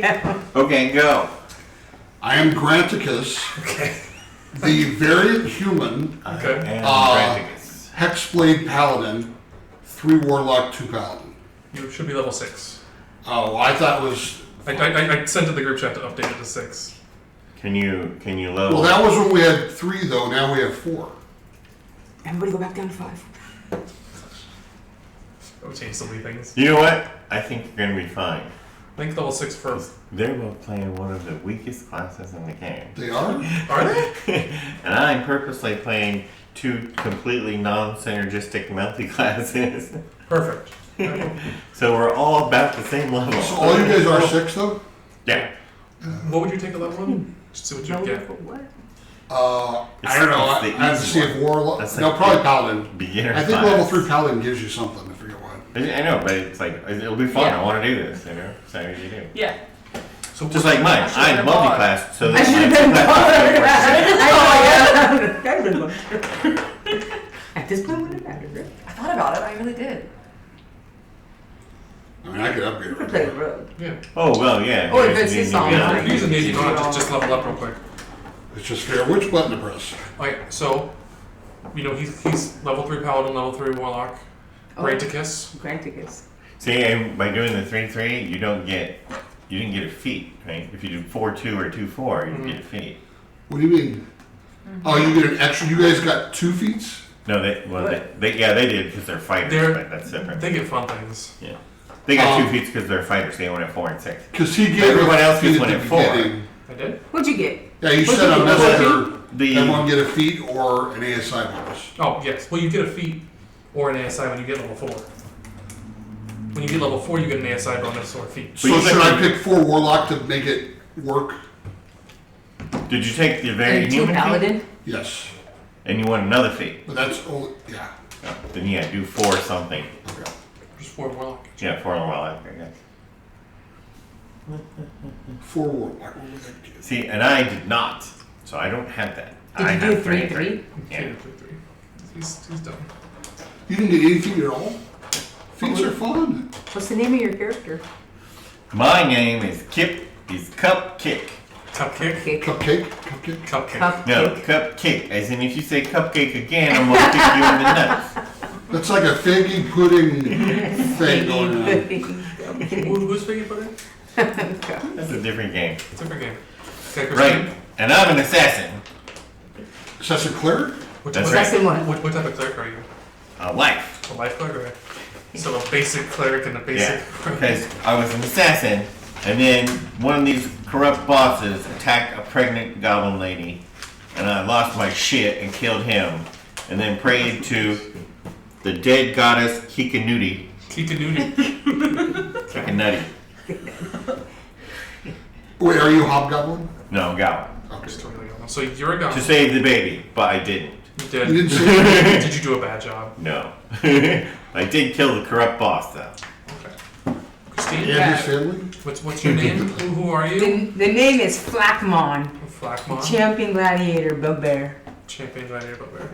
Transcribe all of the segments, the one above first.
Yeah. Okay, go. I am Granticus, the variant human, And Granticus. Hexblade Paladin, 3 Warlock, 2 Paladin. You should be level 6. Oh, I thought it was... I sent to the group chat to update it to 6. Can you level? Well, that was when we had 3, though. Now we have 4. Everybody go back down to 5. I'll change so many things. You know what? I think you're gonna be fine. I think level 6 for... They're both playing one of the weakest classes in the game. They are? Are they? And I'm purposely playing 2 completely non-synergistic multi-classes. Perfect. So we're all about the same level. So all you guys are 6, though? Yeah. What would you take a level 1? Just see what you get. What? I don't know. I have to see if Warlock... No, probably Paladin. Beginner I think class. level 3 Paladin gives you something. I forget what. I know, but it's like, it'll be fun. I want to do this, you know? So you do. Yeah. So Just like mine. I'm multi-class, so I this should have been bothered. At this point, would it matter, right? I thought about it. I really did. I mean, I could upgrade You could it. play the road. Yeah. Oh, well, yeah. Oh, here's that's the his new song. gun. If you're using the you don't just level up real quick. It's just fair. Which button to press? Alright, so, you know, he's level 3 Paladin, level 3 Warlock. Oh. Granticus. Granticus. See, and by doing the 3-3, you didn't get a feat, right? If you do 4-2 or 2-4, you get a feat. What do you mean? Oh, you get an extra... You guys got 2 feats? No, they did because they're fighters, but that's different. They get fun things. Yeah. They got 2 feats because they're fighters. They only have 4 and 6. Because he gave Everyone a else feat gets at one the at 4. beginning. I did? What'd you get? Yeah, you What'd said you on get? Messenger, everyone get a feat or an ASI bonus. Oh, yes. Well, you get a feat or an ASI when you get level 4. When you get level 4, you get an ASI bonus or a feat. So should I pick 4 Warlock to make it work? Did you take the And very 2 human feat? Paladin? Yes. And you want another feat? But that's only... Yeah. Oh, then yeah, do 4 something. Okay. Just 4 Warlock. Yeah, 4 in a while. I guess. 4 Warlock. What would that give? See, and I did not, so I don't have that. Did I you do have 3-3? Yeah. Yeah. 3. He's done. You didn't get any feat at all? Feats are fun. What's the name of your character? My name is Cupcake. Cupcake? Cake. Cupcake? Cupcake? Cupcake. No, Cupcake. As in, if you say cupcake again, I'm gonna kick you in the nuts. That's like a figgy pudding thing going on. Who's Figgy Pudding? That's a different game. It's a different game. Okay, Christine. Right. And I'm an assassin. Assassin Cleric? What, That's what, right. Assassin what? what type of cleric are you? A life. A life cleric? Okay. So a basic cleric and a basic... Yeah. Because I was an assassin, and then one of these corrupt bosses attacked a pregnant goblin lady, and I lost my shit and killed him, and then prayed to the dead goddess Kikanuti. Kikanuti. Kikanutty. Wait, are you Hobgoblin? No, goblin. Just totally don't know. So you're a To goblin. save the baby, but I didn't. You did. You didn't say Did you do a bad job? No. I did kill the corrupt boss, though. Okay. Christine? and his family? What's your name? Who are you? The name is Flackmon. Flackmon. Champion Gladiator Bugbear. Champion Gladiator Bugbear.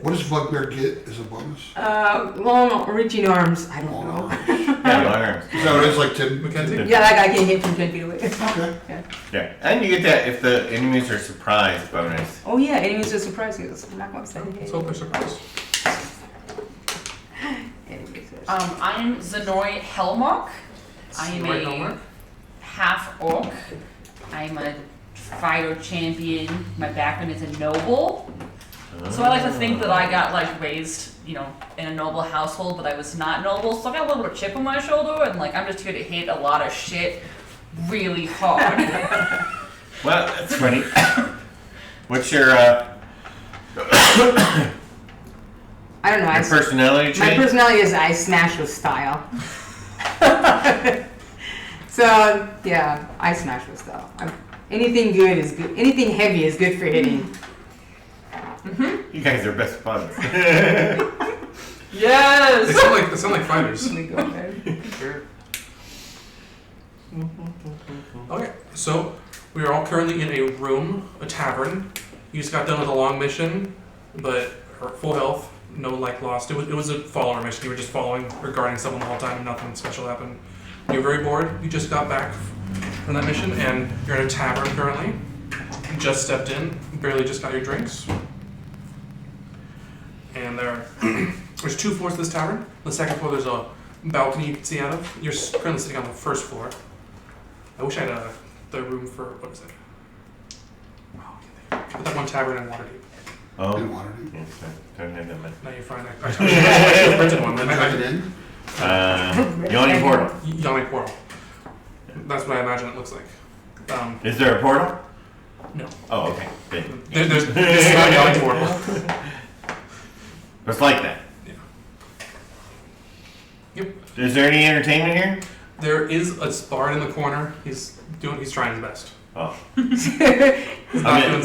What does Bugbear get as a bonus? Well, no, reaching arms. I don't know. Yeah, long arms. Is that what it is, like 10? Mackenzie? Yeah, like I can hit from 10 feet away. Okay. Yeah, and you get that if the enemies are surprised bonus. Oh yeah, enemies are surprising. I'm not going to say Let's hope they're surprised. I'm Zenoi Helmark. I am Right, a Helmark? half orc. I'm a fighter champion. My background is a noble. So I like to think that I got like raised, you know, in a noble household, but I was not noble. So I got a little bit of chip on my shoulder, and like I'm just here to hit a lot of shit really hard. Well, that's funny. What's your I don't know. your personality My trait? personality is I smash with style. So yeah, I smash with style. Anything good is good. Anything heavy is good for hitting. You guys are best buds. Yes. They sound like fighters. Let me go there. Sure. Okay, so we are all currently in a room, a tavern. You just got done with a long mission, but are full health, no life lost. It was a follower mission. You were just following or guarding someone the whole time, and nothing special happened. You're very bored. You just got back from that mission, and you're in a tavern currently. You just stepped in, barely just got your drinks. And there's 2 floors to this tavern. The second floor, there's a balcony you can see out of. You're currently sitting on the first floor. I wish I had the room for, what is it? Put that one tavern in Waterdeep. Oh. In Waterdeep. Yes, turn it in. No, you're fine. I should printed one. Type it in. Yawning portal. Yawning portal. That's what I imagine it looks like. Is there a portal? No. Oh, okay. Good. There's not Yawning portal. It's like that. Yeah. Yep. Is there any entertainment here? There is a bard in the corner. He's trying his best. Oh. He's actually I meant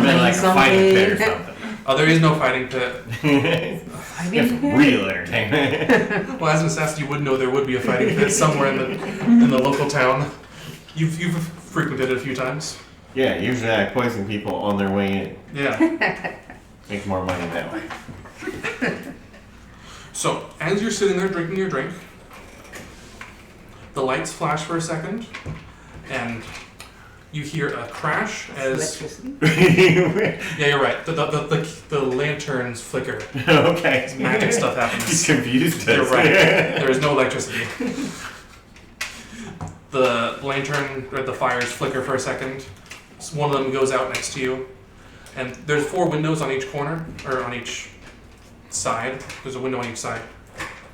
playing like a fighting pit or something. something. Oh, there is no fighting pit. It's real entertainment. Well, as an assassin, you would know there would be a fighting pit somewhere in the local town. You've frequented it a few times. Yeah, usually I poison people on their way in. Yeah. Make more money that way. So, as you're sitting there drinking your drink, the lights flash for a second, and you hear a crash as... Electricity? Yeah, you're right. The lanterns flicker. Okay. Magic stuff happens. He's confused. You're right. There is no electricity. The lantern, or the fires flicker for a second. So one of them goes out next to you. And there's 4 windows on each corner, or on each side. There's a window on each side.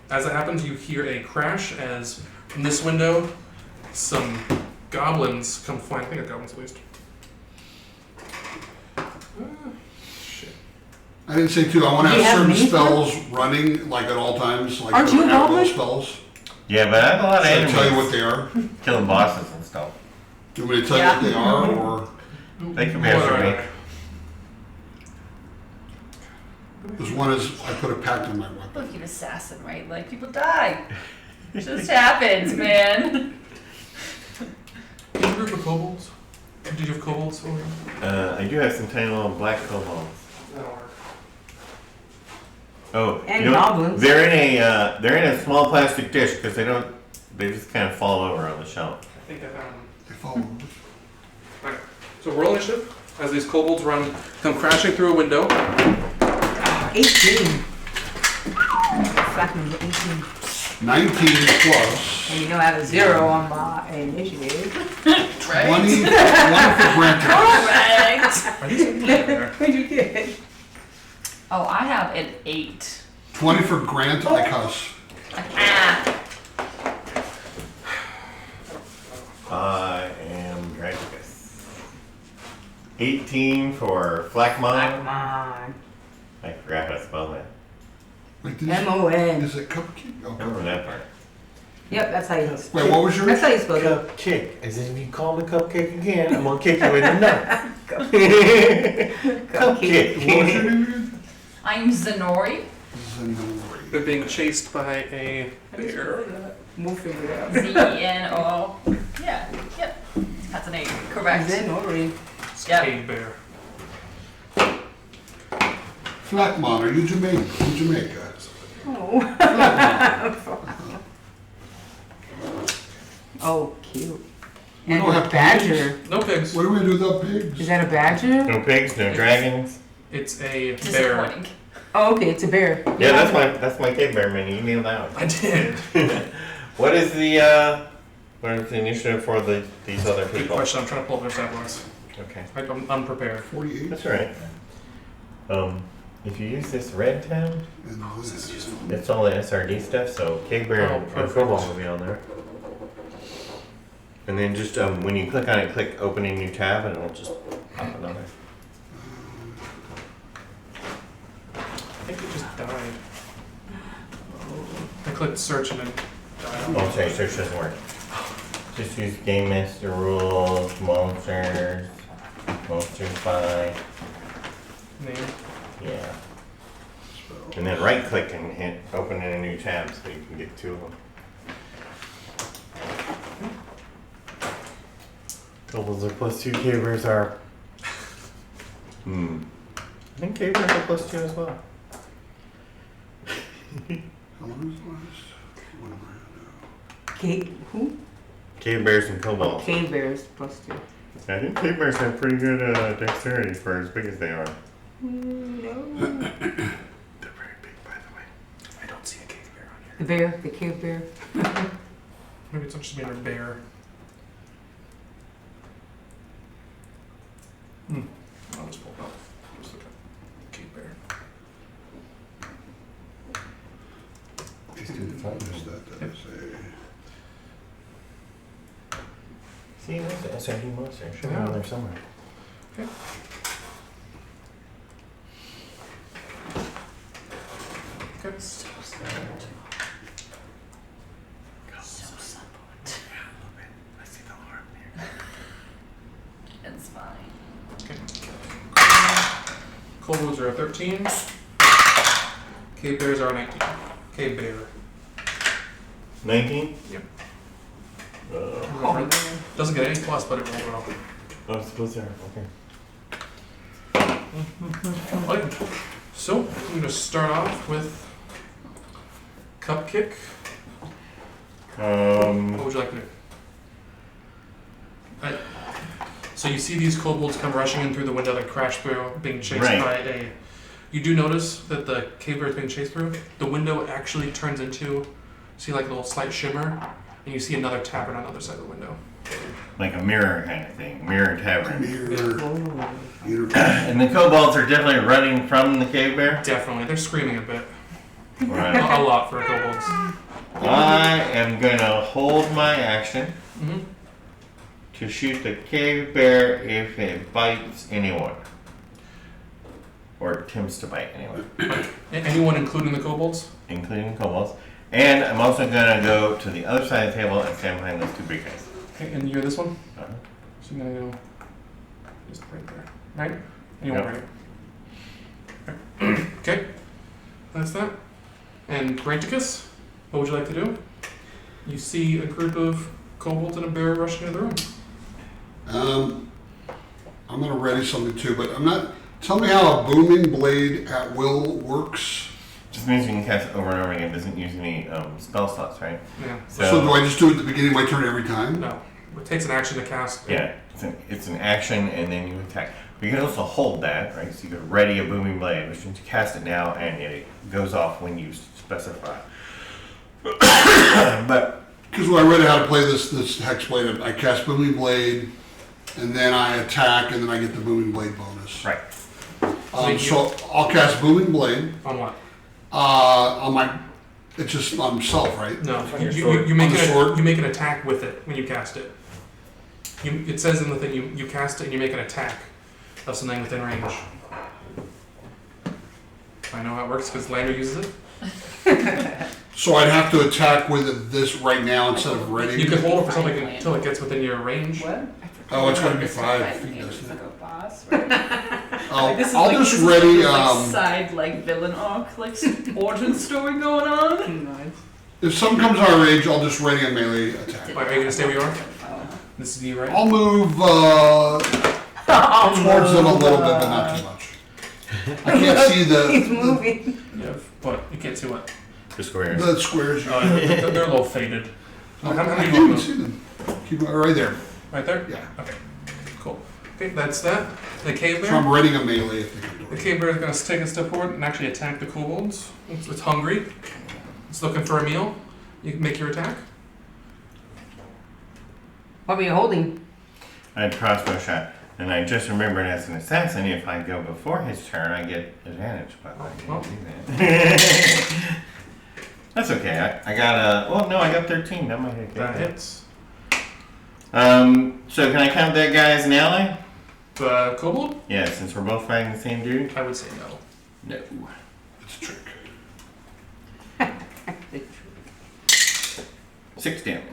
As that happens, you hear a crash as from this window, some goblins come flying. I think they're goblins at least. Shit. I didn't say too. I want to Do you have have certain many spells running like at all times. Like Aren't you a have goblin? those spells. Yeah, but I have a lot of Should I enemies. tell you what they are? Killing bosses and stuff. Do you want me to tell you what they are, or They can be after me. because one is I put a pact on my weapon. Look, you're an assassin, right? Like, people die. It just happens, man. Did you group of kobolds? Did you have kobolds over here? I do have some tiny little black kobolds. That'll work. Oh, And you know what? goblins. They're in a small plastic dish because they just kind of fall over on the shelf. I think I found them. They follow. Alright, so roll initiative as these kobolds come crashing through a window. 18. Fucking 18. 19 plus And you know I have a 0 on my initiative. 20 for granted. Correct. Are these in there? What'd you get? Oh, I have an 8. 20 for Grant. I cuss. Ah. I am Dracus. 18 for Come Flackmon. on. I forgot how to spell that. Wait, did M-O-N. is it cupcake? I Oh, remember that part. Yep, that's how you wait, what was yours? That's how you spell it. Cupcake. As if you call me cupcake again, I'm gonna kick you in the nuts. Cupcake. What was your name again? I'm Zenori. Zenori. They're being chased by a bear. We'll figure it out. Z-E-N-O. Yeah, yep. That's an 8. Correct. Zenori. Yep. A bear. Flatmon, are you Jamaican? From Jamaica. Oh. Flatmon. Oh, cute. We And don't a have badger. No pigs. What do we do without pigs? Is that a badger? No pigs, no dragons. It's a bear. Disappointing. Oh, okay, it's a bear. Yeah, that's my cave bear menu. You nailed that one. I did. What is the initiative for these other Good people? question. I'm trying to pull up their stat blocks. Okay, I'm unprepared. 48. that's all right. If you use this red tab, And this. it's all the SRD stuff. So cave bear Oh, and perfect. football will be on there. And then just when you click on it, click open a new tab, and it'll just pop another. I think it just died. I clicked search and it died. Oh, sorry, search doesn't work. Just use Game Master rules, monsters by, Name. yeah. And then right click and hit open in a new tab so you can get 2 of them. Kobolds are +2, cave bears are. I think cave bears are +2 as well. How long is the last? What am I on Kate, who? Cave bears and kobolds. Cave bears +2. I think cave bears have pretty good dexterity for as big as they are. No. They're very big, by the way. I don't see a cave bear on here. The bear, the cave bear. Maybe it's just being a bear. I'll just pull it up. Just look at cave bear. These two fighters that does See, there's the SRD monster. Should be on there somewhere. Okay. Okay. So support. I see the arm there. It's fine. Okay. Kobolds are a 13. Cave bears are a 19. Cave bear. 19? Yep. Oh, Doesn't get any plus, but it rolled well. Oh, it's supposed to. Okay. Right. So, I'm going to start off with Cup Kick. What would you like to do? So you see these kobolds come rushing in through the window that crash through, being chased by a... You do notice that the cave bear is being chased through. The window actually turns into, see like a little slight shimmer, and you see another tavern on the other side of the window. Like a mirror kind of thing. Mirror tavern. mirror. And the kobolds are definitely running from the cave bear? Definitely. They're screaming a bit. Right. A lot for kobolds. I am going to hold my action Mm-hmm. to shoot the cave bear if it bites anyone. Or attempts to bite anyone. Anyone, including the kobolds? Including kobolds. And I'm also going to go to the other side of the table and stand behind those two big guys. Okay, and you're this one? Uh-huh. So you're going to go just right there. Right? And you want right here. Okay. That's that. And Granticus, what would you like to do? You see a group of kobolds and a bear rushing into the room. I'm gonna ready something too, but I'm not. Tell me how a booming blade at will works. Just means you can cast it over and over again. It doesn't use any spell slots, right? Yeah. So do I just do it at the beginning of my turn every time? No. It takes an action to cast. Yeah, it's an action and then you attack. But you can also hold that, right? So you could ready a booming blade, which means you cast it now and it goes off when you specify. But Because when I read how to play this hex blade, I cast booming blade, and then I attack, and then I get the booming blade bonus. right. So I'll cast booming blade On what? on my. It's just on myself, right? No. On the sword? You make an attack with it when you cast it. It says in the thing you cast it and you make an attack of something within range. I know how it works because Lander uses it. So I'd have to attack with this right now instead of ready. You can hold it for something until it gets within your range. What? Oh, it's going to be 5 I feet, think it's doesn't like it? a boss, right? I'll This is I'll like, just this is ready. Like, this, like, side like villain arc, like origin story going on. Nice. If something comes out of range, I'll just ready a melee attack. Wait, are you gonna stay where you are? Oh. This is you, right? I'll move towards them a little bit, but not too much. I can't see He's the moving. Yeah. What? You can't see what? The squares. the squares. Oh, they're a little faded. How I many can't do you even want? see them. Keep it right there. Right there? Yeah. Okay. Cool. Okay, that's that. The cave So I'm bear. readying a melee if they come The to cave bear is gonna take a step forward and actually attack the kobolds. It's hungry. It's looking for a meal. You can make your attack. What were you holding? I had crossbow shot. And I just remembered as an assassin, if I go before his turn, I get advantage. But I Well. didn't do that. That's okay. I got well, no, I got 13. That might hit. That hits. So can I count that guy as an ally? The kobold? Yeah, since we're both fighting the same dude. I would say no. No. It's a trick. 6 damage.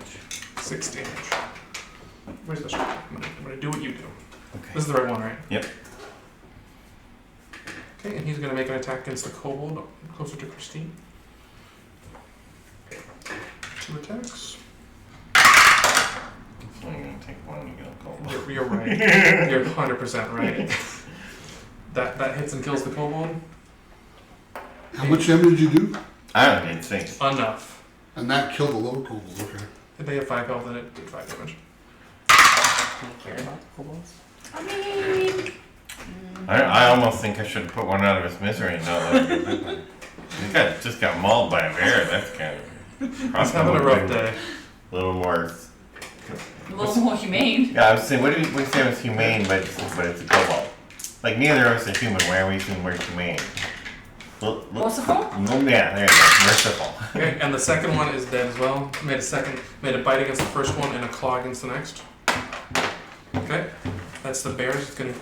6 damage. Where's the shot? I'm gonna do what you do. Okay. This is the right one, right? Yep. Okay, and he's gonna make an attack against the kobold closer to Christine. 2 attacks. It's only gonna take one to get a cold. You're right. You're 100% right. That hits and kills the kobold. How much damage did you do? I only did 6. Enough. And that killed the little kobold. Okay. If they have 5 health, then it did 5 damage. Do you care about the kobolds? I mean, I almost think I should have put one out of his misery and not let him get bit. He just got mauled by a bear. That's kind of. He's having a rough day. A little more. a little more humane. Yeah, I was saying, what do we say was humane, but it's a kobold. Like neither of us are human. Why are we using the word humane? Merciful? Yeah, there you go. Merciful. Okay, and the second one is dead as well. Made a bite against the first one and a claw against the next. Okay, that's the bears. It's gonna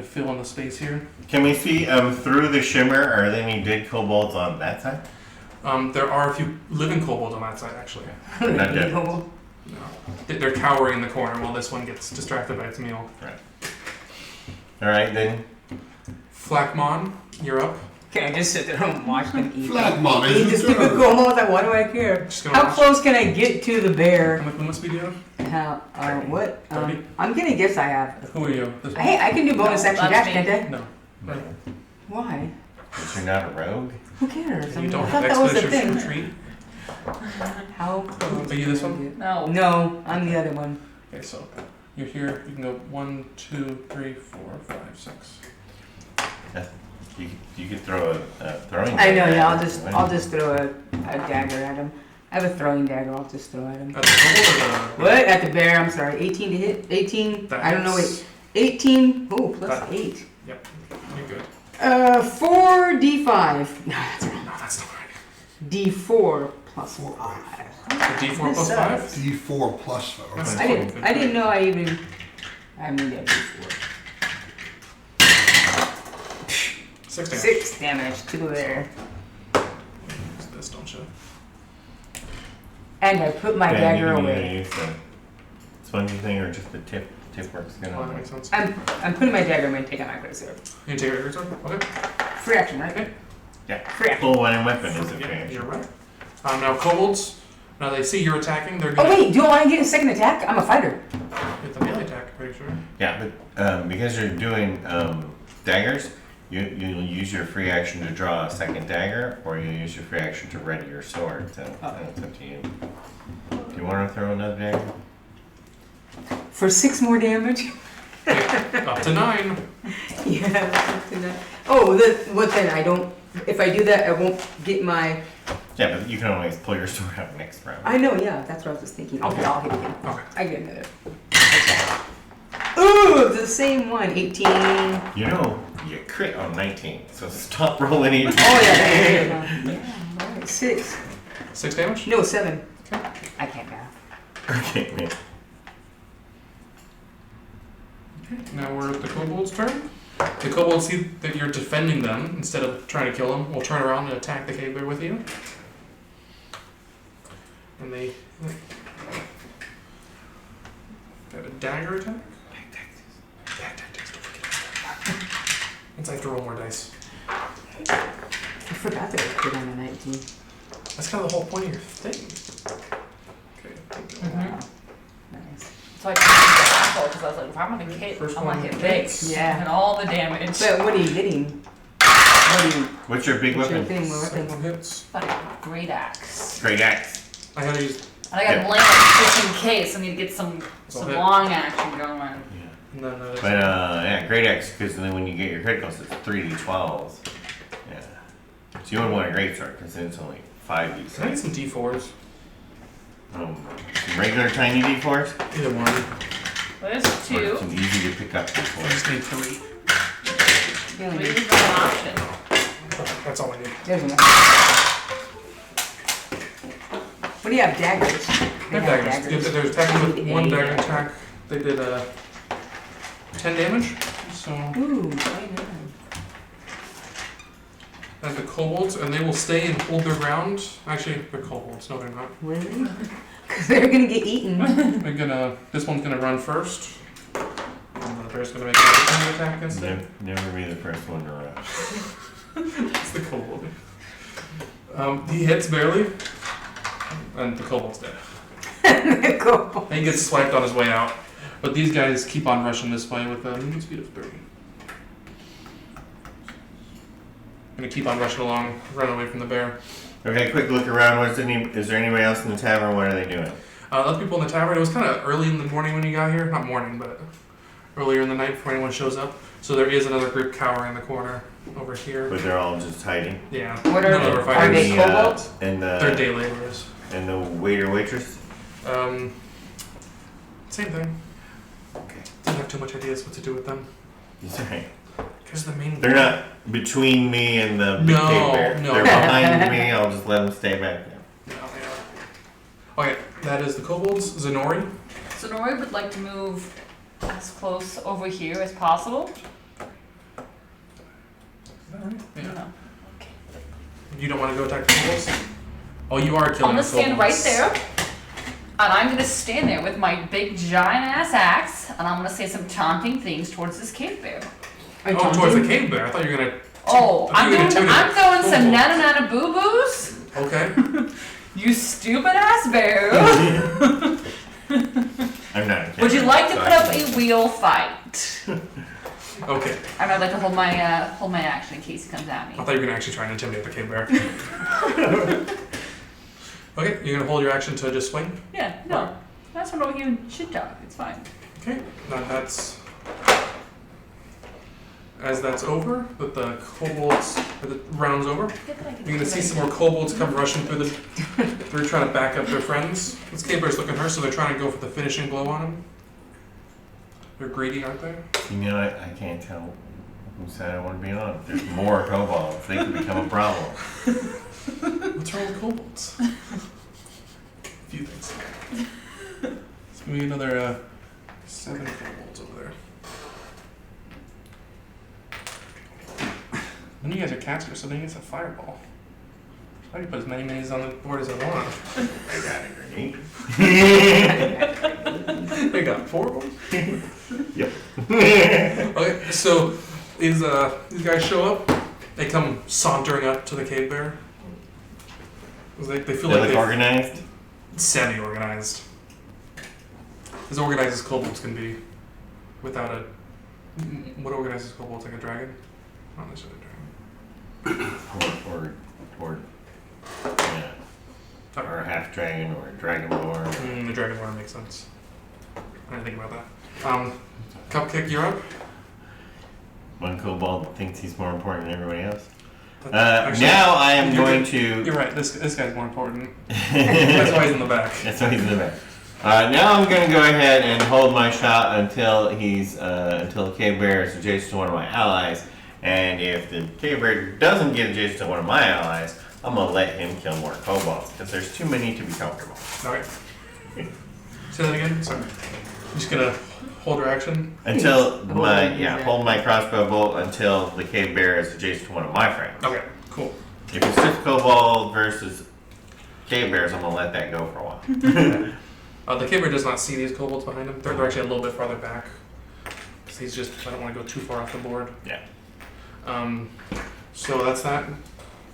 fill in the space here. Can we see through the shimmer? Are there any dead kobolds on that side? There are a few living kobolds on that side actually. Not dead. Kobold? No. They're cowering in the corner while this one gets distracted by its meal. Right. All right then. Flakmon, you're up. Can I just sit there and watch them eat? Flat mom, Eat the is stupid it? kobolds. Like, why do I care? Just gonna How watch. close can I get to the bear? How much movement speed do you have? How? What? 30? I'm gonna guess I have. Who are you? This one? Hey, I can do bonus No, action that's dash, me. can't I? No. No. Why? Because you're not a rogue. Who cares? You I don't thought have that was a expedition thing. retreat. How close? Are you this can I one? get? No. No, I'm the other one. Okay, so you're here. You can go 1, 2, 3, 4, 5, 6. You could throw a throwing. I know. dagger Yeah, at him. I'll just throw a dagger at him. I have a throwing dagger. I'll just throw at him. At the kobold or What? At the bear. I'm sorry. 18 to hit. 18. That I don't know. hits. Wait. 18. Oh, plus That- 8. Yep, you're good. 4d5. No, that's wrong. No, that's not right. D4 plus 5. A D4 plus This 5? D4 plus 5. That's Okay. I didn't know I even. I mean that D4. 6 damage. 6 damage to there. Use this, don't you? And I put my Ben, dagger you away. use the spongy thing or just the tip? Tip works good Well, on that it. makes sense. I'm putting my dagger away and taking my credit sword. You can take your sword? Okay. Free action, right? Okay. Yeah. Free action. Full one and weapon is a Yeah, finish. you're right. Now kobolds. Now they see you're attacking. They're Oh gonna wait, do I want to get a second attack? I'm a fighter. get the melee attack. Pretty sure. Yeah, but because you're doing daggers, you'll use your free action to draw a second dagger, or you use your free action to ready your sword. So it's up to you. Do you want to throw another dagger? For 6 more damage? Up to 9. Yeah. Oh, what then? I don't. If I do that, I won't get my. Yeah, but you can always pull your sword out next round. I know, yeah. That's what I was just thinking. Okay, I'll hit again. Okay. I get another. Ooh, the same one. 18. Oh You know, you crit on 19, so stop rolling it. yeah. Yeah. All right. 6. 6 damage. No, 7. Okay. I can't math. Okay, man. Now we're at the kobold's turn. The kobolds see that you're defending them instead of trying to kill them. Will turn around and attack the cave bear with you. And they have a dagger attack. Back tactics. Don't forget. Means I have to roll more dice. I forgot that I put on the 19. That's kind of the whole point of your thing. Okay. Mhm. Nice. So I took the apple because I was like, if I'm gonna hit, First I'm gonna one hit big. hits. Yeah. And all the damage. But what are you getting? What are you? What's your big What's your weapon? thing? What Second weapon? one hits. Fucking great axe. Great axe. I gotta use. And I got Yeah. land just in case. I need to get some Okay. long action going. And then But yeah, great axe, because then when you get your criticals, it's 3d12s. Yeah. So you wouldn't want a great sword, because then it's only can I get 5d6. some D4s? Some regular tiny d4s? Either one. There's Or two. some easy to pick up I d4s. just need 3. You Three only is need- not an option. That's all I need. There's enough. What do you have? Daggers? They They're have daggers. They're attacking with one dagger attack. They did 10 damage. So Ooh, I know. and the kobolds, and they will stay and hold their ground. Actually, they're kobolds. No, they're not. Really? Because they're gonna get eaten. They're gonna. This one's gonna run first. And the bear's gonna make an opportunity attack against it. Never be the first one to rush. It's the kobold. He hits barely, and the kobold's dead. Cool. And he gets swiped on his way out. But these guys keep on rushing this way with a movement speed of 30. Gonna keep on rushing along, run away from the bear. Okay, quick look around. Is there anybody else in the tavern? What are they doing? Other people in the tavern, it was kind of early in the morning when you got here. Not morning, but earlier in the night before anyone shows up. So there is another group cowering in the corner over here. But they're all just hiding. Yeah. What are None of they? them Are fighting. they kobolds? And They're the day laborers. and the waiter waitress. Same thing. Okay. Didn't have too much ideas what to do with them. He's right. Because the main. They're not between me and the big No, cave bear. no. They're behind me. I'll just let them stay back there. No, they are. Okay, that is the kobolds. Zenori. So Nori would like to move as close over here as possible. Is that right? You Yeah. know. You don't want to go attack the kobolds? Oh, you are killing I'm gonna the stand right kobolds. there, and I'm gonna stand there with my big giant ass axe, and I'm gonna say some taunting things towards this cave bear. Oh, towards the cave bear. I thought you were gonna. Oh, I I'm thought you were throwing gonna intimidate some kobolds. nana nana boo boos. Okay. You stupid ass bear. I'm not. Would you like to put up a wheel fight? Okay. And I'd like to hold my action in case he comes at I me. thought you were gonna actually try and intimidate the cave bear. Okay, you're gonna hold your action to just swing. Yeah, no, that's what over here and shit talk. It's fine. Okay. Now that's. As that's over, that the kobolds, the round's over, you're gonna see some more kobolds come rushing through the. They're trying to back up their friends. This cave bear's looking at her, so they're trying to go for the finishing blow on him. They're greedy, aren't they? You know, I can't tell whose side I want to be on. If there's more kobolds, they could become a problem. What's wrong with kobolds? A few things. Let's give me another 7 kobolds over there. When you guys are caster, so then it's a fireball. I can put as many minis on the board as I want. I got a grenade. They got 4 of them. Yep. Okay, so these guys show up. They come sauntering up to the cave bear. They feel They like look they're organized. semi-organized. As organized as kobolds can be, without a. What organizes kobolds? Like a dragon? Not necessarily a dragon. Or yeah. Or a half dragon or a dragonborn. The dragonborn makes sense. I didn't think about that. Cupcake, you're up. One kobold thinks he's more important than everybody else. Actually, Now I am you're going right. to. You're right. This guy's more important. That's why he's in the back. That's why he's in the back. Now I'm going to go ahead and hold my shot until until the cave bear is adjacent to one of my allies. And if the cave bear doesn't get adjacent to one of my allies, I'm going to let him kill more kobolds because there's too many to be comfortable. Okay. Say that again. Sorry. I'm just gonna hold your action. Until hold my crossbow bolt until the cave bear is adjacent to one of my friends. Okay. Cool. If it's just kobold versus cave bears, I'm going to let that go for a while. The cave bear does not see these kobolds behind him. They're actually a little bit farther back. So he's just. I don't want to go too far off the board. Yeah. So that's that.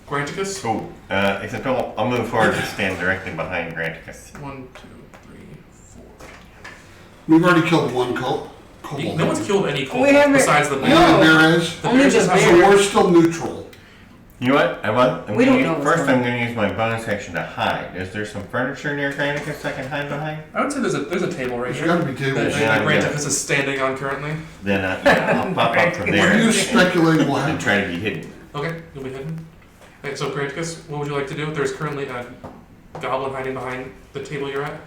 Granticus. Cool. Except I'll move forward and stand directly behind Granticus. 1, 2, 3, 4. We've already killed one kobold. No one's killed any We kobolds haven't- besides the Yeah, bear. the bear is. The Only bear just just So bear. we're still neutral. You know what? I'm We gonna don't know what's first, going I'm going to use my bonus action to hide. Is there some furniture near Granticus I can hide behind? I would say there's a table right There's here. got to be tables. Yeah. Granticus is standing on currently. Then I'll pop up from What do you there speculate will and happen? try to be hidden. Okay, you'll be hidden. Okay, so Granticus, what would you like to do? There's currently a goblin hiding behind the table you're at.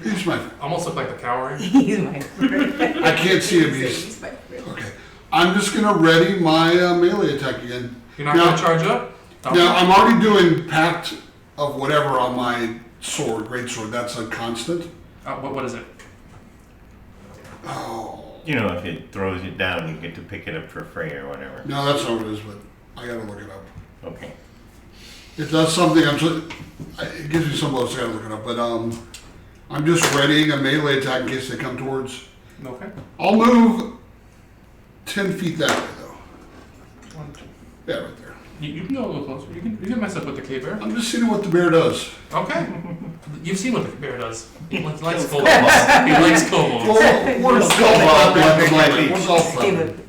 He's my. Almost look like the cowering. He's my friend. I can't see him. He's my friend. Okay. I'm just gonna ready my melee attack again. You're not Now- going to charge up? Okay. Now I'm already doing pact of whatever on my sword, great sword. That's a constant. What is it? Oh You know, if it throws it down, you get to pick it up for free or whatever. no, that's not what it is. But I gotta look it up. Okay. It does something. It gives me some blows. I gotta look it up. But I'm just readying a melee attack in case they come towards. Okay. I'll move 10 feet that way though. 1, 2. Yeah, right there. You can go a little closer. You can mess up with the cave bear. I'm just seeing what the bear does. Okay. You've seen what the bear does. He likes Kills kobolds. He likes kobolds. Well, we're Just golf go clapping up at the like my moment. beach. We're golf clapping.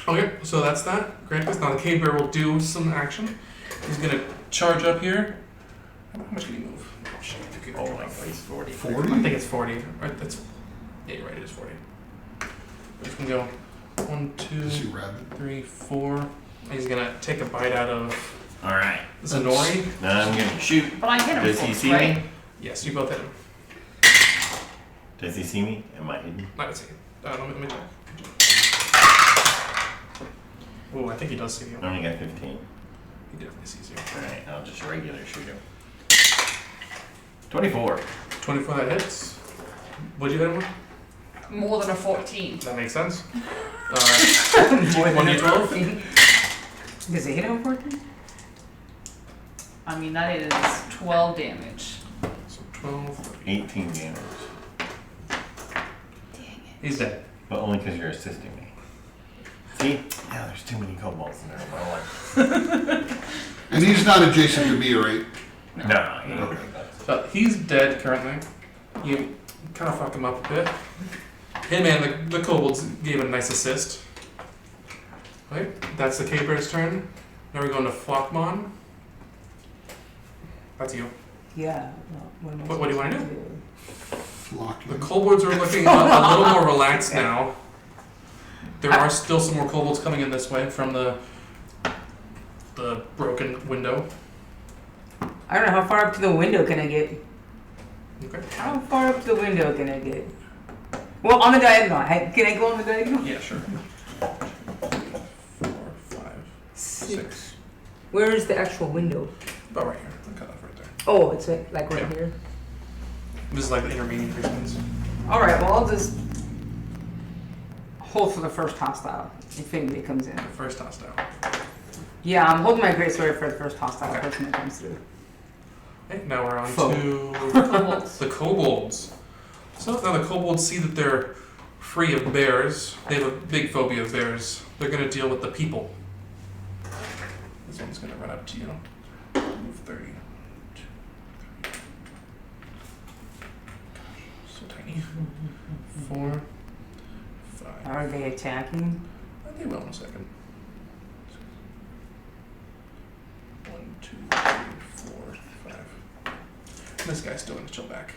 Okay, so that's that. Granticus. Now the cave bear will do some action. He's gonna charge up here. How much can he move? Oh, shit. could Oh, go like roughly. it's 40. 40? I think it's 40. Right, that's, yeah, you're right, it is 40. He's gonna go 1, 2, Is he rabid? 3, 4. He's gonna take a bite out of Alright. Zenori. Now I'm gonna shoot. But I hit him Does he once, see right? me? Yes, you both hit him. Does he see me? Am I hidden? I don't see it. Let me check. Oh, I think he does see you. I only got 15. He definitely sees you. Alright, I'll just regular shoot him. 24. 24, that hits. What'd you hit him with? More than a 14. That makes sense. Alright. More than 1d12? Does it hit him 14? I mean, that is 12 damage. So 12. 18 damage. He's dead. But only because you're assisting me. See? Yeah, there's too many kobolds in there in my life. And he's not adjacent to me, right? No, he ain't. Okay. So he's dead currently. You kind of fuck him up a bit. Him and the kobolds gave it a nice assist. Right? That's the Caper's turn. Now we're going to Flockmon. That's you. Yeah. What do you want to do? Flock. The kobolds are looking a little more relaxed now. There are still some more kobolds coming in this way from the broken window. I don't know how far up to the window can I get. Okay. How far up to the window can I get? Well, on the diagonal. Can I go on the diagonal? Yeah, sure. 4, 5, 6. Where is the actual window? About right here. I'll cut off right there. Oh, it's like right Yeah. here. This is like the intermediate distance. All right. Well, I'll just hold for the first hostile if anybody comes in. The first hostile. Yeah, I'm holding my greatsword for the first hostile Okay. person that comes through. Okay, now we're on Foe. to Kobolds. the kobolds. So now the kobolds see that they're free of bears. They have a big phobia of bears. They're going to deal with the people. This one's going to run up to you. Move 30. So tiny. 4, 5. Are they attacking? They will in a second. 1, 2, 3, 4, 5. This guy's still going to chill back.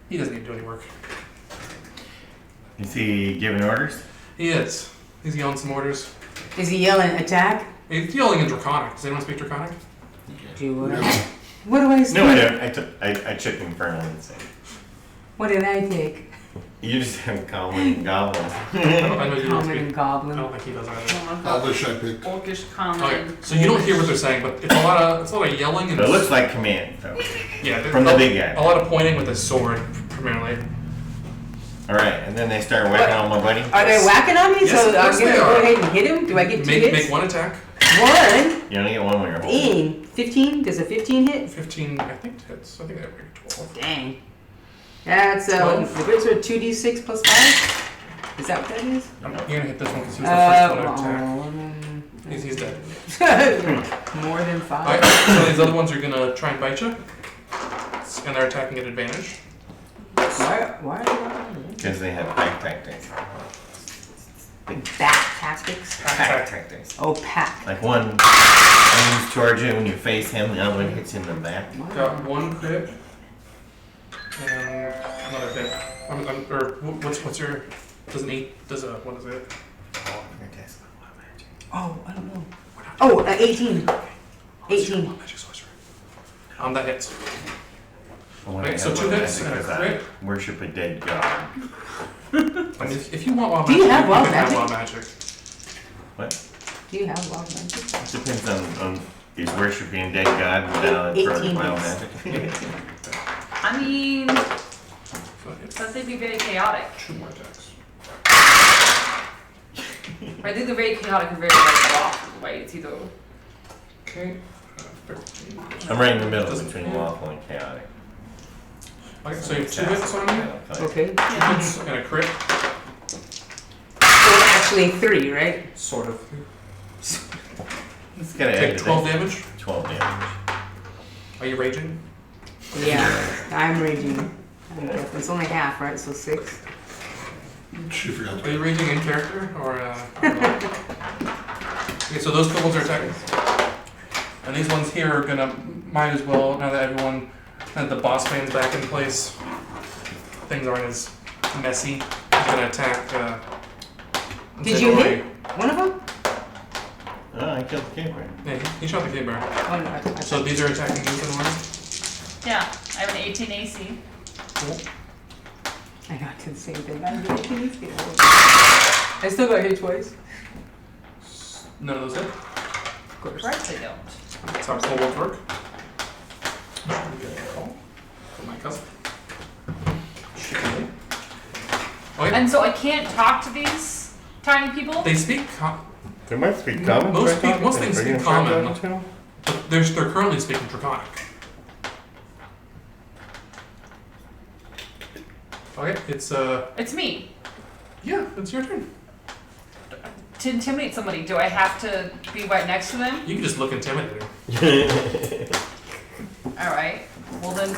He doesn't need to do any work. Is he giving orders? He is. He's yelling some orders. Is he yelling attack? He's yelling in Draconic. Does anyone speak Draconic? Do No. What do I say? No, I don't. I took Infernal Insane. What did I take? You just have Goblin and Goblin. I know you don't Common speak. and I goblin. don't think he does either. I've got Elvish I picked. Orcish common. Okay, so you don't hear what they're saying, but it's a lot of yelling and But it looks like command, though. yeah, From the big guy. A lot of pointing with his sword, primarily. Alright, and then they start whacking on my buddy. Are they whacking on me? Yes, So of I'm course gonna they go are. ahead and hit him? Do I get two Make hits? one attack. One. You only get one when you're holding. Aim. 15? Does a 15 hit? 15, I think hits. I think that would be 12. Dang. That's the 12. grits are 2d6 plus 5? Is that what that is? You're gonna hit this one because he was the first one to attack. well, He's dead. more than 5. Alright, so these other ones are gonna try and bite you. And they're attacking at advantage. Why are they Because they have pack tactics. back tactics? Pack tactics. Oh, pack. Like one moves towards you when you face him, the other one hits you in the back. Got one crit. And another hit. What's your, what is it? Oh, I don't know. Oh, 18. 18. Magic sorcerer. That hits. When Okay, I so have 2 one hits magic, and a 'cause crit. I worship a dead god. I mean, if you want wild Do magic, you have wild can have magic? wild magic. What? Do you have wild magic? It depends on is worshiping a dead god valid for 18 wild hits. magic. I mean, So it hits. but they'd be very chaotic. 2 more attacks. I think they're very chaotic and very like off, right? It's either Okay. 13. I'm right in the middle Doesn't- between lawful and chaotic. Okay, so you have 2 hits on you. Okay. 2 hits and a crit. So actually 3, right? Sort of. It's gotta Take end 12 it. damage. 12 damage. Are you raging? Yeah, I'm raging. It's only half, right? So 6. She forgot Are you raging in character or? Okay, so those kobolds are attacking, and these ones here are gonna might as well now that everyone And the boss man's back in place. Things aren't as messy. He's gonna attack. Did you Zenori. hit one of them? Oh, I killed the cave bear. Yeah, he shot the cave bear. Oh no. So these are attacking you, Zenori? Yeah, I have an 18 AC. Cool. I know, I did the same thing. I still got hit twice. None of those hit. Of course. Right, they don't. That's how kobolds work. I'm getting a call from my cousin. Oh yeah. And so I can't talk to these tiny people? They speak They might speak common. Most Draconic. most things Are you speak gonna try common. that too? but they're currently speaking Draconic. Okay, it's It's me. yeah, it's your turn. To intimidate somebody, do I have to be right next to them? You can just look intimidating. Alright. Well then,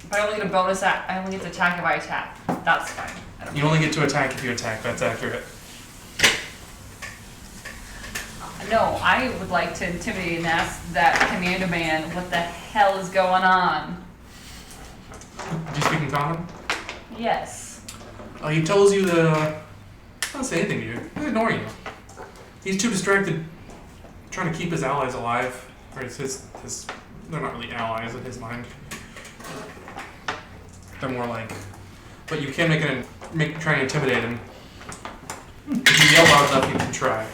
but I only get a bonus I only get to attack if I attack. That's fine. I don't You only get to attack if you attack. That's accurate. No, I would like to intimidate and ask that commander man what the hell is going on. Do you speak in common? Yes. He tells you that not say anything to you. He'll ignore you. He's too distracted trying to keep his allies alive. Or his they're not really allies in his mind. They're more like, but you can try and intimidate him. If you yell loud enough, you can try.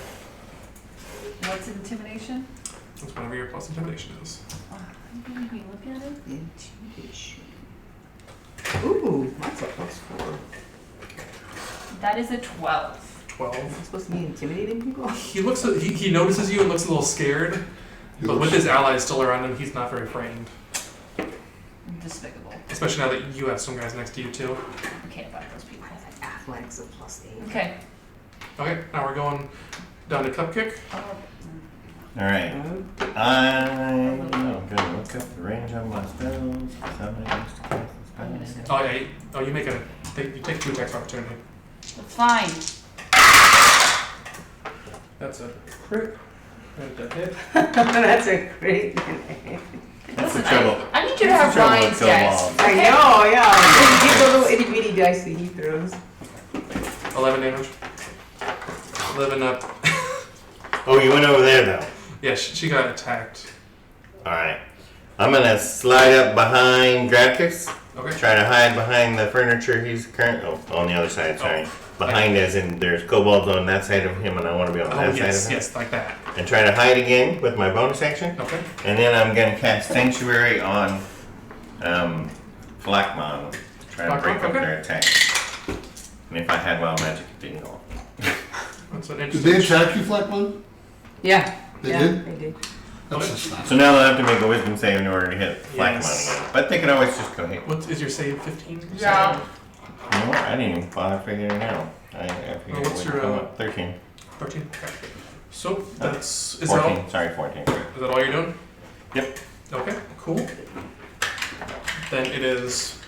What's intimidation? That's whatever your plus intimidation is. You can make me look at it? Intimidation. Ooh, that's a +4. That is a 12. 12. Am I supposed to be intimidating people? He looks. He notices you and looks a little scared. But with his allies still around him, he's not very frightened. Despicable. Especially now that you have some guys next to you too. I can't fight those people. Athletics of +8. Okay. Okay, now we're going down to Cupkick. Alright. I'm gonna look up the range on my spells. Somebody used to cast the I'm gonna spell. say. Oh yeah. Oh, you make you take 2 attacks opportunity. That's fine. That's a crit. And a hit. That's a great. That's the Listen, trouble. I need you to That's have the trouble Ryan's with dice. kobolds. I know, yeah. Give the little itty bitty dice that he throws. 11 damage. Living up. Oh, you went over there though. Yeah, she got attacked. Alright. I'm gonna slide up behind Dracus. Okay. Try to hide behind the furniture he's on the other side, sorry. Behind as in there's kobolds on that side of him and I want to be on Oh that yes, side of him. yes, like that. And try to hide again with my bonus action. Okay. And then I'm gonna cast Sanctuary on Flakmon. Try to break up Okay. their attack. And if I had wild magic, it didn't go. That's an Did interesting. they attack you, Flackman? Yeah. They yeah, did? They did. That's Okay. just not. So now they'll have to make a wisdom save in order to hit Flakmon Yes. again. But they can always just go hit. What is your save? 15? Yeah. You know what? I didn't even bother figuring it out. I figured what's it your, would come up. 13. 13. Okay. So that's is that 14. all? Sorry, 14. Is that all you're doing? Yep. Okay. Cool. Then it is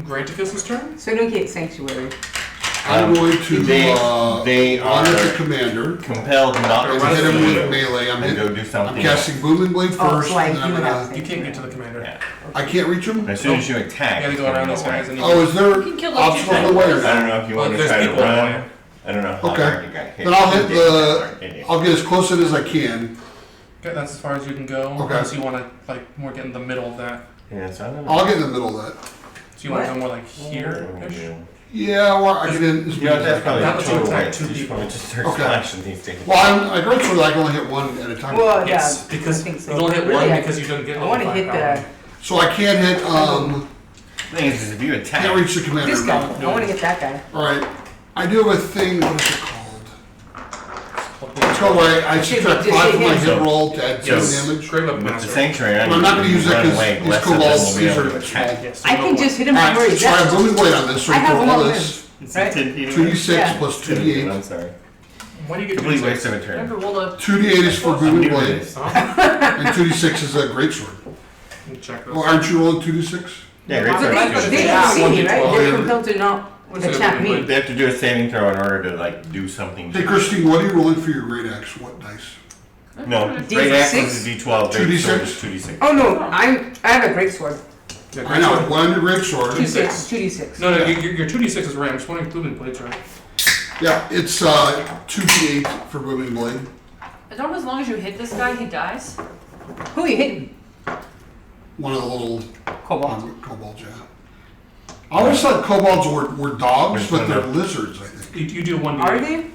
Granticus's turn. So don't get sanctuary. I'm going to they honor the are commander compelled not and to hit him see with melee. and go do I'm something. casting Booming Blade Oh, first, so I and then I'm do gonna. have You can't get to the commander. Yeah. I can't reach him? As soon as you attack, You gotta go around those guys and you Oh, is there You can kill those obstacle in the two way or I not? don't know if you Well, want to there's try to people in the way. run. I don't know how Okay. hard you got hit. Then I'll hit You didn't get hard, did you? I'll get as close to it as I can. Okay, that's as far as you can go. Okay. Unless you want to like more get in the middle of that. Yeah, so I don't know. I'll get in the middle of that. So you want to What? go more like here-ish? Yeah, well, I get in as You know, many as I that's probably can. Not the that you total attack weight. two You just people. want to just start Okay. slashing these things. Well, I great sword, I can only hit one at a time. Well, Yes, yeah. because I think so. you only hit Really, one I- because you didn't get I level want to 5 hit power. the So I can't hit, The thing is if you attack, can't reach the commander. this guy. No. I want to hit that guy. Alright, I do have a thing, what is it called? It's called where I subtract Just 5 from my hit him. hit roll to add 2 Yes. damage. Great weapon with the master. sanctuary, But I'm not gonna use that run because away, these less of them kobolds, will be these able are to small. attack. Yes, I you can know just hit him from where Alright, he's so I have at. Booming Blade on this, so I I have can one roll of this. It's Right. 10 feet away. 2d6 Yeah. plus 2d8. 2d8. I'm sorry. Why do you get Complete 2d6? waste of a I have turn. to roll a 2d8 is for I'm Booming new to Blade, this. and 2d6 is a greatsword. Check this. Well, aren't you rolling 2d6? Yeah, great But sword. they Yeah, can see me, right? 1d12. They're compelled to not What's it attack gonna me. They have to do a saving throw in order to like do something. Hey, Christine, what are you rolling for your great axe? What dice? No, D6? great axe is a D12. Great sword is 2d6? 2d6. Oh no, I have a great sword. Yeah, I know, greatsword. one great sword. 2d6. No, your 2d6 is rare. I'm just wondering if booming blades are. Yeah, it's 2d8 for booming blade. I don't know, as long as you hit this guy, he dies. Who are you hitting? One of the little Cobalt. kobolds, yeah. I always thought kobolds were dogs, but they're lizards, I think. You do 1d8. Are they?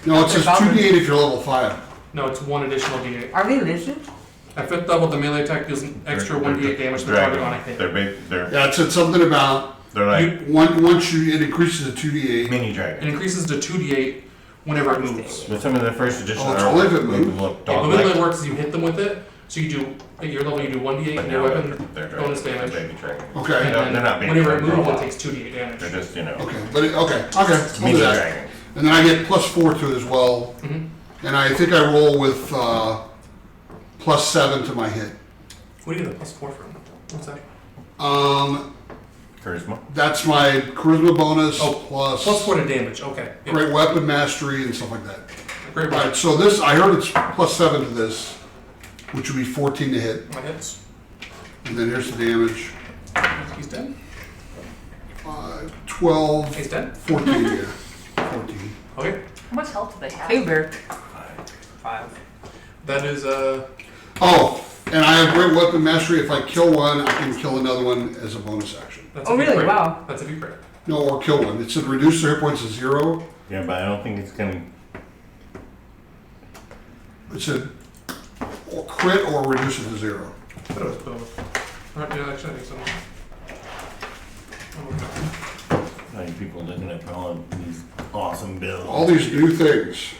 No, it says 2d8 if you're level 5. No, it's 1 additional d8. Are they lizards? At 5th level, the melee attack deals an extra 1d8 damage to the target on a hit. They're big. Yeah, it said something about They're like once it increases to 2d8. mini It dragons. increases to 2d8 whenever it moves. But some of the first edition Oh, it's are only if it make moves? them look Yeah, the way dog-like. it works is you hit them with it. So you do at your level, you do 1d8 But and your now weapon they're bonus damage. baby dragons. Okay. And No, then they're not being whenever it dragons. moves, it takes 2d8 damage. They're just Okay, but okay, I'll mini do that. dragons. And then I get +4 to it as well. Mhm. And I think I roll with +7 to my hit. What do you get a +4 from? What's that? Charisma. That's my charisma bonus Oh, plus +4 to damage. Okay. Yeah. great weapon mastery and stuff like that. Great All right, weapon. so this, I heard it's +7 to this, which would be 14 to hit. My hits. And then here's the damage. He's dead. 12, He's dead. 14, yeah. 14. Okay. How much health do they have? Hey, Bear. 5. That is Oh, and I have great weapon mastery. If I kill one, I can kill another one as a bonus action. that's Oh, if you really? crit. Wow. That's if you crit. No, or kill one. It said reduce their hit points to 0. Yeah, but I don't think it's gonna. It said or crit or reduce it to 0. I thought it was both. Alright, yeah, actually, I think so. How many people looking at all these awesome builds? All these new things.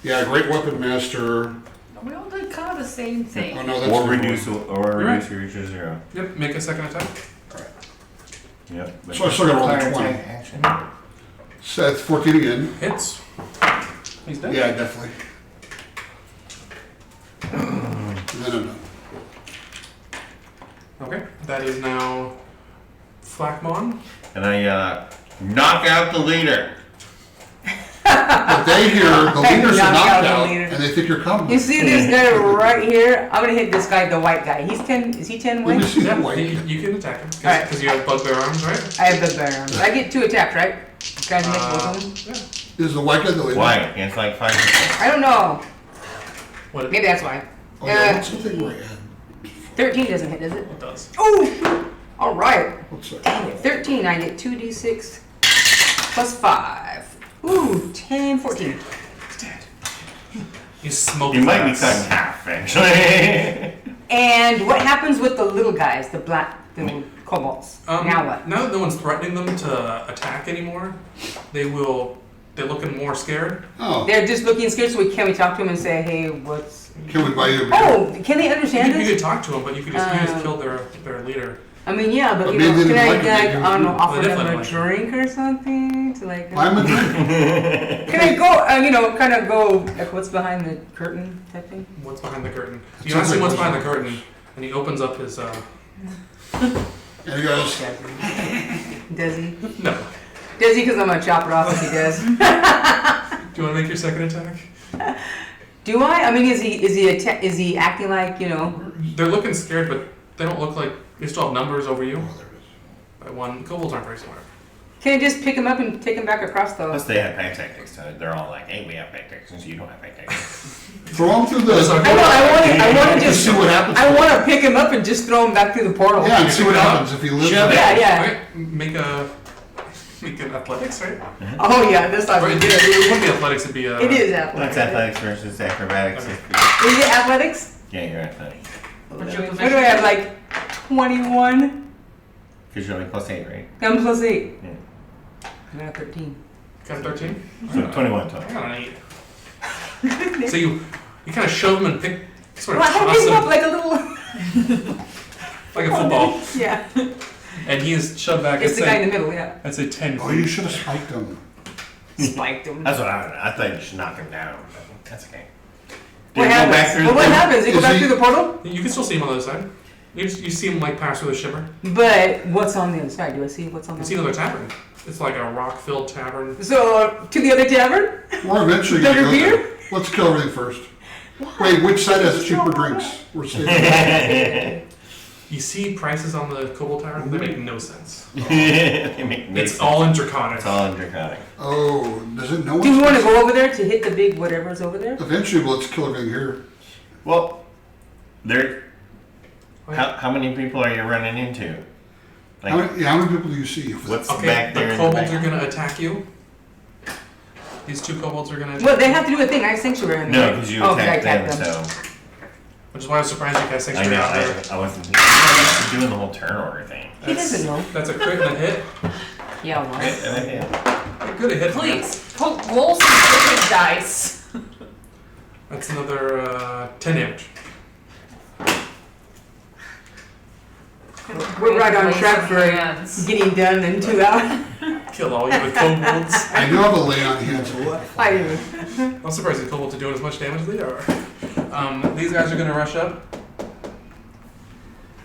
Yeah, great weapon master. We all did kind of the same thing. Oh no, that's Or the reduce one. or You're reduce your reach to 0. Yep, make a second attack. Yep. but- So I still gotta roll Fire a 20. attack action. So that's 14 again. Hits. He's dead. Yeah, definitely. And then I'm done. Okay, that is now Flackmon. And I knock out the leader. But they hear the leaders are Knock knocked out the out, leader. and they think you're coming. You see this guy right here? I'm gonna hit this guy, the white guy. He's 10. Is he 10 Let me weight? see the Yeah, white. you can attack him. Alright. Because you have bugbear arms, right? I have the bear arms. I get 2 attacks, right? Guys, make both of them. Yeah. Is the white guy the leader? Why? It's like 5%. I don't know. What Maybe that's why. Oh, yeah, what's the thing where I had? 13 doesn't hit, does it? it does. Oh! All right. What's that? Dang it. 13, I get 2d6 plus 5. Ooh, 10, 14. He's dead. You smoke You his might be ass. cut in half, actually. And what happens with the little guys, the little kobolds? Now what? Now that no one's threatening them to attack anymore, they're looking more scared. Oh, They're just looking scared, so can we talk to them and say, hey, what's... can we buy you a beer? Oh, can they understand You this? could talk to them, but you could just kill their leader. I mean, yeah, but But you maybe know, they can I, like it, like, maybe- I don't know, offer They them definitely a like it. drink or something? To like... I'm a drink. Can I go, kind of go, like, what's behind the curtain type thing? What's behind the curtain? You Sounds ask him like what's behind the those curtain, and he opens up his. And he goes, Does he? No. Does he? Because I'm gonna chop it off if he does. Do you want to make your second attack? Do I? I mean, is he acting like, They're looking scared, but they don't look like they still have numbers over you. oh, there it is. By one, kobolds aren't very smart. Can I just pick him up and take him back across Plus the... they have pack tactics, so they're all like, hey, we have pack tactics, you don't have pack tactics. Throw him through the. That's okay. I want to Just just... see what happens. I want to pick him up and just throw him back through the portal. Yeah, and see what happens if he lives. Shove in it. it. Yeah. Right? Make an athletics, right? Oh, yeah, that's not Or good. it wouldn't be athletics, it'd be It is That's athletics. athletics versus acrobatics. Okay. Is it athletics? Yeah, you're athletics. What's your What do I have, like 21? Because you're only +8, right? I'm plus 8. Yeah. I got 13. Got a 13? So 21 I total. got an 8. So you kind of shove them and sort of Well, I toss pick him up them like a little... like a football. Yeah. And he is shoved back. It's the guy in the middle, yeah. I'd say 10 Oh, feet. you should have spiked him. Spiked him. That's what I thought you should knock him down. But that's okay. What Did he go back happens? through Well, the what portal? happens? They go Is back he- through the portal? You can still see him on the other side. You see him like pass through the shimmer. But what's on the other side? Do I see what's on You the see other another tavern. It's like a rock-filled tavern. side? So, to the other tavern? We're eventually Better gonna go beer? there. Let's kill everything first. Wait, which side has cheaper drinks? We're saving. You see prices on the Kobold Tower? They make no sense. They make no It's sense. all in Draconic. It's all in Draconic. Oh, does it know? Do you want to go over there to hit the big whatever's over there? Eventually, well, let's kill everything here. Well, there. How many people are you running into? Like, How many people do you see? what's Okay, back there? the in kobolds back? are gonna attack you. These 2 kobolds are gonna attack Well, they have to do a thing. I have sanctuary. No, because you I attacked them, attacked them. so. Which is why I was surprised you cast I Sanctuary know, out there. I wasn't I'm doing the whole turn order thing. He doesn't know. That's a crit and a hit. Yeah, well. You're good at hitting. Please, roll some freaking dice. That's another 10 damage. We're right on track for Hands. getting done in 2 hours. Kill all you with kobolds. I do have a lay on hands. I do. I'm surprised the kobolds are doing as much damage as they are. These guys are gonna rush up.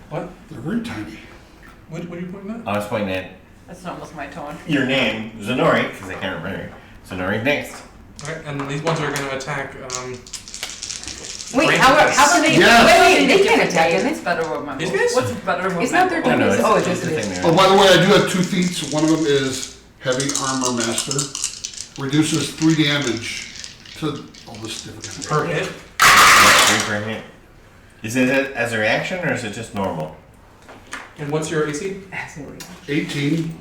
What? They're very tiny. What are you pointing at? I was pointing at That's almost my tone. your name, Zenori, because I can't remember. Zenori next. Okay, and these ones are gonna attack. Wait, Range how attacks. can they? Yes. Wait, they can't attack him. It's better with my These move. guys? What's better with It's my not their move? Oh, no, turn. it's Oh, it's just just the it thing is. there. Oh, by the way, I do have 2 feats. One of them is Heavy Armor Master. Reduces 3 damage to all this different. Per hit. 3 per hit. Is it as a reaction or is it just normal? And what's your AC? 18.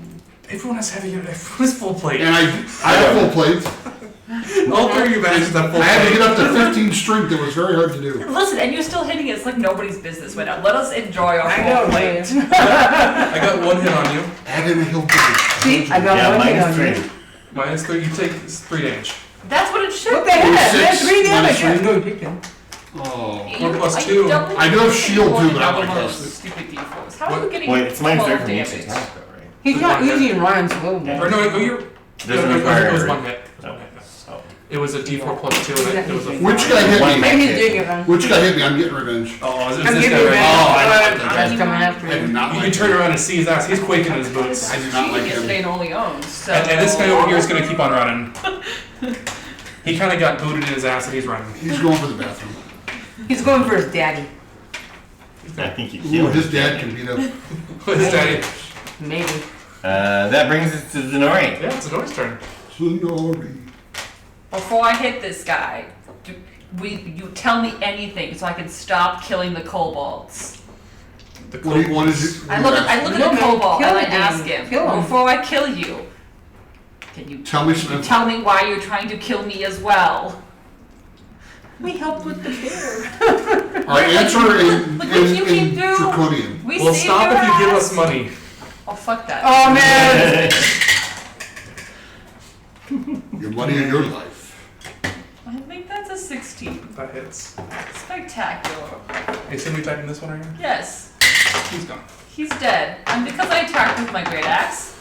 Everyone has heavy. Everyone has full plate. And I have full plates. All 3 of you guys have full I had to plate. get up to 15 strength. It was very hard to do. Listen, and you're still hitting it. It's like nobody's business right now. Let us enjoy our I full know, plate. man. I got 1 hit on you. Add in a hill damage. See, I got Yeah, one hit on minus you. 3. Minus 3. You take 3 damage. That's what it should What the be. heck? Six, That's 3 damage. minus No, pick him. Oh. You- 1 plus are 2. you doubling I do have shield, or too, but I doubling like those this. stupid D4s? How are you What? getting Wait, it's minus 3 12 from each damage? attack, though, right? He's not using Ryan's slow man. Or no, you're. Doesn't it require was a- 1 hit. Oh. Oh. It was a D4 plus 2, and it was a. Which guy hit One me? Maybe he's hit. doing it wrong. Which guy hit me? I'm getting revenge. Oh, is I'm this giving guy you right that. Oh, I But like that that's guy. coming after I do him. not You like can turn him. around and see his ass. He's quaking in his boots. I do not like Genius, it him. ain't only owned, so... And this guy over here is going to keep on running. He kind of got booted in his ass and he's running. He's going for the bathroom. He's going for his daddy. I think you Ooh, killed his him. dad can beat up. With his daddy. Maybe. That brings us to Zenori. Yeah, it's Ador's turn. Sonori. Before I hit this guy, you tell me anything so I can stop killing the kobolds. The What do you want to kobolds. do? I look at No, the man, kobold kill and I the ask thing. him, Kill him. before I kill you, can you Tell me some. tell me why you're trying to kill me as well? We helped with the bear. All right, answer in Look what you can do. Draconian. We We'll saved stop your if you give ass. us money. Oh, fuck that. Oh man. Your money in your life. I think that's a 16. That hits. Spectacular. Hey, somebody typing this one right here? Yes, He's gone. he's dead. And because I attacked with my great axe,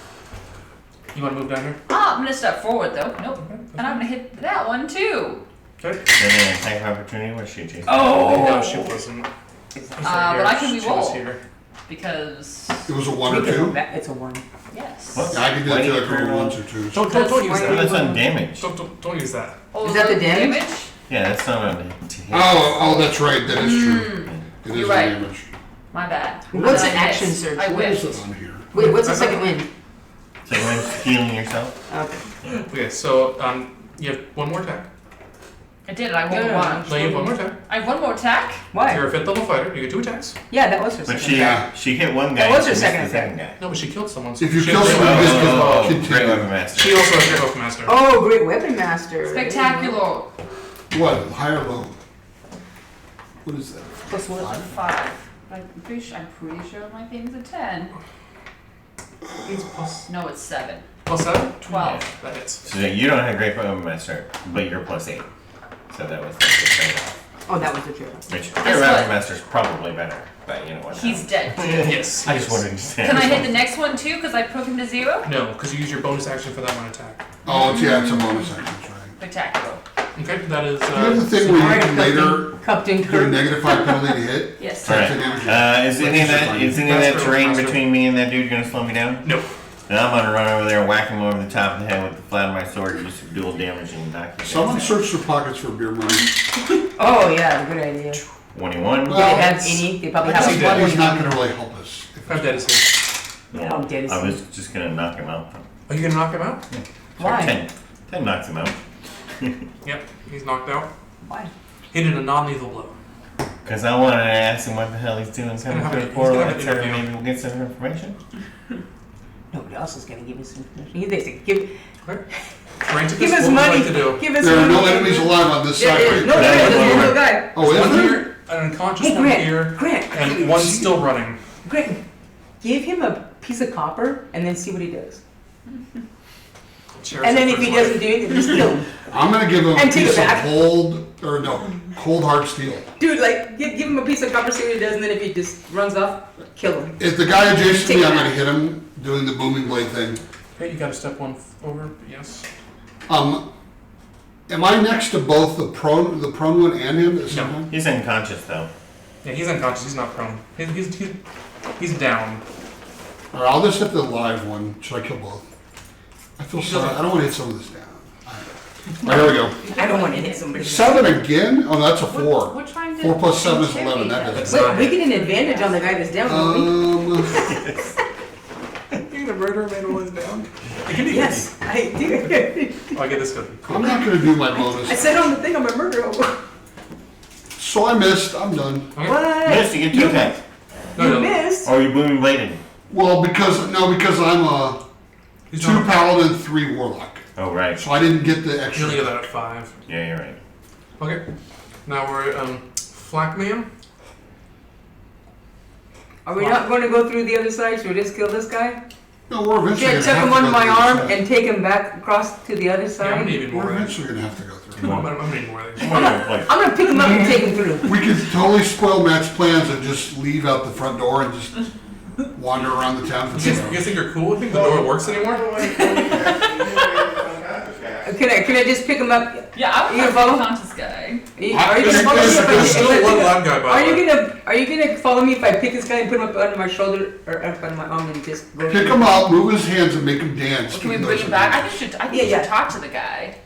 You want to move down here? I'm gonna step forward though. Nope. Okay. And I'm gonna hit that one too. Okay. And then attack of opportunity, what's she chasing? Oh! No, she wasn't. She's right but I here. can She was reroll. here. Because, It was a 1 or 2. It's a 1. yes. What? Yeah, I can do Why that do too. you I can roll reroll? ones or 2s. Don't use Why But that. that's on damage. Don't use that. Oh, Is that the damage? Yeah, that's not on hit. Oh, that's right. That is true. It is You're right. damage. My bad. What's I an action missed. search? I What is whiffed. it on here? Wait, what's the second win? So when healing yourself. Okay. Okay, so you have 1 more attack. I did. I rolled No, a no, no. 1. No, you have 1 more attack. I have 1 more attack. Why? You're a 5th level fighter. You get 2 attacks. Yeah, that was her But second. she hit one guy. That was and her she second missed the attack. second guy. No, but she killed someone. So If you she kill has someone, great you just weapon. get- Oh, continue. great weapon master. She also has great weapon master. Oh, great weapon master. Spectacular. What? High or low? What is that? Plus what? 5. I'm pretty sure my thing's a 10. It's plus No, it's 7. 7? 12. That hits. So you don't have great weapon master, but you're +8. So that was the trade-off. Oh, that was the trigger. Which Guess great what? weapon master's probably better, but you know what? He's dead. Yes. I just wanted to say. Can I hit the next one too? Because I put him to 0? No, because you use your bonus action for that one attack. Oh, yeah, it's a bonus action. That's right. Spectacular. Okay, that is. Do you have the thing where you can later Captain get a Kirk. -5 penalty to hit? Yes. Alright. That's an energy. Is any of that Master, terrain master. between me and that dude gonna slow me down? No. And I'm gonna run over there, whack him over the top of the head with the flat of my sword, do some dual damage, and knock him Someone down. search their pockets for beer money. Oh yeah, good idea. 21. Do Well, they have any? They probably I have guess dead. He's not 21. gonna really help us. I'm dead as he. Yeah. How dead is I he? was just gonna knock him out. Are you gonna knock him out? Why? 10 knocks him out. Yep, he's knocked out. Why? He did a non-lethal blow. Because I wanted to ask him what the hell he's doing coming gonna through have the a- portal, he's gonna have an etc. interview. Maybe we'll get some information. Nobody else is gonna give us information. He thinks to give Frantic, us what would you money. like to do? Give us There are money. no enemies alive on this There side. is. right? No, there is. There's Yeah. one little guy. Oh, is One there? here, an unconscious Hey, one here, Grant. and one still running. Grant, give him a piece of copper and then see what he does. Sheriff's And then if for he his doesn't life. do anything, just kill him. I'm gonna give him a And take piece it of back. cold hard steel. Dude, like, give him a piece of copper, see what he does, and then if he just runs off, kill him. If the guy adjacent to Take me, it I'm back. gonna hit him doing the booming blade thing. Okay, you gotta step one over, yes. Am I next to both the prone one and him at the same No. time? He's unconscious though. Yeah, he's unconscious, he's not prone. He's down. All right, I'll just hit the live one. Should I kill both? I feel sorry. I don't want to hit some of this down. All right, here we go. I don't want to hit somebody. 7 again? Oh, that's a 4. We're trying to. 4 plus 7 is champion 11. That that. doesn't. Wait, we get an advantage on the guy that's down, don't You're gonna murder a man while he's down? we? Yes, I do. Oh, I get this good. I'm not going to do my I bonus. said on the thing I'm a murderer. So I missed. I'm done. Okay. What? Miss, you get 2 attacks. You No. missed? Or you booming bladed. Well, because I'm a He's 2 not- paladin, 3 warlock. Oh, right. So I didn't get the You only extra. get that at 5. Yeah, you're right. Okay. Now we're at Flak Man. Are we not going to go through the other side? Should we just kill this guy? No, we're eventually Should I going to chuck have him to under go my through arm this side. and take him back across to the other Yeah, I'm side? gonna need more We're of these. eventually going to have to go through. Come on, I'm gonna need more of these. Come on, like, I'm gonna pick him up and take him through. We could totally spoil Matt's plans and just leave out the front door and just wander around the town for You 2 guys think you're cool? You think the door works anymore? Can I just pick him up? Yeah, I would You have follow? a conscious guy. Are you gonna follow me There's if I There's still one lab guy by the way. Are you gonna follow me if I pick this guy and put him up under my shoulder or up under my arm and just go? Pick him up, move his hands, and make him dance. Can we Even bring though him back? I it's think Yeah, you yeah. should talk to the guy.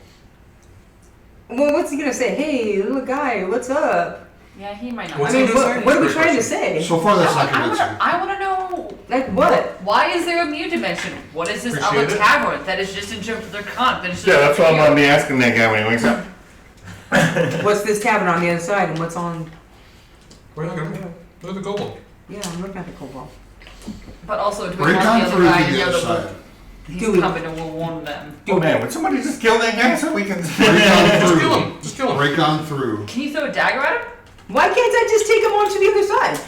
Well, what's he gonna say? Hey, little guy, what's up? Yeah, he might not. What's I mean, he gonna say? what are we Great trying to question. say? So far, that's not I convincing. wanna know. Like what? Why is there a mute dimension? What is this other Appreciate it. tavern that is just in terms of their con? That is just yeah, that's what I'm for gonna you? be asking that guy when he wakes up. What's this tavern on the other side and what's on? Where are you looking? Look at the gold. Yeah, I'm looking at the cobalt. But also, do we Break want on the other through guy to to the know other that side. he's Do we? coming and we'll warn them? Oh man, would somebody just kill that guy so we can... Break on Just kill through. him. Just kill him. Break on through. Can you throw a dagger at him? Why can't I just take him onto the other side?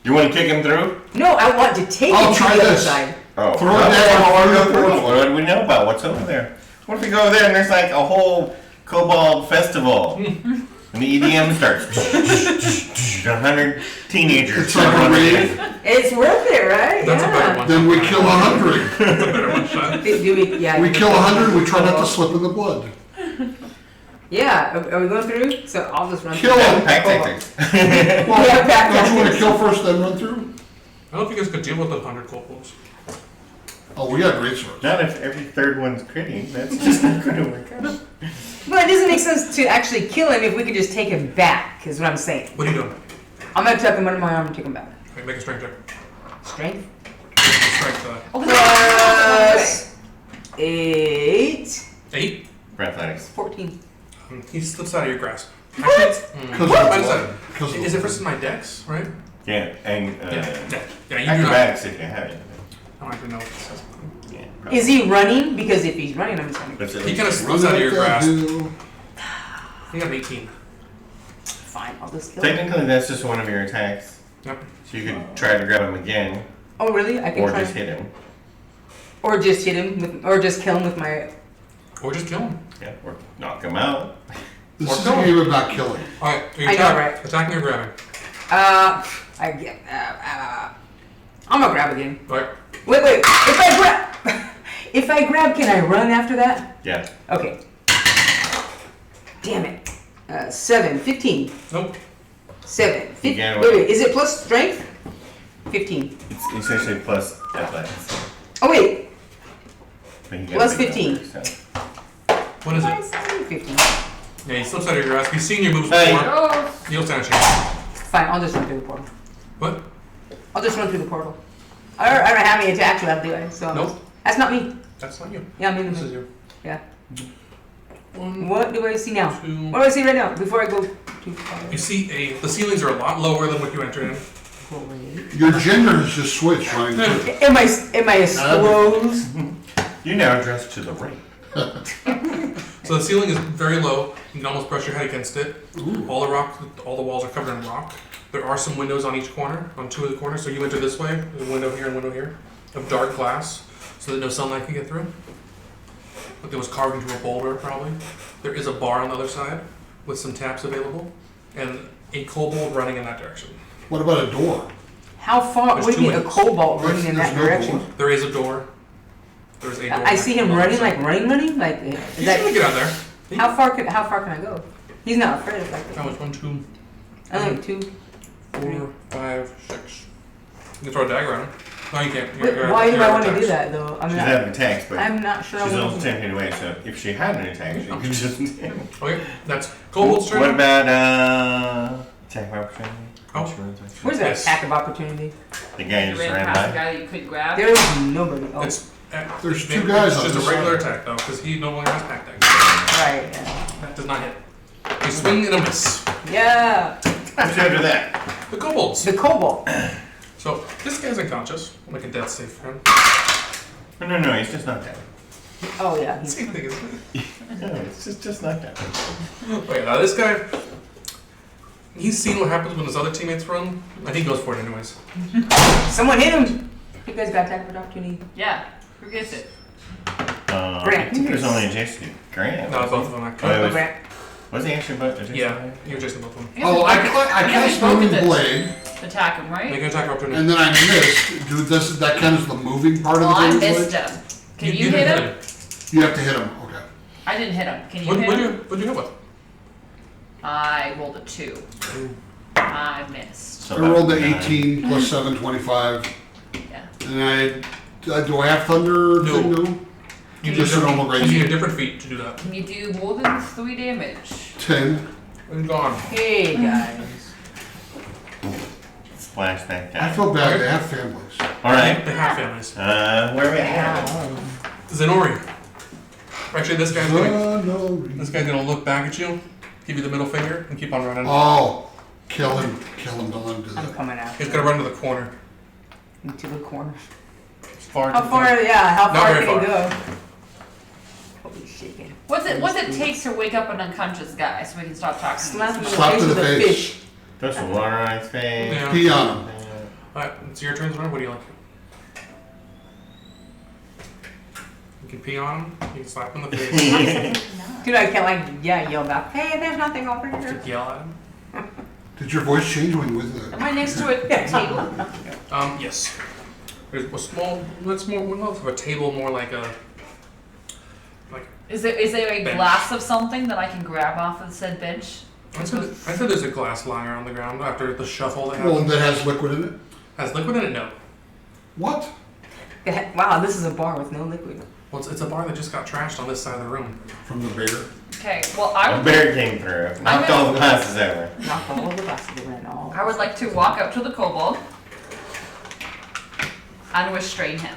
You wanna kick him through? No, I want to take I'll him to try the other this. side. Oh. Throw it down. What do we know about what's over there? What if we go over there and there's like a whole kobold festival? And the EDM starts. 100 teenagers. It's like a rave. It's worth it, right? That's a better yeah. one. Then we kill 100. That's a better one shot. Do we? Yeah. We kill 100. We try not to slip in the blood. Yeah. Are we going through? So I'll just run. Kill through. him. Pack tactics. Well, Yeah, back don't you want to tactics. kill first, then run through? I don't think you guys could deal with the 100 kobolds. Oh, we got great swords. Not if every third one's critting. That's just not gonna work out. Well, it doesn't make sense to actually kill him if we could just take him back. Is what I'm saying. What are you doing? I'm gonna tuck him under my arm and take him back. Okay, make a strength check. Strength Strength to that. Oh, that's plus 8, 8. For athletics. 14. He slips out of your grasp. Actually, it's, Because of What? the blood. Because of Is the it blood. versus my dex, right? Yeah, and Yeah, you do not. acrobatics if you have it. I don't actually know what this says. Yeah, Is he running? Because if he's running, I'm just gonna. That's it. He kind of Run slips out of your like that, grasp. dude. He got an 18. Fine, I'll just kill him. Technically, that's just one of your attacks. Yep. So you could try to grab him again, Oh, really? I can or try. just hit him. Or just hit him with, or just kill him with my. Or just kill him. Yeah, or knock him out. This Or is a kill him. game about killing. Alright, are you I know, right? attacking or grabbing? I get. I'm gonna grab again. Right. Wait. If I grab, if I grab, can I run after that? Yeah. Okay. Damn it. 7, 15. Nope. 7, You 15. get Wait, away. is it plus strength? 15. It's essentially plus athletics. Oh wait, But you gotta Plus think 15. about it, so. What is it? 15. Yeah, he slips out of your grasp. He's seen your moves Hey. before. Oh, He'll stand a chance. Fine, I'll just run through the portal. What? I'll just run through the portal. I don't have any attacks left anyway, so Nope. that's not me. That's not you. Yeah, me. This is you. Yeah. 1, What do I see now? 2. What do I see right now? Before I go too far. You see the ceilings are a lot lower than what you entered in. Great. Your gender has just switched running through. Am I exposed? You're now dressed to the right. So the ceiling is very low. You can almost brush your head against it. All the walls are covered in rock. There are some windows on each corner, on 2 of the corners. So you enter this way. There's a window here and a window here of dark glass, so that no sunlight can get through. But there was carved into a boulder, probably. There is a bar on the other side with some taps available, and a kobold running in that direction. What about a door? How far? There's What do you mean a two cobalt running in There's that no direction? door. There is a door. There's a door. I see him on the running, other like side. running. Like You is should that? get out there. How far can I go? He's not afraid of like That was 1, 2, I like 2. 4, 5, 6. You can throw a dagger at him. No, you can't. Why do I want to do that though? She's having attacks, but I'm not sure. she's I also wanna- 10 feet away, so if she had an attack, she could just... Okay, that's kobold's turn. What about, attack of opportunity? Oh. Where's that Yes. attack of opportunity? The guy You just ran ran past the by. guy that you couldn't grab. There is nobody. Oh, It's, There's it's 2 guys on just this a regular side. attack, though, because he no longer has pack deck. right. Yeah. That does not hit. You swing and a miss. Yeah. What's after that? The kobolds. The cobalt. So, this guy's unconscious. Make a death save for him. No, he's just not dead. Oh yeah. He's, Same thing, isn't it? No, it's just not dead. Okay, now this guy, he's seen what happens when his other teammates run, and he goes for it anyways. someone hit him. You guys got attack of opportunity. Yeah. Who gets it? Grant. I think there's only a Jason Grant. No, both of them Oh, actually. it was, Grant. was he actually both a Jason Yeah, Grant? you're Jason both of them. Oh, I cast both moving did. blade, Attack him, right? Make an attack of opportunity. and then I missed. Do this? That counts as the moving part Well, of I the missed blade? him. Can you, didn't hit him? You have to hit him. Okay. I didn't hit him. Can you What'd hit you, him? what'd you hit with? I rolled a 2. I missed. So I rolled the about 18 plus 7, 25. Yeah. And do I have thunder No. thing? No. You Just need a normal You range. need a different feat to do that. Can you do more than 3 damage? 10. And gone. Hey guys. Splash back I down. feel bad. They have families. Alright, They have families. where are we at? Zenori. Actually, this guy's gonna No. this guy's gonna look back at you, give you the middle finger, and keep on running. Oh, kill him. Kill him. Don't let him do I'm that. coming out. He's gonna run to the corner. Into the corner. It's far. How to the far? corner. Yeah. How Not far very can he far. go? Holy shaking. What's it take to wake up an unconscious guy so we can stop talking? Slap him in the Slap face to the with a face. fish. Throw some water on his face. Yeah. Pee on him. Alright, it's your turn, Zenori. What do you like? You can pee on him. You can slap him in the face. Dude, I can't yell back. Hey, there's nothing over You here. can yell at him. Did your voice change when you with the? Am I next to a table? Yes. There's a small. That's more. Well, of a table, more like a. Is there a Bench. glass of something that I can grab off of said bench? I said there's a glass lying around the ground after the shuffle that Well, happened. that has liquid in it. Has liquid in it? No. What? Wow, this is a bar with no liquid. Well, it's a bar that just got trashed on this side of the room. From the bear. Okay, well I A would bear came through, knocked all the glasses over. Knock all the glasses around all. I would like to walk up to the kobold and restrain him.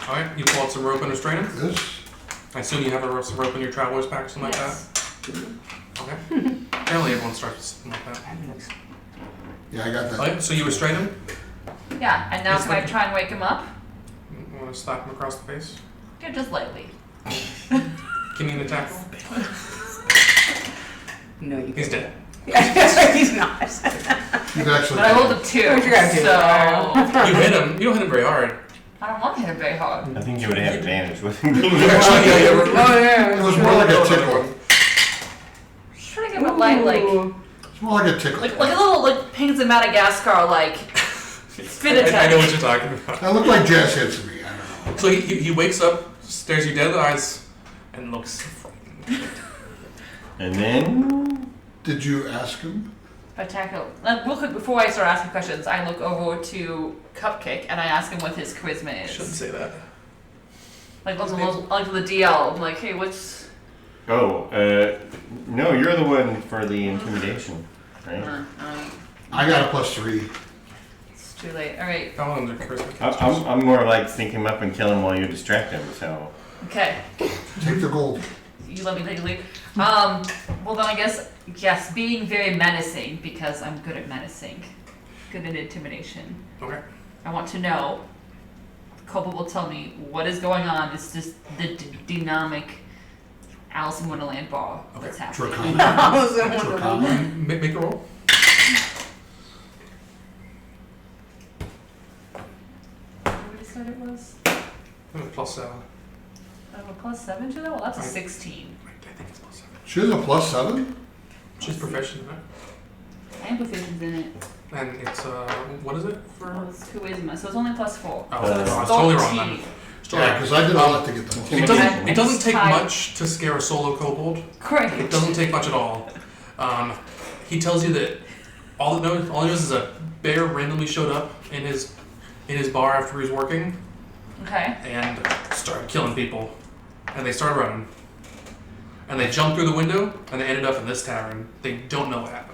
Alright, you pull out some rope and restrain him. This. I assume you have some rope in your traveler's pack or something Yes. like that? Okay. Apparently everyone starts with something like that. Yeah, I got that. Okay, so you restrain him? Yeah, and now Yes, can I thank you. try and wake him up? You want to slap him across the face? Yeah, just lightly. Give me an attack. No, you He's dead. He's not. You've actually. But I rolled a 2, What you gotta do? so You hit him. You don't hit him very hard. I don't want to hit him very hard. I think you would have advantage with him. Actually, yeah, you ever- Oh yeah. It was more like a Roll another tickle. one. Just trying to give him a light, like It's more like a tickle. a little like Penguins in Madagascar, like spin I attack. know what you're talking about. That looked like jazz hits to me. I don't know. So he wakes up, stares you dead in the eyes, and looks frightened. And then... Did you ask him? Attack him. Real quick, before I start asking questions, I look over to Cupcake and I ask him what his charisma Shouldn't is. say that. Like to the DL. I'm like, hey, what's? Oh, no, you're the one for the intimidation, right? I got a +3. It's too late. All right. That one's a charisma. I'm more like sync him up and kill him while you distract him. So Okay. Take the gold. You let me take a lead. Well then I guess yes, being very menacing because I'm good at menacing, good at intimidation. Okay. I want to know. Kobold will tell me what is going on. It's just the dynamic Alice in Wonderland bar that's happening. Draconic. Draconic. Make a roll. What did you say it was? +7. I have a +7 to that? Well, that's a Right. 16. I think it's +7. She has a +7? She's proficient in it. And proficien's in it. And it's, what is it for? Well, it's 2 ways in my, so it's only +4. Oh, so it's I was totally wrong then. 13. Still Yeah, right. because I did all that to get the It plus. doesn't take Tied. much to scare a solo kobold. Great. It doesn't take much at all. He tells you that all he knows is a bear randomly showed up in his bar after he was working Okay. and started killing people. And they started running. And they jumped through the window and they ended up in this tavern. They don't know what happened.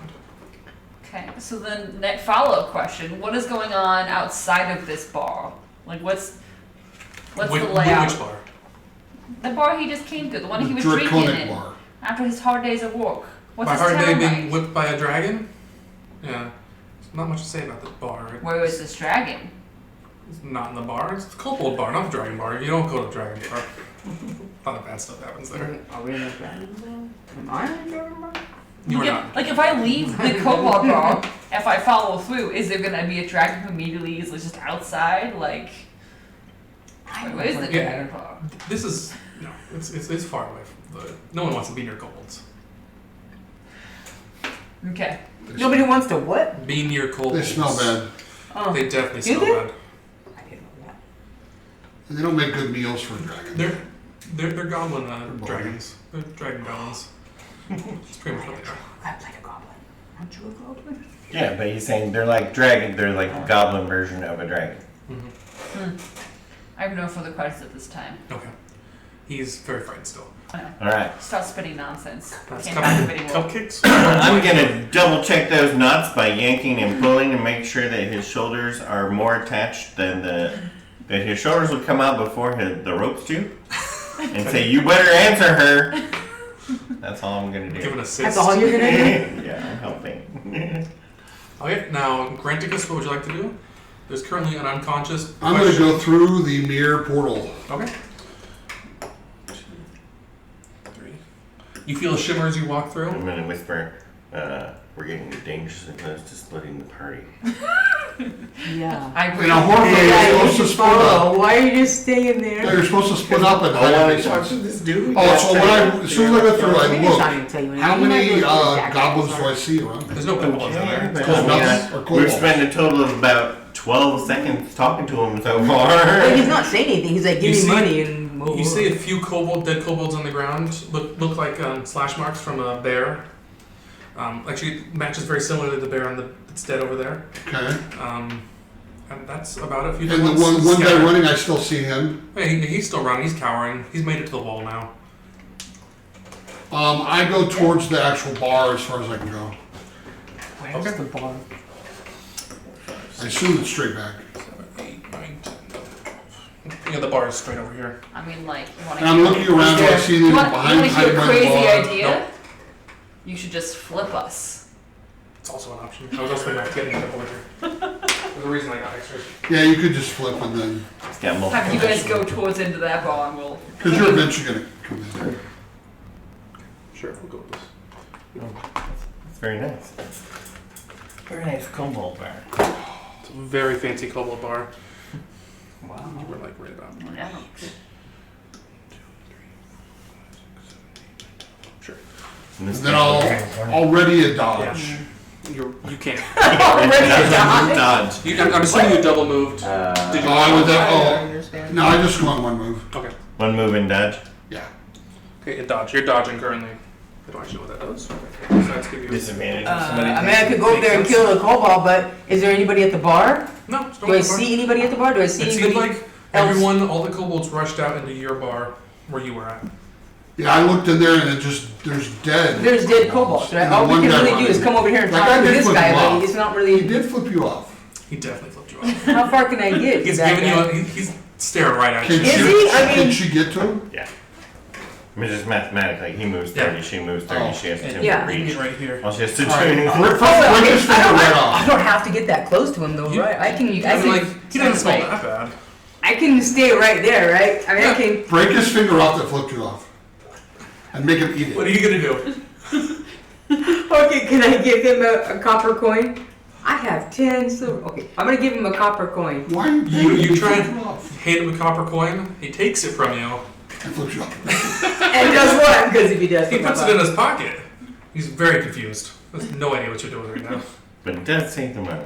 Okay, so then next follow-up question: what is going on outside of this bar? Like, what's the layout? Which bar? The bar he just came to, the one he was Draconic drinking in bar. after his hard days of work. What's My his hard day town being like? whipped by a dragon? Yeah. There's not much to say about the bar. Where is this dragon? It's not in the bar. It's the kobold bar, not the dragon bar. You don't go to the dragon bar. A lot of bad stuff happens there. Are we in the dragon ball? Am I in the dragon ball? You were Like, not. like if I leave the Cobalt bar, if I follow through, is there gonna be a dragon who immediately is just outside? Like, where is the Yeah. dragon bar? This is it's far away from the. No one wants to be near kobolds. Okay. Nobody wants to what? Be near kobolds. They smell bad. Oh, They definitely Do smell they? bad. I didn't know that. They don't make good meals for a dragon. They're goblin They're dragons. They're dragon goblins. That's pretty much what they are. I played a goblin. Aren't you a goblin? yeah, but he's saying they're like dragon. They're like the goblin version of a dragon. I have no further questions at this time. Okay. He's very frightened still. All right. Stop spitting nonsense. That's Can't back up anymore. cupcakes. I'm gonna double check those knots by yanking and pulling to make sure that his shoulders are more attached than that his shoulders will come out before the ropes do, and say, "You better answer her." That's all I'm gonna do. Give an assist. That's all you're gonna do? Yeah, I'm helping. Okay, now Granticus, what would you like to do? There's currently an unconscious. I'm going to go through the mirror portal. Okay. 3. You feel a shimmer as you walk through. I'm gonna whisper, "We're getting dangerously close to splitting the party." Yeah. I agree. In a horror movie, Yeah, you're you supposed to should split up. follow. Why are you just staying Yeah, there? you're supposed to split up and hide everything. this dude. Oh, so as soon as I go through, I Maybe it's not even tell you look. How anything. many You might be able to jack goblins it. do I see around? There's no kobolds in there. But, Cool I mean, nuts or cool we've balls? spent a total of about 12 seconds talking to him so far. Well, he's not saying anything. He's like, You give me see- money and move. You see a few dead kobolds on the ground. Look like slash marks from a bear. Actually, it matches very similar to the bear that's dead over there. Okay. And that's about it. A few And the dead ones one guy scattered. running, I still see him. Yeah, he's still running. He's cowering. He's made it to the wall now. I go towards the actual bar as far as I can go. Where's Okay. the bar? I assume it's straight back. 7, 8, 9, 10, 11. Yeah, the bar is straight over here. I mean, like, you want And I'm looking around, do I see You them want behind to hear a behind crazy the bar? idea? Nope. You should just flip us. It's also an option. I was also thinking about getting the board here. There's a reason I got extras. Yeah, you could just flip and then, It's got multiple. Have you guys go towards into that bar and we'll. because you're eventually gonna come in there. Sure, we'll go with this. It's very nice. Very nice kobold bar. It's a very fancy kobold bar. Wow. We're like right about. Yeah. Sure. And then I'll ready a dodge. You can't. Dodge. I'm assuming you double moved. Did you? Oh, I went that, understand. no, I just go on one move. Okay. One move and dodge. Yeah. Okay, dodge. You're dodging currently. I don't actually know what that does. So that's give you Disadvantage. I mean, I could go there and kill a kobold, but is there anybody at the bar? No, just don't Do I go far. see anybody at the bar? Do I see It anybody? seemed like everyone, all the kobolds rushed out into your bar where you were at. Yeah, I looked in there and there's dead. There's dead kobolds, right? And All we one can guy really do running. is come over here and Like, talk I to did this flip guy, you but off. it's not He really. did flip you off. He definitely flipped you off. How far can I get? He's that giving guy? you. He's staring right at Can you. Is she, he? I can mean- she get to him? Yeah. I mean, just mathematically, he moves 30, Yeah. she moves 30, Oh. she has to And Yeah. you can reach. get right here. All she has to do All right. is Rip Oh, his finger right I off. don't have to get that close to him though, You- right? I can. He doesn't smell Wait. that bad. I can stay right there, right? I mean, I Yeah. can. Break his finger off that flipped you off. And make him eat What are it. you gonna do? Okay, can I give him a copper coin? I have 10 silver. Okay, I'm gonna give him a copper coin. Why are you You He try flipped and you off. hand him a copper coin. He takes it from you. And flips you off. And does what? Because if he does, He puts it in his pocket. He's very confused. He has no idea what you're doing right now. But it does take the money.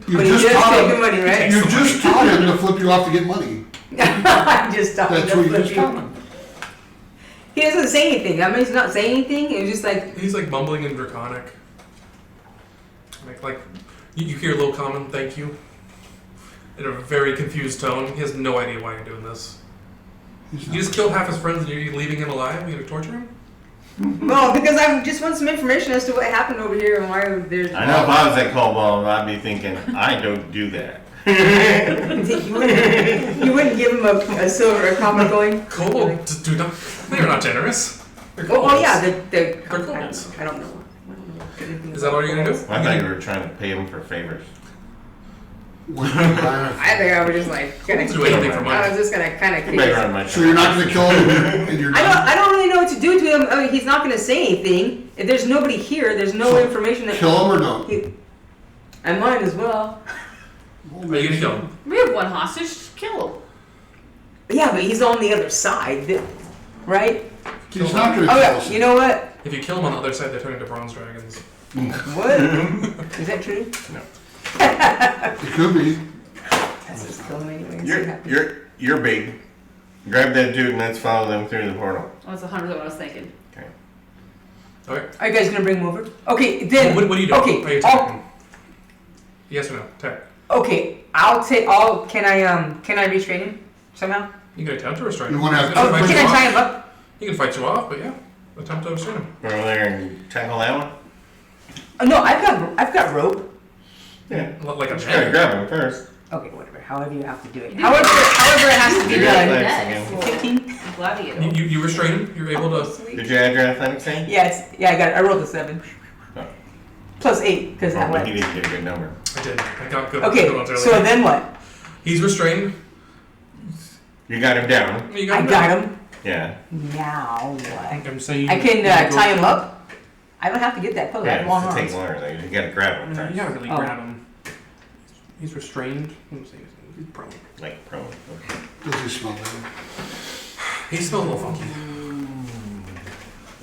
You But he just does taught take the him. money, right? You just taught him to flip you off to get money. I just stopped That's to what you flip just you. taught him. He doesn't say anything. I mean, he's not saying anything. It's just like, He's like mumbling in Draconic. Like you hear a little common thank you in a very confused tone. He has no idea why you're doing this. He's You not- just killed half his friends and you're leaving him alive? You gonna torture him? no, because I just want some information as to what happened over here and why there's. I know if I was at Cobalt, I'd be thinking, I don't do that. you wouldn't give him a silver, a copper coin? Kobolds do not. They're not generous. They're Oh, yeah, kobolds. the kobolds. I don't know. Is that all you're gonna do? I thought you were trying to pay him for favors. What kind of- I think I was just like gonna Do anything for I money. was just gonna kind of You better run my So you're not gonna kill him and you're done? I don't really know what to do to him. I mean, he's not gonna say anything. If there's nobody here, there's no So, information that. Kill him or don't? I might as well. Are you gonna kill him? We have one hostage. Kill him. Yeah, but he's on the other side, right? He's not gonna Oh kill yeah. us. You know what? If you kill him on the other side, they turn into bronze dragons. What? Is that true? It could be. That's just kill him anyway. and see what happens. You're big. Grab that dude and let's follow them through the portal. That's 100% what I was thinking. Okay. Okay. Are you guys gonna bring him over? Okay, then. What are you doing? Okay. Are you attacking? Yes or no? Attack. Okay. Can I restrain him somehow? You can attempt to restrain You him. wanna have He to- Oh, fight can you I tie off. him up? He can fight you off, but yeah, attempt to restrain him. Go over there and tackle that one? No, I've got rope. Yeah. Like a Just gotta man. grab him first. Okay, whatever. However you have to do it. However it has to be Your done. athletics again. 15. Gladiator. You restrain him. You're able to. Did you add your athletics in? Yeah, I got it. I rolled a 7. Oh. Plus 8, because Oh, but he athletics. didn't get a good number. I did. I got good. Okay, good ones earlier. so then what? He's restrained. You got him down. You I him got down. him. Yeah. Now what? I'm saying I can tie him up. I don't have to get that close. I have Yeah, long it takes arms. longer though. You gotta grab him You first. gotta really Oh. grab him. He's restrained. Let me see. He's prone. Like prone. Okay. Does he smell bad? He smells a little funky.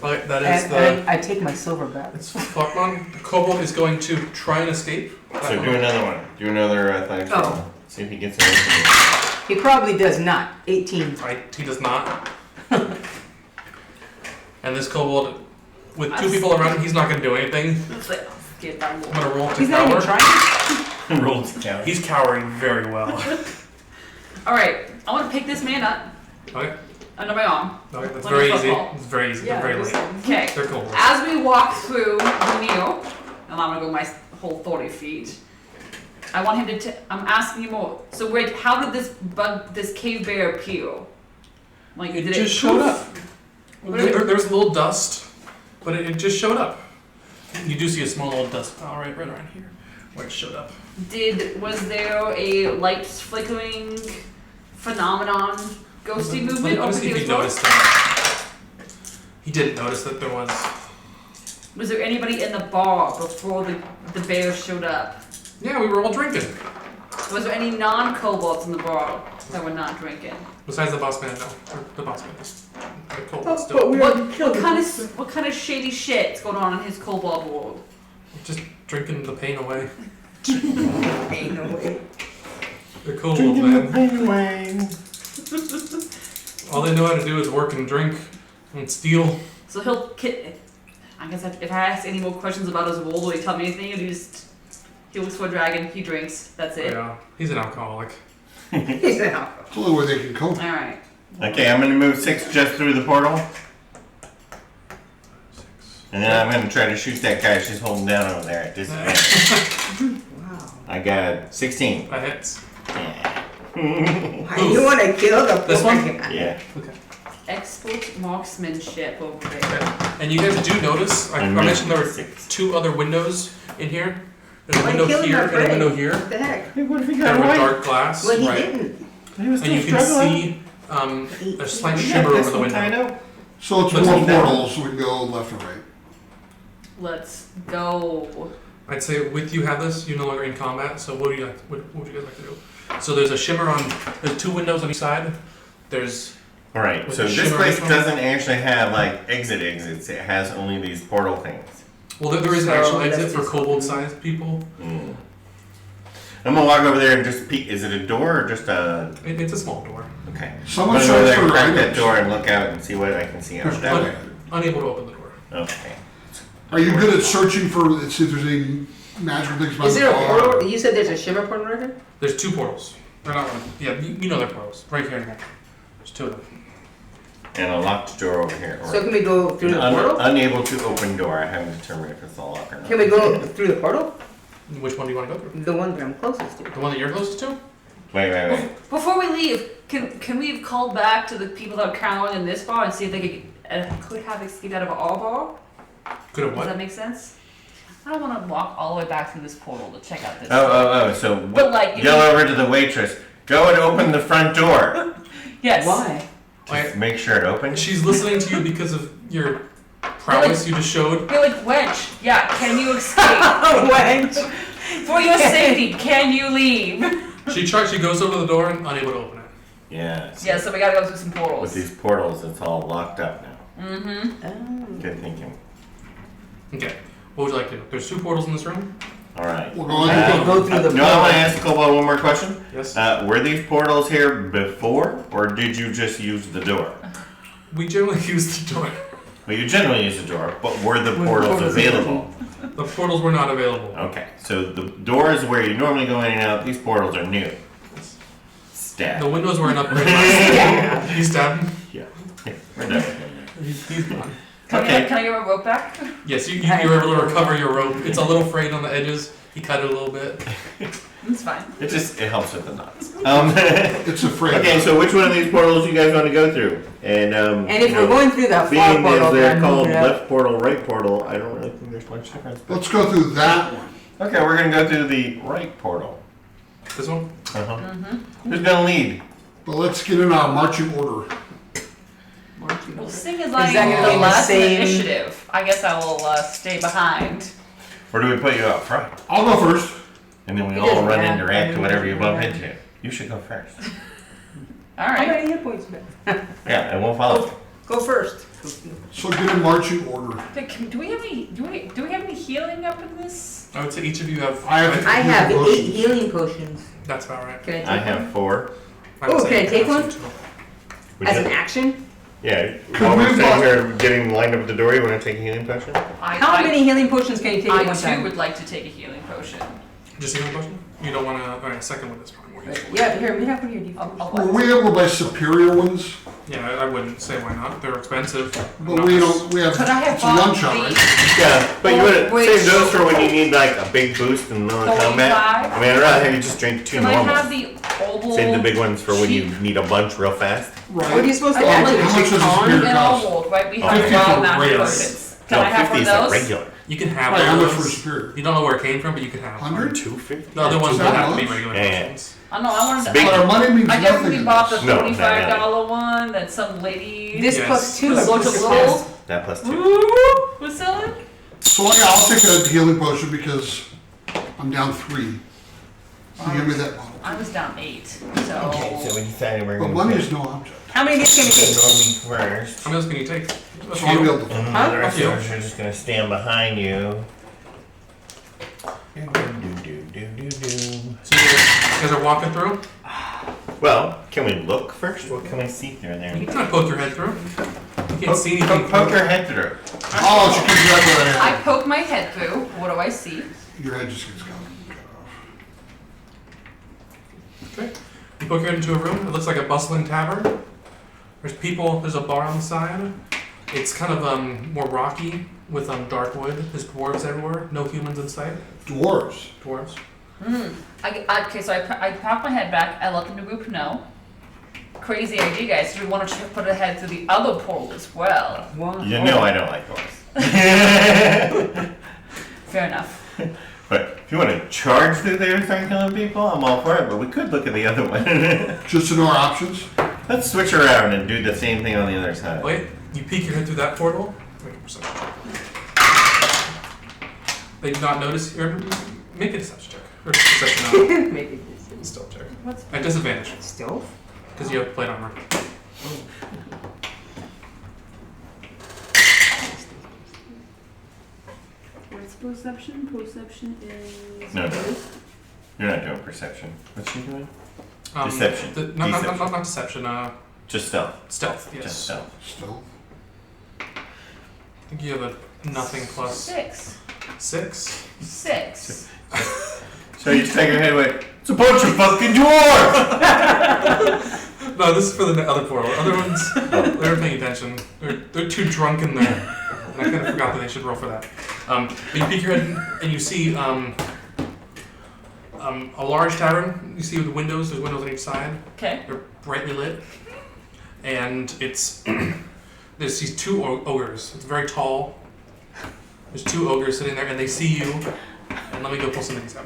But that is And the. I take my silver back. It's fuck man. The kobold is going to try and escape. So do another one. Do another athletics roll. Oh. See if he gets it. He probably does not. 18. Right? He does not. And this kobold, with two people around him, he's not going to do anything. Let's like, get that I'm wolf. going to roll to He's not even cower. trying. Roll to count. He's cowering very well. Alright, I want to pick this man up Okay? under my arm. Okay, that's Like very a easy. football. It's very easy. Yeah, They're very just- late. Okay. They're kobolds. As we walk through the meal, and I'm gonna go my whole 30 feet. I want him to. I'm asking you more. So wait, how did this cave bear appear? Like, It did just showed poof? up. There's a little dust, but it just showed up. You do see a small little dust pile right around here where it showed up. Was there a light flickering phenomenon, ghosty movement Let me over see here if as he well? noticed that. He didn't notice that there was. Was there anybody in the bar before the bear showed up? Yeah, we were all drinking. Was there any non-kobolds in the bar that were not drinking? Besides the boss man, no. Or the boss man. The kobold But still. we What, already killed what kind of shady shit's going on in his kobold world? Just drinking the pain away. Ain't no way. They're kobolds, man. All they know how to do is work and drink and steal. So I guess if I ask any more questions about his world, will he tell me anything? Or he looks for a dragon, he drinks, that's it? Yeah, he's an alcoholic. He's an alcohol. It's the only way they can cope. Alright. Okay, I'm gonna move 6 just through the portal. And then I'm gonna try to shoot that guy she's holding down over there at disadvantage. Wow. I got 16. That hits. Yeah. Why you want to kill the This poor one? guy? Yeah. Okay. Expert marksmanship over there. And you guys do notice, I mentioned there were 6. 2 other windows in here. There's a Why window kill here my and a friend? window here. What the heck? What if he They're with dark glass. Well, he right. didn't. He was And you can see a slight shimmer over the window. I know. So it's Let's more keep that. portals, we can go left or right. Let's go. I'd say with you have this, you're no longer in combat, so what would you guys like to do? So there's a shimmer there's 2 windows on each side. There's, Alright, With so the this shimmer place on it? doesn't actually have like exits, it has only these portal things. well, there is an So actual let's exit for just- kobold-sized people. Mm. I'm gonna walk over there and just peek. Is it a door or just a... It's a small door. Okay. Someone I'm gonna go search there and for crack that items. door and look out and see what I can see out There's that plenty. way. Unable to open the door. Okay. Are you good at searching for, see if there's any magical things about Is the there a bar? portal? You said there's a shimmer portal right here? There's 2 portals. They're not one. Yeah, you know they're portals. Right here and here. There's 2 of them. And a locked door over here. So can we go through the portal? Unable to open door. I haven't determined if it's a lock or not. Can we go through the portal? Which one do you want to go through? The one that I'm closest to. The one that you're closest to? Wait. Before we leave, can we have called back to the people that are currently in this bar and see if they could have escaped out of our bar? Could have Does what? that make sense? I don't want to walk all the way back through this portal to check out this. Oh, so But, like, if yell you- over to the waitress. Go and open the front door. Yes. Why? Just make sure it opens. She's listening to you because of your prowess you just showed. You're like, wench, yeah, can you escape? Wench. For your safety, can you leave? She goes over to the door and unable to open it. Yeah. Yeah, so we gotta go through some portals. With these portals, it's all locked up now. Mm-hmm. Oh. Good thinking. Okay. What would you like to do? There's 2 portals in this room. All right. We're going I to can go through the No, I want to portal. ask Cobalt one more question. Yes. Were these portals here before, or did you just use the door? We generally use the door. Well, you generally use the door, but were the Were the portals portals available? The portals were not available. Okay, so the doors where you normally go in and out, these portals are new. Stab. The windows were an upgrade. Yeah. You stabbed him? Yeah. We're done. He's gone. Okay. Can I get my rope back? Yes, you were able to recover your rope. It's a little frayed on the edges. He cut it a little bit. It's fine. It helps with the knots. It's afraid. Okay, so which one of these portals you guys want to go through? And And if we're going through that far being portal, as they're then called move it up. left portal, right portal, I don't really think there's much difference. But... Let's go through that one. Okay, we're gonna go through the right portal. This one? Uh-huh. Mm-hmm. Who's gonna lead? But let's get in our marching order. Well, seeing as I'm Is that gonna be the the last same- initiative, I guess I will stay behind. Or do we put you out front? I'll go first. And then we It all doesn't run matter. and interact to whatever you bump into. You should go first. All How right. many hit points you got? Yeah, and we'll follow. Go first. So get in marching order. Do we have any healing up in this? I would say each of you have. I have- I have Healing 8 potions. healing potions. That's about right. Can I take I one? have 4. I would Oh, say can I you take have one? some, too. Would As you- an action? Yeah, Could while we we're bu- sitting here getting lined up at the door, you want to take a healing potion? How many healing potions can you take I at one too time? would like to take a healing potion. Just healing potion? You don't want to. Alright, a second one is probably more useful. Yeah, here, we have one here. Do you- Were we able to buy superior ones? Yeah, I wouldn't say why not. They're expensive. But we don't, we have, Could I have it's a one bought shot, the- right? Yeah, but you want to Wait, save those so- for when you need like a big boost in the middle of combat. 45? I mean, I'd rather have you just drink 2 Can I normal. have the oval? Save the big ones for when you cheap- need a bunch real fast. What are you Right. supposed to I add want to How it? much does a Con? superior An cost? oval, right? We have 50 raw for magic regular. potions. Can No, I have 50 one is of the those? regular. You can have Right, how much for those. superior? You don't know where it came from, but you can have one. 100? 250. The other ones would that have to be much? regular Yeah. potions. I know, I wanted to. Big- But our money means I guess nothing we in bought the this. No, $45 one that some lady This Yes. plus 2 was or looked a plus little 6? That plus 2. was selling. So yeah, I'll take a healing potion because I'm down 3. So give me that bottle. I was down 8, so. Okay, so we decided we're But going money to is no object. How many of these can you take? Normie first. How many else can you take? A So I'll be few. able to. And Huh? the rest Okay. of us are just going to stand behind you. Do, do, do, do, do. So you guys are walking through. Well, can we look first? What can we see through there? You can kind of poke your head through. You can't see anything. Poke your head through. Oh, she comes right where I I am. poke my head through. What do I see? Your head just gets cut off. Okay. You poke your head into a room. It looks like a bustling tavern. There's people. There's a bar on the side. It's kind of more rocky with dark wood. There's dwarves everywhere. No humans in sight. Dwarves. Dwarves. Okay, so I pop my head back. I look in the group. No. Crazy idea, guys. Do we want to put a head through the other portal as well? One. You know I don't like dwarves. Fair enough. But if you want to charge through there and start killing people, I'm all for it. But we could look at the other one. Just to know our options. Let's switch around and do the same thing on the other side. Wait, you peek your head through that portal. Make a perception check. They do not notice. Or make a deception check. Or deception Maybe this is stealth check. What's At disadvantage stealth. because you have plate armor. What's perception? Perception is. No. You're not doing perception. What's she doing? Deception. Not deception. Just stealth. Stealth. Yes. Just stealth. Still. I think you have a nothing plus 6. 6. 6. So you just take your head away. It's a bunch of fucking dwarves! No, this is for the other portal. Other ones, they're paying attention. They're too drunk in there. And I kind of forgot that they should roll for that. But you peek your head and you see a large tavern. You see the windows. There's windows on each side. Okay. They're brightly lit. And it's there's these two ogres. It's very tall. There's two ogres sitting there, and they see you. And let me go pull some of these out.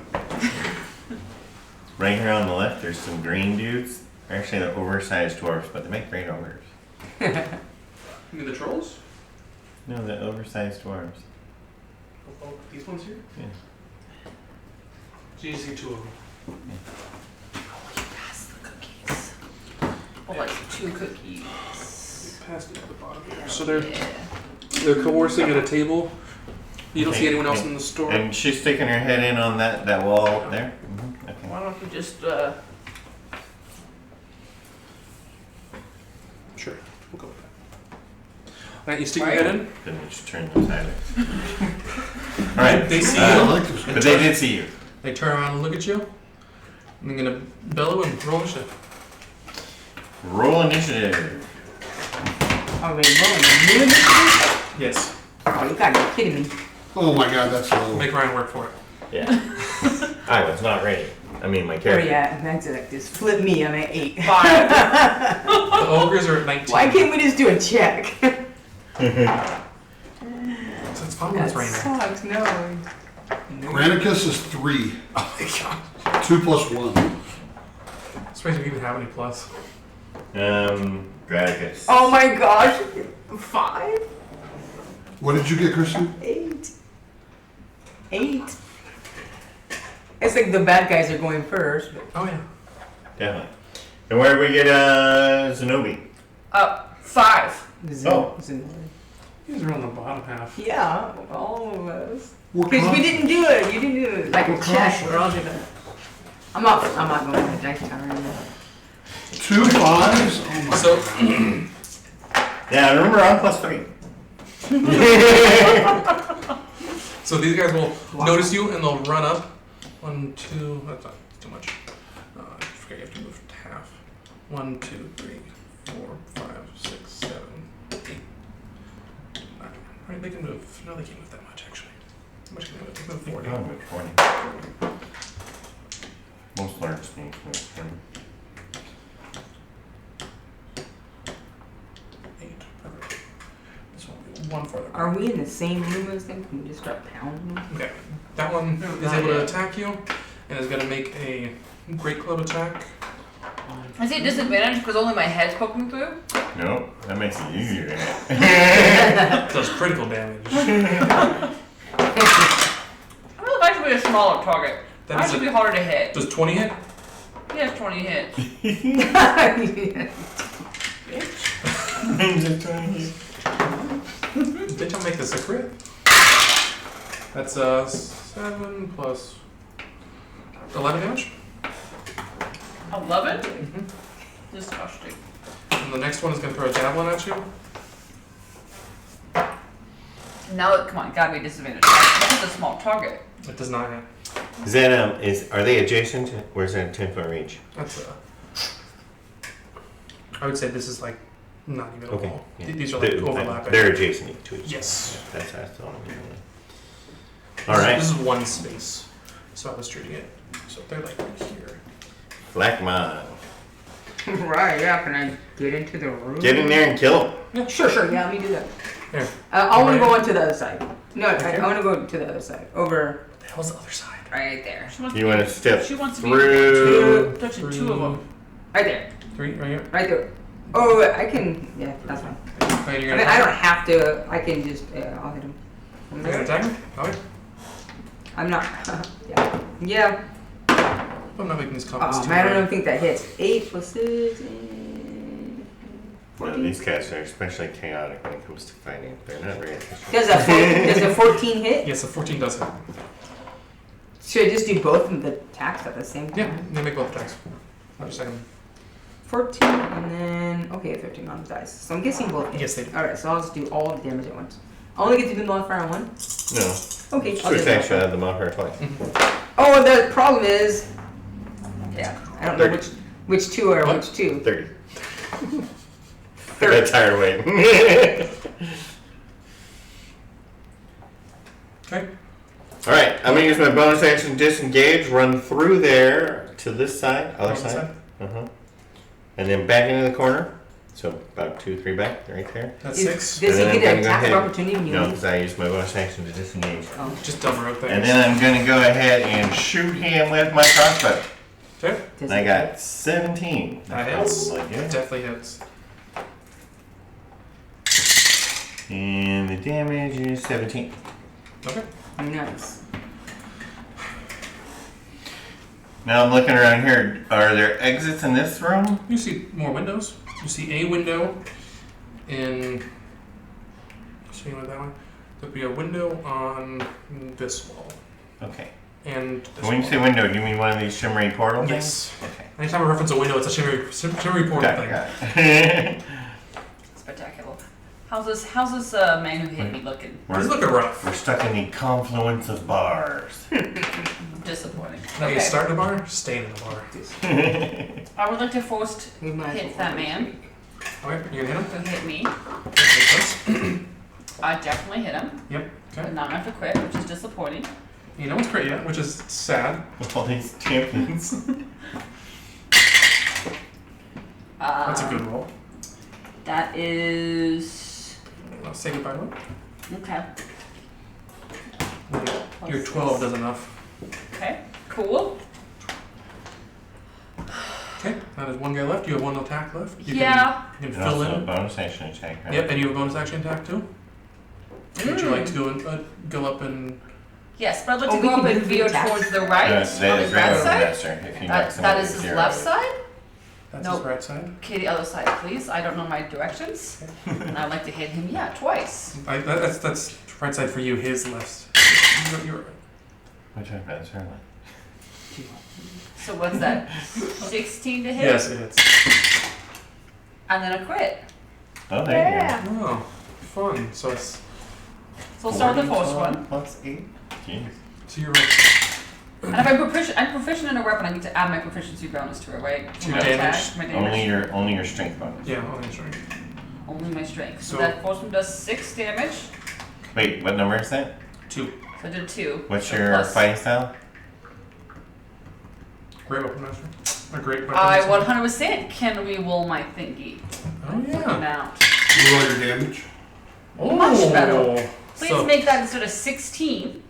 Right here on the left, there's some green dudes. Actually, they're oversized dwarves, but they make great ogres. You mean the trolls? No, they're oversized dwarves. Oh, these ones here? Yeah. So you see two of them. Pass the cookies. Oh, like 2 cookies. Past it at the bottom here. So Yeah. they're coercing at a table. You don't see Okay, anyone else okay. in the store. And she's sticking her head in on that wall up there. Mm-hmm. Okay. Why don't we just Sure, we'll go with that. Alright, you stick your head in. Then we just turn them sideways. Alright. They see I you. like this. But they did see you. They turn around and look at you. And they're gonna bellow and roll shit. Roll initiative. Are we rolling? You initiative? Yes. Oh, you gotta be kidding me. Oh my god, that's low. Make Ryan work for it. Yeah. I was not ready. I mean, my Where character. you at? That's like this. Flip me. I'm at 8. 5. The ogres are at 19. Why can't we just do a check? So it's fun when That it's raining. sucks. No. Granicus is 3. Oh my god. 2 plus 1. Surprised we even have any plus. Graticus. Oh my gosh. 5? What did you get, Kristen? 8. 8. It's like the bad guys are going first. But Oh yeah. Definitely. And where did we get Zenobi? 5. Oh. You guys are on the bottom half. Yeah, all of us. We're Because we con- didn't do it. You didn't do it. Like a We're check. confident. We're all gonna. I'm not going to the dice tower anymore. 2 5s? Oh my So Yeah, remember I'm +3. So these guys will notice you and they'll run up. 1, 2, that's not too much. I forget you have to move to half. 1, 2, 3, 4, 5, 6, 7, 8, 9. Alright, they can move. No, they can't move that much actually. How much can they move? They can move 40. Oh, good 40. Most large snakes move 40. 8. Perfect. This one will be 1 further. Are we in the same room as them? Can we just start pounding them? Okay. That one is able to attack you and is going to make a great club attack. I see a disadvantage because only my head's poking through. Nope, that makes it easier. Does critical damage. I don't know if I should be a smaller target. That I is should a- be harder to hit. Does 20 hit? He has 20 hits. Bitch, I'll make this a crit. That's 7 plus 11 damage. 11? Mm-hmm. Disgusting. And the next one is going to throw a javelin at you. Now, come on, gotta be a disadvantage. This is a small target. It does not hit. Is that are they adjacent? Or is that a 10-foot range? That's I would say this is like Not even a Okay. wall. Yeah. These are like overlapping. They're adjacent to each other. Yes. That's how I thought. All right. This is one space. So I was treating it. So they're like here. Black mine. Right, yeah, can I get into the room? Get in there and kill him. Yeah, sure, yeah, let me do that. Here. I want to Right. go on to the other side. No, Okay. I want to go to the other side. Over The hell's the other side? right there. She wants You want to step She wants to be through. touching two of them. Right there. 3 right here. Right there. Oh, I can. Yeah, that's fine. Right, you're I gonna mean, I don't have to. I can just. I'll hit him. From You're gonna there. attack him? Okay. I'm not. Yeah. Yeah. I'm not making these comments Oh too man, I hard. don't think that hits. 8 plus 6. Well, these cats are especially chaotic when it comes to fighting. They're not very efficient. Does a 14 hit? Yes, a 14 does hit. Should I just do both of the attacks at the same time? Yeah, they make both attacks. I'll just second. 14 and then okay, 13 on the dice. So I'm guessing both hits. Yes, they do. All right, so I'll just do all the damage at once. I only get to do the modifier on one. No. Okay. I'll do Switch that. action out of the modifier twice. Oh, the problem is, yeah, I don't know 30. which two are What? which two. 30. I 30. got tired of waiting. Okay. Alright, I'm going to use my bonus action to disengage, run through there to this side, other Other side. side. Uh-huh. And then back into the corner. So about 2, 3 back, right there. That's Is- 6. Does And he then get I'm an gonna attack go of ahead- opportunity when you No, leave? because I used my bonus action to disengage. Oh. Just dumber out there. And then I'm going to go ahead and shoot him with my crossbow. Okay. Does And I he- got 17. That hits. Like, yeah. Definitely hits. And the damage is 17. Okay. Nice. Now I'm looking around here. Are there exits in this room? You see more windows. You see a window in. See with that one? There'll be a window on this wall. Okay. And this When you wall. say window, do you mean one of these shimmery portal Yes. things? Okay. Anytime I reference a window, it's a shimmery portal Got thing. it, got it. Spectacular. How's this man who hit me looking? He's we're, looking rough. we're stuck in the confluence of bars. Disappointing. Now you Okay. start in a bar, stay in the bar. I would like to force We might as hit well that man Okay, you gonna hit him? who hit me. That makes sense. I definitely hit him, Yep. but Okay. not enough to quit, which is disappointing. You know what's great yet, which is sad. All these champions. That's a good roll. That is Let's say goodbye to him. okay. Your 12 does enough. Okay, cool. Okay, now there's one guy left. You have one attack left. You Yeah. Can, you can And fill also a in. bonus action attack, right? Yep, and you have a bonus action attack too. Would you like to go and go up and? Yes, but I'd like Oh, to we go up can and do veer attacks. towards the right. That on is his right right over side. that, sir. If you knock That somebody is to his zero. left side. That's Nope. his right side. Okay, the other side, please. I don't know my directions, and I'd like to hit him. Yeah, twice. That's right side for you. His left. You're right. Which one? That's her left. So what's that? 16 to hit. Yes, it hits. And then a crit. Oh, there you go. Oh, fun. So it's So we'll start with the first one. Plus 8. Jeez. so you're right. And if I'm proficient in a weapon, I get to add my proficiency bonus to it, right? To my damage. attack, my damage. Only your strength bonus. Yeah, only strength. Only my strength. So So- that first one does 6 damage. Wait, what number is that? 2. So I did 2. What's So your plus- fighting style? Great weapon master. A great weapon I master. 100% can re-roll my thingy. Oh yeah. Amount. You roll your damage. Much better. Please So, make that instead of 16.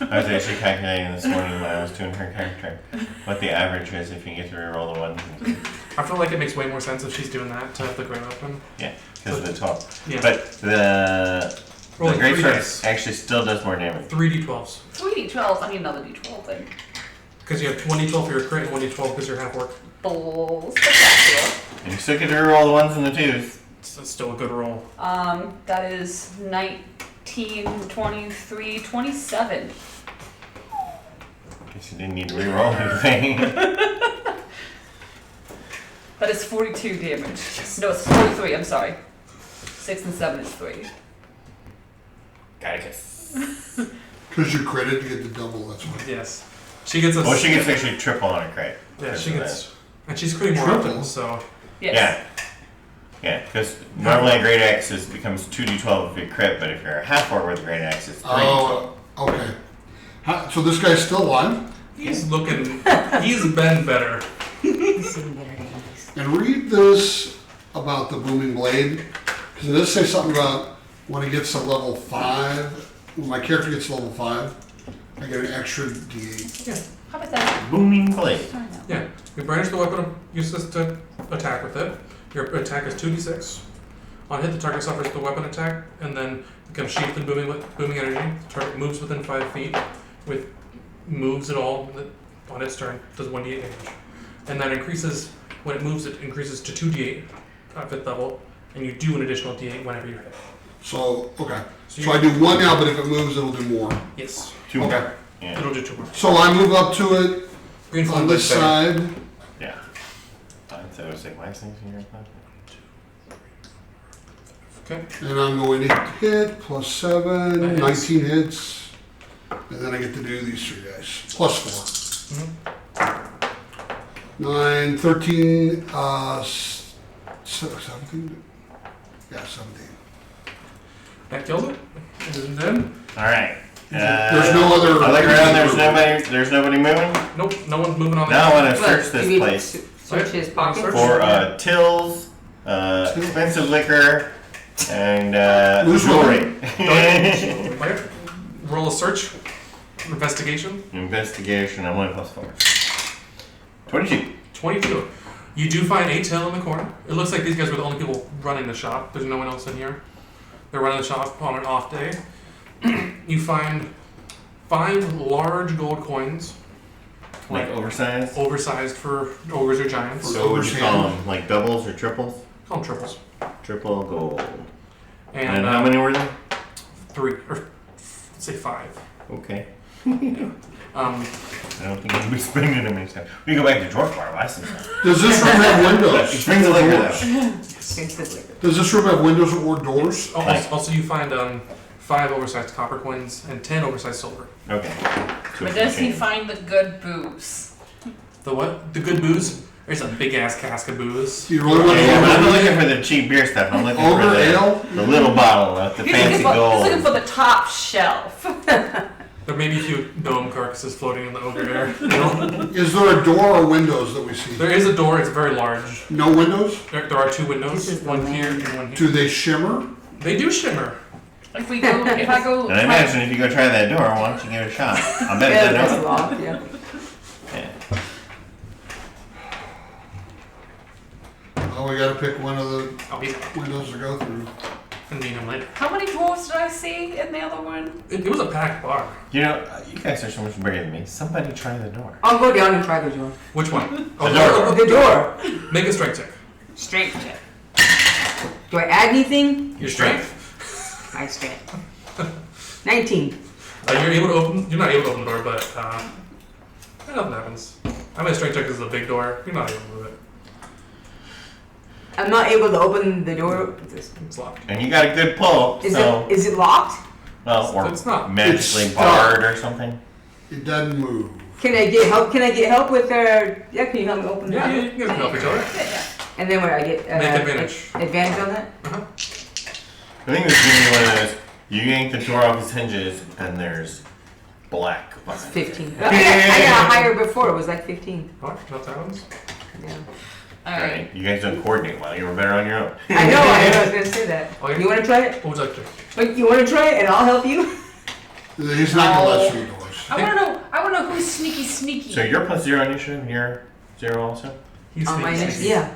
I was actually calculating this morning when I was doing her character what the average is if you get to reroll the one. I feel like it makes way more sense if she's doing that to have the great weapon. Yeah, because of the 12. Yeah. But the Rolling great 3 sword dice. actually still does more damage. 3d12s. 3d12s. I need another d12 then. Because you have 1d12 for your crit and 1d12 because you're half orc. Spectacular. And you still get to reroll the ones and the twos. It's still a good roll. That is 19, 23, 27. Guess you didn't need to reroll anything. That is 42 damage. No, it's 43, I'm sorry. 6 and 7 is 3. Gotta kiss. Because you're credit, you get the double, that's why. Yes. She gets a. Well, she gets actually triple on a crit. Yeah, because she of gets. And she's critting more Triple? often, so. Yes. Yeah. Yeah, because normally a great axe becomes 2d12 if you crit, but if you're a half orc with a great axe, it's 3d12. Oh, okay. So this guy's still alive? He's looking. He's been better. And read this about the booming blade, because it does say something about when it gets to level 5, when my character gets to level 5, I get an extra d8. Yeah. How about that? Booming blade. Yeah. You brandish the weapon, use this to attack with it. Your attack is 2d6. On hit, the target suffers the weapon attack, and then becomes sheathed in booming energy. The target moves within 5 feet, moves at all on its turn, does 1d8 damage. And then increases, when it moves, it increases to 2d8 at 5th level, and you do an additional d8 whenever you hit. So, okay. So So I do 1 now, but if it moves, it'll do more. Yes. 2 Okay. more. Yeah. It'll do 2 more. So I move up to it Green flame on this better. side. Yeah. So it's like wax things in your phone. Okay. And I'm going to hit plus 7, That hits. 19 hits. And then I get to do these 3 dice. Plus 4. Mm-hmm. 9, 13, 17? Yeah, 17. That kills it. It is dead. Alright. There's no other- I look around, there's nobody moving. Nope, no one's moving on Now I want to But search do this we place Search his pockets. Search. for tills, expensive liquor, and Who's jewelry. Okay. Roll a search. Investigation. Investigation, I'm only plus 4. 22. 22. You do find a till in the corner. It looks like these guys were the only people running the shop. There's no one else in here. They're running the shop on an off day. You find 5 large gold coins. Like oversized? Oversized for ogres or giants. So what would you call them? Like doubles or triples? Call them triples. Triple gold. And, And how many were there? 3, or let's say 5. Okay. Um, I don't think I'm gonna be spending them anytime. We can go back to Dwarf Bar, buy some stuff. Does this room have windows? Expensive liquor though. Expensive liquor. Does this room have windows or doors? also, you find 5 oversized copper coins and 10 oversized silver. Okay. But does he find the good booze? The what? The good booze? There's a big ass cask of booze. Do you really want to Yeah, but I'm not go looking for the cheap beer stuff. I'm looking Ogre for ale? the little bottle with the fancy He's looking gold. for the top shelf. There may be a few gnome carcasses floating in the ogre air. You know? Is there a door or windows that we see? There is a door. It's very large. No windows? There are 2 This windows. is the One here land. and one here. Do they shimmer? They do shimmer. If I go, And I imagine if you go try that door, why don't you give it a shot? I bet Yeah, it's that's that door. locked, yeah. Yeah. Oh, we gotta pick one of the Oh, he's windows to go through. and meet him later. how many dwarves did I see in the other one? It was a packed bar. You know, you guys are so much bigger than me. Somebody try the door. I'll go down and try the door. Which one? The Oh, door. the door. Make a strength check. Strength check. Do I add anything? Your strength. I strength. 19. You're able to open. You're not able to open the door, but nothing happens. I made a strength check. This is a big door. You're not able to move it. I'm not able to open the door. It's locked. And you got a good pull, so Is it locked? well, or It's not. magically It's barred or something. It doesn't move. Can I get help? Can I get help with yeah, can you help me open the Yeah, door? you guys can help each other. Yeah. And then what I get Make advantage. advantage on that? I think this is gonna be one of those. You yank the door off its hinges, and there's black behind it. 15. I got higher before. It was like 15. What? That happens. Yeah. Alright. Right. You guys don't coordinate well. You were better on your own. I know. I was gonna say that. Oh, yeah. You want to try it? What would you like to do? Like, you want to try it, and I'll help you. He's not gonna let through doors. I wanna know who's sneaky. So you're plus 0 initiative, and you're 0 also. He's On my sneaky. next, yeah.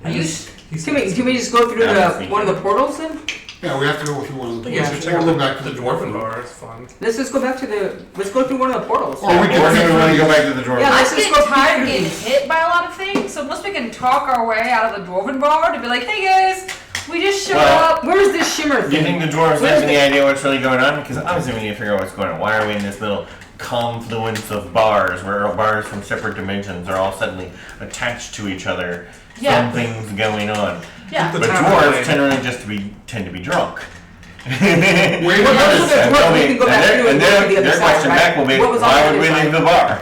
Are you He's Can we just go through one of the portals then? Yeah, we have to go through one of the Yeah, doors. check Or out go back to the dwarven bar. It's fun. Let's just go back to let's go through one of the portals. Or we Or can we're pick gonna go one. back to the drawer. Yeah, I let's just get go tired of through getting these. hit by a lot of things, so unless we can talk our way out of the dwarven bar to be like, hey guys, we just showed Well, up. Where's this shimmer Do you thing? think the dwarves have any idea what's really going on? Because obviously we need to figure out what's going on. Why are we in this little confluence of bars where bars from separate dimensions are all suddenly attached to each other? Yeah. Something's going on. Yeah. The But tavern dwarves way. generally tend to be drunk. Wait, Well, those are the dwarves. We can go back through and go to the other their side, question right? back will be, What was on why the would we other leave side? the bar?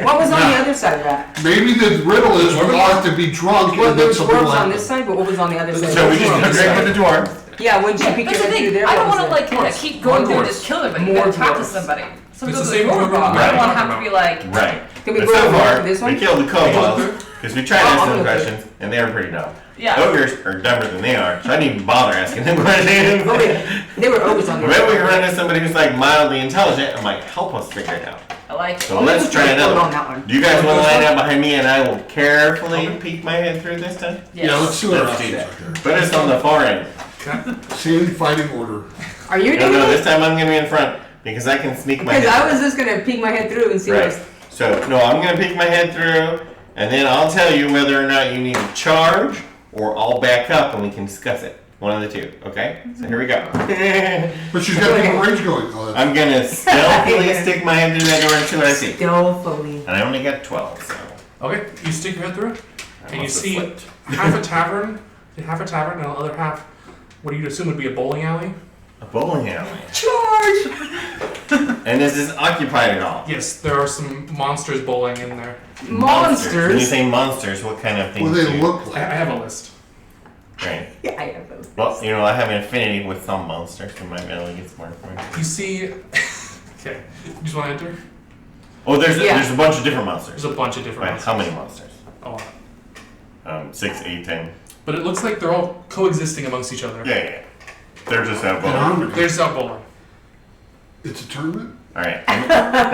What was on the Yeah. other side of that? maybe the riddle is we all have to be drunk Well, and there then was something will dwarves on happen. this side, but what was on the other side? So we just Dwarves. go drink with the dwarf. Yeah, when you peek That's your the head through thing. there, I don't what want was to it? like keep going through and just kill everybody. You More gotta talk to dwarves. somebody. So we It's go the to the same dwarf dwarf bar. bar. I don't want to Right. have to be like, Right. Can we But go so over far, this one? we killed the kobolds, because we tried to Oh, ask I'm them gonna questions, and they were pretty dumb. yeah. Ogres are dumber than they are, so I didn't even bother asking them questions. Oh, yeah. They were ogres on the Maybe other we can side. run into somebody who's like mildly intelligent and might help us figure it out. I like it. So let's try another on one. that one. Do you guys want to line up behind me and I will carefully peek my head through this time? Yes. Yeah, let's see what Let's else do is that. out there. Put us on the far end. Same fighting order. Are you No, doing no, it? this time I'm going to be in front because I can sneak my Because head I was through. just gonna peek my head through and see Right. what's. So, no, I'm going to peek my head through and then I'll tell you whether or not you need to charge or I'll back up and we can discuss it. One of the two, okay? So here we go. But she's got different range going. Oh, that's, I'm going to stealthily stick my head through that door and see what I see. Stealthily. And I only got 12, so. Okay, you stick your head through it, I and you must have see flipped. half a tavern, and the other half, what you'd assume would be a bowling alley. A bowling alley. Charge! And is this occupied at all? Yes, there are some monsters bowling in there. When you Monsters. say monsters, what kind of things what do do they you- look I like? have a list. Right. Yeah, I have those. Well, you know, I have an affinity with some monsters, so might be able to get some more information. You see, okay, you just want to enter? Oh, there's Yeah. there's a bunch of different monsters. There's a bunch of different Right, monsters. how many monsters? A lot. 6, 8, 10. But it looks like they're all coexisting amongst each other. Yeah. They're just out In bowling. harmony. They're just out bowling. It's a tournament? Alright, I'm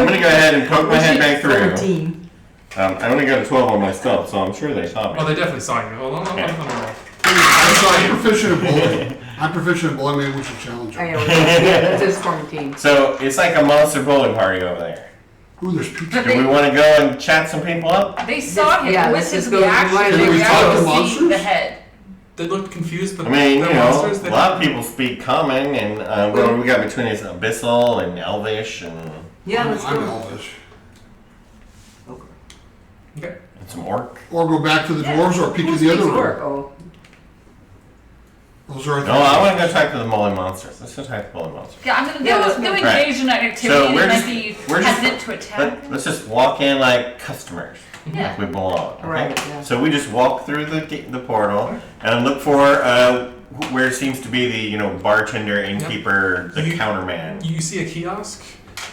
gonna go ahead and poke my head back through. 14. I only got a 12 on my stealth, so I'm sure they saw Oh, me. they definitely saw you. Hold on, hold on, Yeah. hold on. I'm proficient in bowling. I'm proficient in bowling. Maybe we should challenge I her. know. Yeah, it's just 14. So, it's like a monster bowling party over there. Ooh, there's pizza. But Do we want to go and chat some people up? They saw him Yeah, with let's his just go- reaction. Can They we talk reacted to to see monsters? the head. They looked confused, but I mean, they're you know, monsters. a lot of people speak common, and what do we got between us? Abyssal and Elvish and Yeah, let's I'm go. elvish. Okay. some orc. Or go back to the Yeah. dwarves or peek Who in the other speaks room. orc? Oh. Those are No, I want to go talk to the bowling monsters. Let's go talk to the bowling monsters. Yeah, I'm gonna Yeah, do, let's do go. engage in that activity So and we're might just- be we're just- hesitant to attack. Let's just walk in like customers. Yeah. Like we belong. Okay? Right, yeah. So we just walk through the portal and look for where seems to be the bartender, innkeeper, the You- counterman. You see a kiosk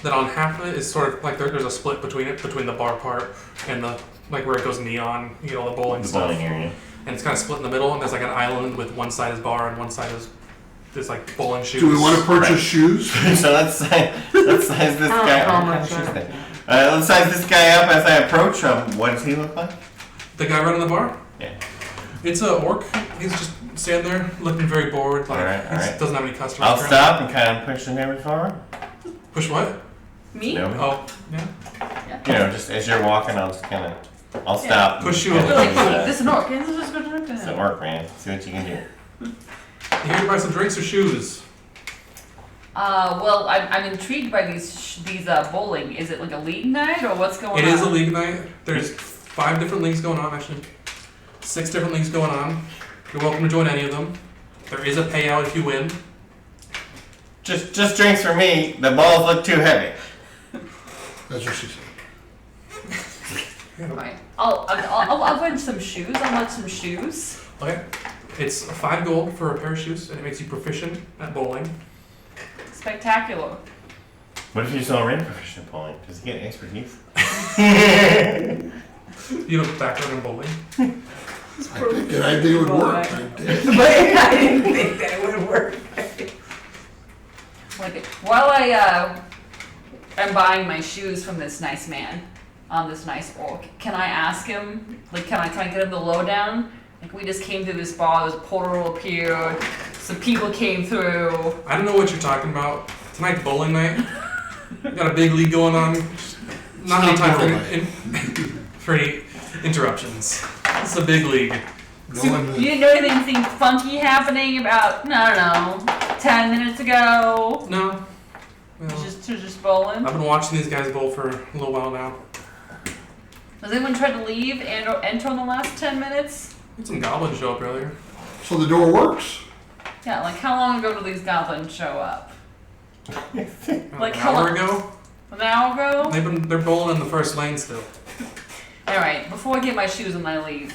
that on half of it is sort of like there's a split between it, between the bar part and the like where it goes neon, you get all the bowling The stuff. bowling area. And it's kind of split in the middle, and there's like an island with one side is bar and one side is there's like bowling shoes. Do we want to purchase Right. shoes? So let's size this I don't guy know how up. much Let's size this guy up as I approach. What does he look like? The guy running the bar? Yeah. It's a orc. He's just standing there looking very bored. Like Alright, he alright. doesn't have any customers. I'll around. stop and kind of push the neighbors forward. Push what? Me? No. Oh, yeah. Just as you're walking, I'll just kind of, I'll stop. and Push you kinda a They're like, do hey, that. this is an orc. This is just going to talk to It's an him. orc, man. See what you can do. You here to buy some drinks or shoes? Well, I'm intrigued by these bowling. Is it like a league night or what's going on? It is a league night. There's 5 different leagues going on, actually. 6 different leagues going on. You're welcome to join any of them. There is a payout if you win. Just drinks for me. The balls look too heavy. That's what she said. Right. I'll win some shoes. I'll want some shoes. Okay. It's 5 gold for a pair of shoes, and it makes you proficient at bowling. Spectacular. What if you're just already proficient at bowling? Does he get expertise? You have a background in bowling. I think it would work. I did. But I didn't think that it would work. Like while I am buying my shoes from this nice man, this nice orc, can I ask him? Like, can I get him the lowdown? Like, we just came through this bar. This portal appeared. Some people came through. I don't know what you're talking about. Tonight's bowling night. Got a big league going on. Not enough time for any interruptions. It's a big league. No So one you didn't know anything funky happening about, I don't know, 10 minutes ago? No. No. Just bowling? I've been watching these guys bowl for a little while now. Has anyone tried to leave and or enter in the last 10 minutes? Had some goblins show up earlier. So the door works. Yeah, like how long ago did these goblins show up? Like an how hour long? ago. An hour ago? They're bowling in the first lane still. Alright, before I get my shoes and I leave,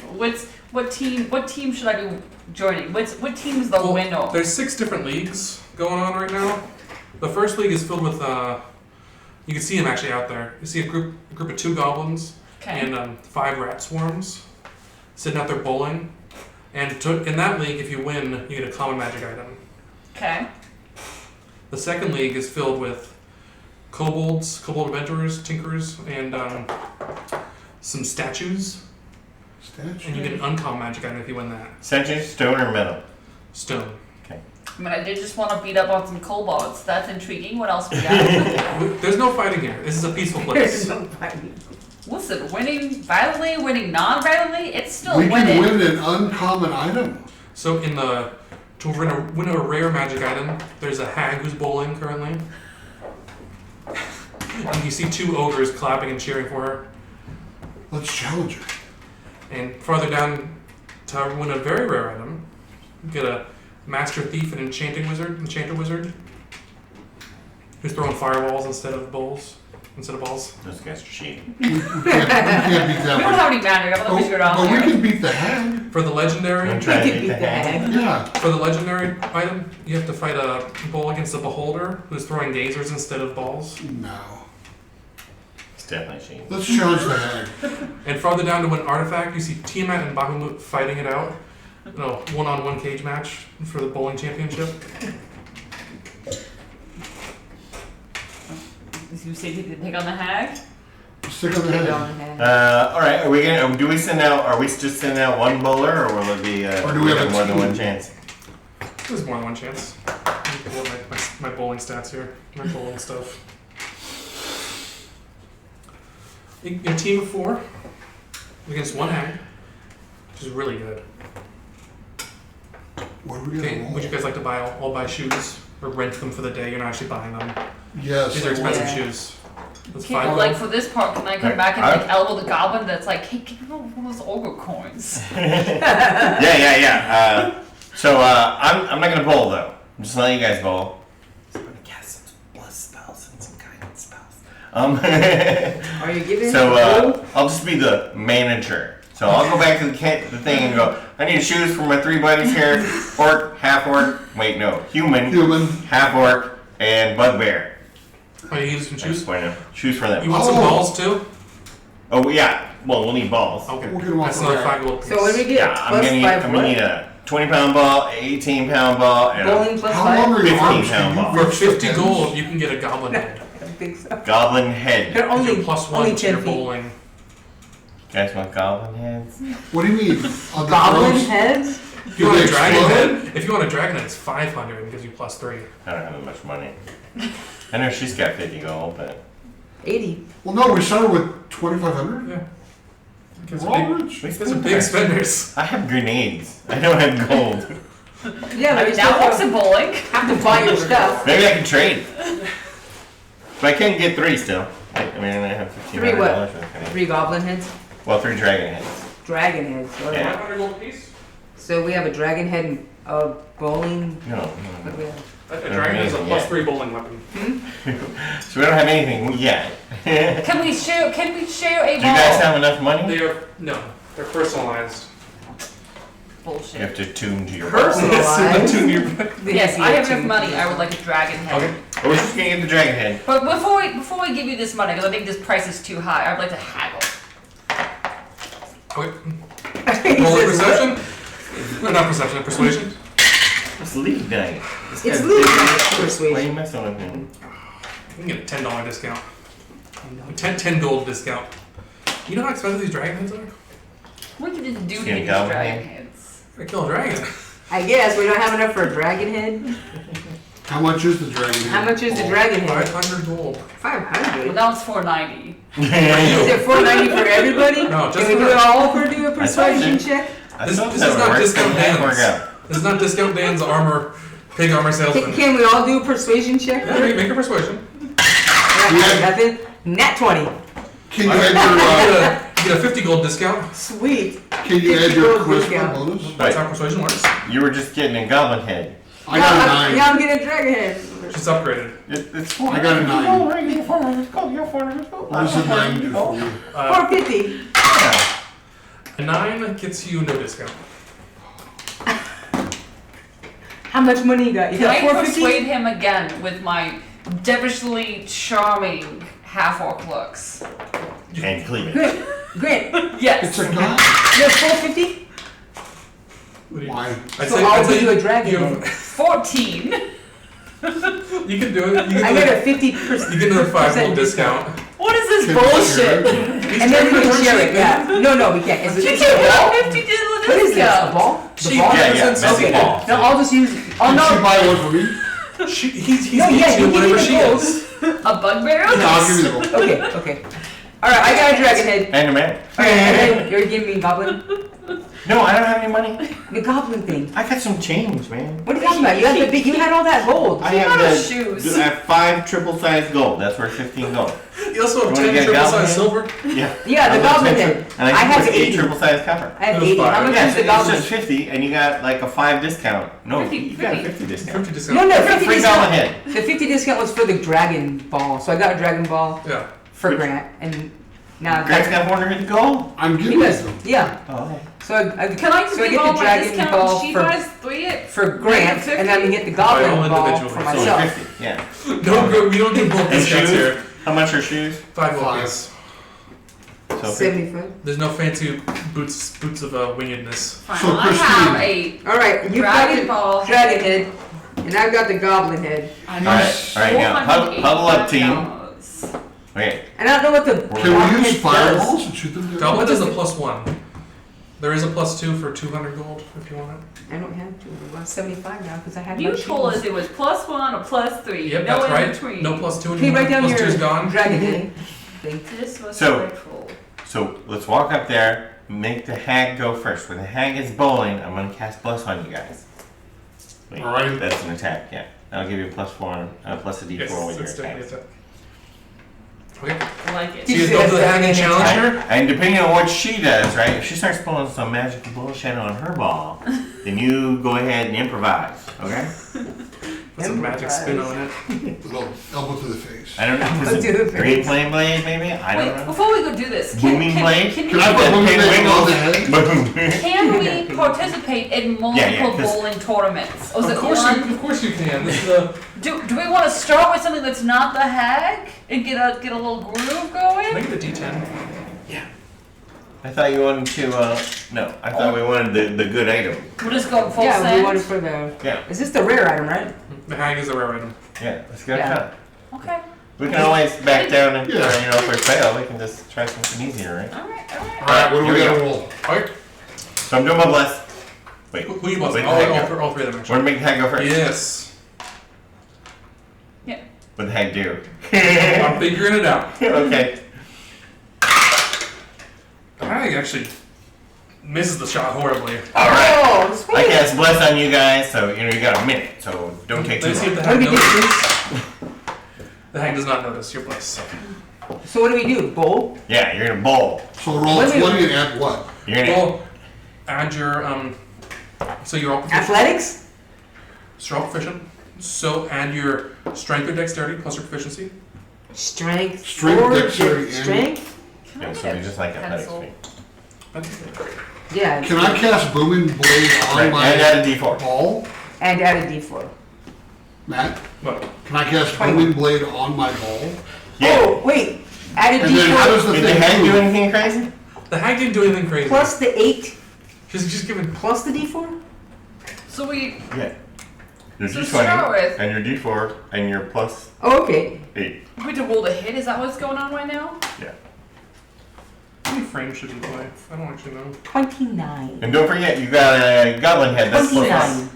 what team should I be joining? What team is the Well, winner? there's 6 different leagues going on right now. The first league is filled with you can see them actually out there. You see a group of 2 goblins Okay. and 5 rat swarms sitting out there bowling. And in that league, if you win, you get a common magic item. Okay. The second league is filled with kobolds, kobold adventurers, tinkers, and some statues. And you get an uncommon magic item if you win that. Statue, stone, or metal? Stone. I mean, I did just want to beat up on some kobolds. That's intriguing. What else we got? There's no fighting here. This is a peaceful There's place. no fighting. Listen, winning violently, winning non-violently, it's still We winning. can win an uncommon item. So to win a rare magic item, there's a hag who's bowling currently. And you see 2 ogres clapping and cheering for her. Let's challenge her. And farther down, to win a very rare item, you get a master thief and enchanter wizard, who's throwing fireballs instead of balls. Those guys are cheating. We can't beat that We don't one. have any magic. I'm gonna figure it out But we here. can beat the hag. For the legendary, I'm trying We to could beat beat the the hag. hag. Yeah. for the legendary item, you have to fight a bull against a beholder who's throwing gazers instead of balls. No. It's definitely cheating. Let's challenge the hag. And farther down to win artifact, you see Tiamat and Bahamut fighting it out. No, one-on-one cage match for the bowling championship. You say you can take on the hag? Stick on the Take it hag. on the head. All right. Are we gonna? Do we send out? Are we just sending out one bowler, or will it be? Or do we have a more than team? one chance? There's more than one chance. Let me pull up my bowling stats here. My bowling stuff. In a team of 4 against 1 hag, which is really good. What are we Okay, gonna would you roll? guys like to all buy shoes or rent them for the day? You're not actually buying them. Yes. These are expensive Yeah. shoes. That's Can, 5 like for this part, can I come Okay, back and I- like elbow the goblin that's like, hey, give me one of those ogre coins? Yeah. I'm not gonna bowl though. I'm just letting you guys bowl. I'm gonna cast some bless spells and some guidance spells. Are you giving? So I'll just be the manager. So I'll go back to the thing and go, I need shoes for my 3 buddies here. Orc, half orc, wait no, human, Human. half orc, and bugbear. Oh, you use some Shoes shoes? for them. Shoes for You them. want some Oh. balls too? Oh yeah, well we'll need balls. Okay. We're gonna want That's another that. 5 gold piece. So what do we get? Yeah, I'm Plus gonna need, 5 I'm gonna what? need a 20-pound ball, 18-pound ball, and a Bowling plus How 5? long are your 15 arms? pound Can ball. you For reach the 50 pins? gold, you can get a goblin head. I don't think so. goblin head. They're You only get +1 only to your 10 feet. bowling. Guys want goblin heads? What do you mean? On the Goblin throws? heads? If Do you want they a dragon explode? head, it's 500 and gives you +3. I don't have that much money. I know she's got 50 gold, but 80. Well, no, we started with 2,500. Yeah. Guys We're are all big, rich. we guys are spend big spenders. I have grenades. I don't have gold. Yeah, I but mean, you that still works in bowling. have to buy your stuff. Maybe I can trade. But I can get 3 still. I mean, I have Three what? $1,500 worth of grenades. 3 goblin heads, Well, 3 dragon heads. dragon heads. What Yeah. 500 gold piece? So we have a dragon head and a bowling. No. What do we have? A dragon is a +3 bowling weapon. So we don't have anything yet. Do Can we share a ball? you guys have enough money? They're personalized. You Bullshit. have to tune to your Personalized. Yes, I have enough money. I would like a dragon head. Okay. We're just gonna get the dragon head. But before we give you this money, because I think this price is too high, I'd like to haggle. Okay. He Roll a says, perception? No, not perception, persuasion. It's league night. It's league night. Persuasion. Why are you messing with him? You can get a $10 discount. A 10 gold discount. You know how expensive these dragon heads are? What do you do to Just get gonna these go dragon ahead. heads? I kill a dragon. I guess we don't have enough for a dragon head. How much is the dragon head? How much is the dragon head? 500 gold. Well, 500. now it's $490. Is it 490 for everybody? No, just Can we for do it her. all for do a persuasion you. check? This thought is that not worked, discount but it didn't work Dan's. out. This is not discount Dan's pig armor salesman. Can we all do a persuasion check? Yeah, make a persuasion. Yeah, nothing. Nat 20. Can you add You get a 50 gold discount. Sweet. your Can you add your 50 gold charisma discount. bonus? That's Right. how persuasion works. You were just getting a goblin head. I got a 9. Yeah, I'm getting a dragon head. She's upgraded. It's 4. I got a 9. Let's go. You're 4. Let's go. What does a 9 do for you? 450. A 9 gets you no discount. How much money you got? You Can got I 450? persuade him again with my devilishly charming half-orc looks? And cleavage. Grant, Yes. It's a god. you have 450? What do you- Why? I'd So say- I'll I'd say give you a dragon. You, have- 14. you can do it. You I can get do a it. 50%. You get another 5 gold discount. What is this Can bullshit? you- And then we can share it, yeah. No, we can't. Is it You a can't ball? get a 50 diddle What is this, a discount. ball? The She ball? Yeah, represents magic okay. ball. No, I'll just use. Oh Can she no. buy one for me? He's No, yeah, getting you you give whatever me she the gold. is. A bugbear? No, I'll give you the gold. Okay. Alright, I got a dragon head. And a man. Okay, and then you're giving me goblin? No, I don't have any money. The goblin thing. I got some change, man. What are you talking about? You had all that gold. I Keep have out of the, shoes. I have 5 triple-sized gold. That's worth 15 gold. You also have You wanna 10 get triple goblin sized head? silver. Yeah. Yeah, the I love goblin 10 head. And I I have think 80. 8 triple-sized copper. I have It was 80. How fire. much Yeah, is the it's goblin? just 50, and you got like a 5 discount. No, 50, you got a 50. 50 discount. 50 discount. No, You got a 50 free goblin discount. head. The 50 discount was for the dragon ball. So I got a dragon ball Yeah. for Grant. And now Grant's got 400 gold. I'm he giving it does. to him. Yeah. Oh. So I Can I just so I give get all the my dragon discount? ball She for buys 3 at Grant, and then we get the goblin all ball individually. for So So myself. 50, yeah. No, we don't do bulk And discounts here. shoes? How much are shoes? 5 gold. 5. Yes. So 50. 75. There's no fancy boots of wingedness. Fine. So, Well, I have Christine. a All right, you got dragon the ball. dragon head, and I've got the goblin head. I'm All right, at all right, now, huddle up, team. $485. Okay. And I don't know what the Can goblin we head use does. fireballs and shoot them down? Goblin does is a it- +1. There is a +2 for 200 gold if you want it. I don't have to. I'm 75 now because I had You my told us shoes. it was +1 or +3. Yep, no that's in right. between. No +2 Can you write anymore. down +2 is your gone. dragon head thing? This was So- dreadful. So let's walk up there, make the hag go first. When the hag is bowling, I'm gonna cast bless on you guys. Wait, Alright. that's an attack, yeah. I'll give you a +4, plus a D4 Yes, with your it's definitely attack. attack. Okay. I like it. So you go to the hag and challenge her? And depending on what she does, right? If she starts pulling some magical bullshit on her ball, then you go ahead and improvise, okay? Put some magic spin on it. Little elbow to the face. I don't know. I'll Is do the it green face. flame blade, maybe? I Wait, don't know. before we go do this, Booming blade? can Can I put one blade on the head? can we participate in multiple Yeah, 'cause- bowling tournaments? Or is Of it course, one? of course you can. This is a, Do we want to start with something that's not the hag and get a little groove going? make it a D10. I thought you wanted to, no. I thought we wanted the good item. We're just going full Yeah, we send. wanted for the. Yeah, Is this the rare item, right? The hag is a rare item. yeah, let's go Yeah. try it. Okay. We can always back down and, Yeah. if we fail, we can just try something easier, right? All right. All right. Alright, what do Here we we gotta go. roll? Alright. So I'm doing my bless. Wait, Who you boss? Wait, All, the hag all, go. all 3 of them We're actually. gonna make the hag go first. Yes. What the hag do? I'm figuring it out. Okay. The hag actually misses the shot horribly. Alright. Oh, I sweet. cast bless on you guys, so you got a minute, so don't take too Let's see if long. the What hag do we do? notices. The hag does not notice your bless. So what do we do? Bowl? Yeah, you're gonna bowl. So roll Wait a minute. 20 and add what? You're gonna Well, add your so you're all proficient. Athletics? So you're all proficient. So add your strength or dexterity plus your proficiency. Strength. Strength, or dexterity, and- Strength? Can Yeah, I so get we just like athletics. pencil? Yeah. Can I cast booming blade on Right, my and add a D4. ball? And add a D4. Matt, What? can I cast 20. booming blade on my ball? Yeah. Oh, wait. Add a And then how does D4 the Did the thing hag do move? anything crazy? The hag didn't do anything crazy. plus the 8 She's given. plus the D4? So we Yeah. Your So D20 start with- and your D4 and your plus Oh, okay. 8. we to roll the hit. Is that what's going on right now? Yeah. How many frames should we play? I don't actually know. 29. And don't forget, you got a goblin head. That's plus 29.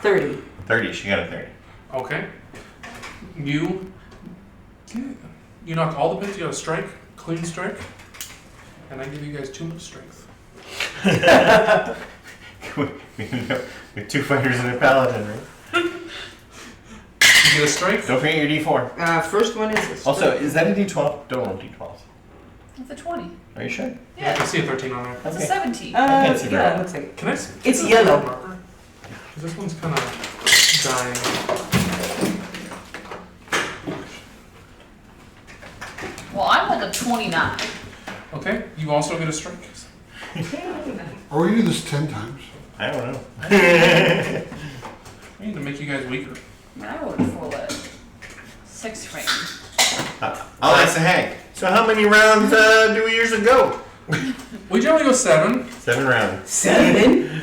30. 30. She got a 30. Okay. You knocked all the pins. You got a strike, clean strike, and I give you guys 2 strength. We end up with 2 fighters and a paladin, right? You get a strike. Don't forget your D4. First one is. Also, is that a D12? Don't roll D12s. It's a 20. Are you sure? I Yeah. can see a 13 on there. It's Okay. a 17. can't see yeah, that. it looks like it. Can I? It's yellow. Marker? This one's kind of dying. Well, I rolled a 29. Okay, you also get a strike. Or we do this 10 times. I don't know. We need to make you guys weaker. I mean, I rolled a full 6 strength. I'll ask the hag. So how many rounds do we usually go? We generally go 7. 7 rounds. 7?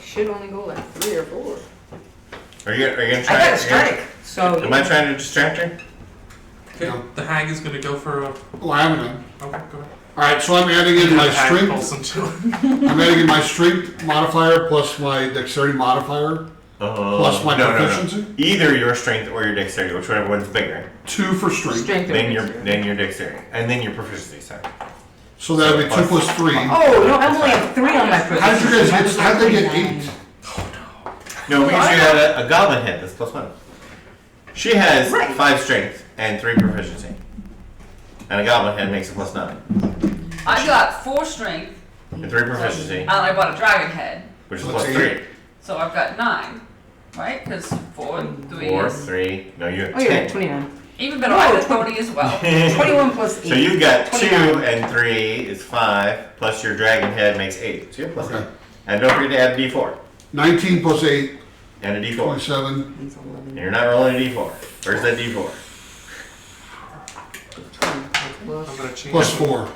Should only go like 3 or 4. Are you gonna I try? got a strike. So. Am I trying to distract her? Okay, No. the hag is gonna go for a... Oh, I haven't done. Okay, go ahead. Alright, so I'm adding in my The hag strength. pulls them too. I'm adding in my strength modifier plus my dexterity modifier plus my proficiency. No. Either your strength or your dexterity, whichever one's bigger. 2 for strength. Strength. Then your dexterity, and then your proficiency. Sorry. So that would be 2 plus 3. Oh, no, I only have 3 on my proficiency. How did you guys get? How'd they get 8? No, we usually had a goblin head. That's +1. She has Right. 5 strength and 3 proficiency, and a goblin head makes it +9 I got 4 strength, and 3 proficiency, and I bought a dragon head. which is Let's +3. So I've got 9. Right? Because 4 and 3 4, is... 3. No, you have Oh, yeah, 10. 29. Even better, No, I got 30 as well. 21 plus 8. So you've got 2 29. and 3 is 5, plus your dragon head makes 8. So you're +8. Okay. And don't forget to add a D4 19 plus 8, and a D4. 27. He's 11. And you're not rolling a D4. Where's that D4? I'm gonna change Plus it. 4.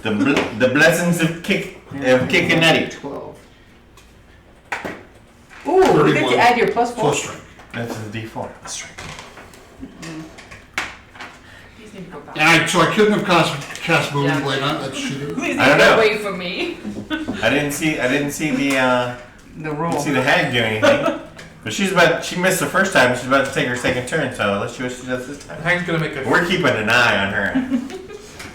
The blessings of kicking nutty. 12. Ooh, you get 31. to add your plus 4. Plus strength. That's a D4. Strike. These need to go back. So I couldn't have cast Booming Yeah. Blade on that's cheating. Please I don't get know. away from me. I didn't see The roll. the hag do anything. But she missed the first time. She's about to take her second turn. So let's see what she does this The time. hag's gonna make a... We're keeping an eye on her.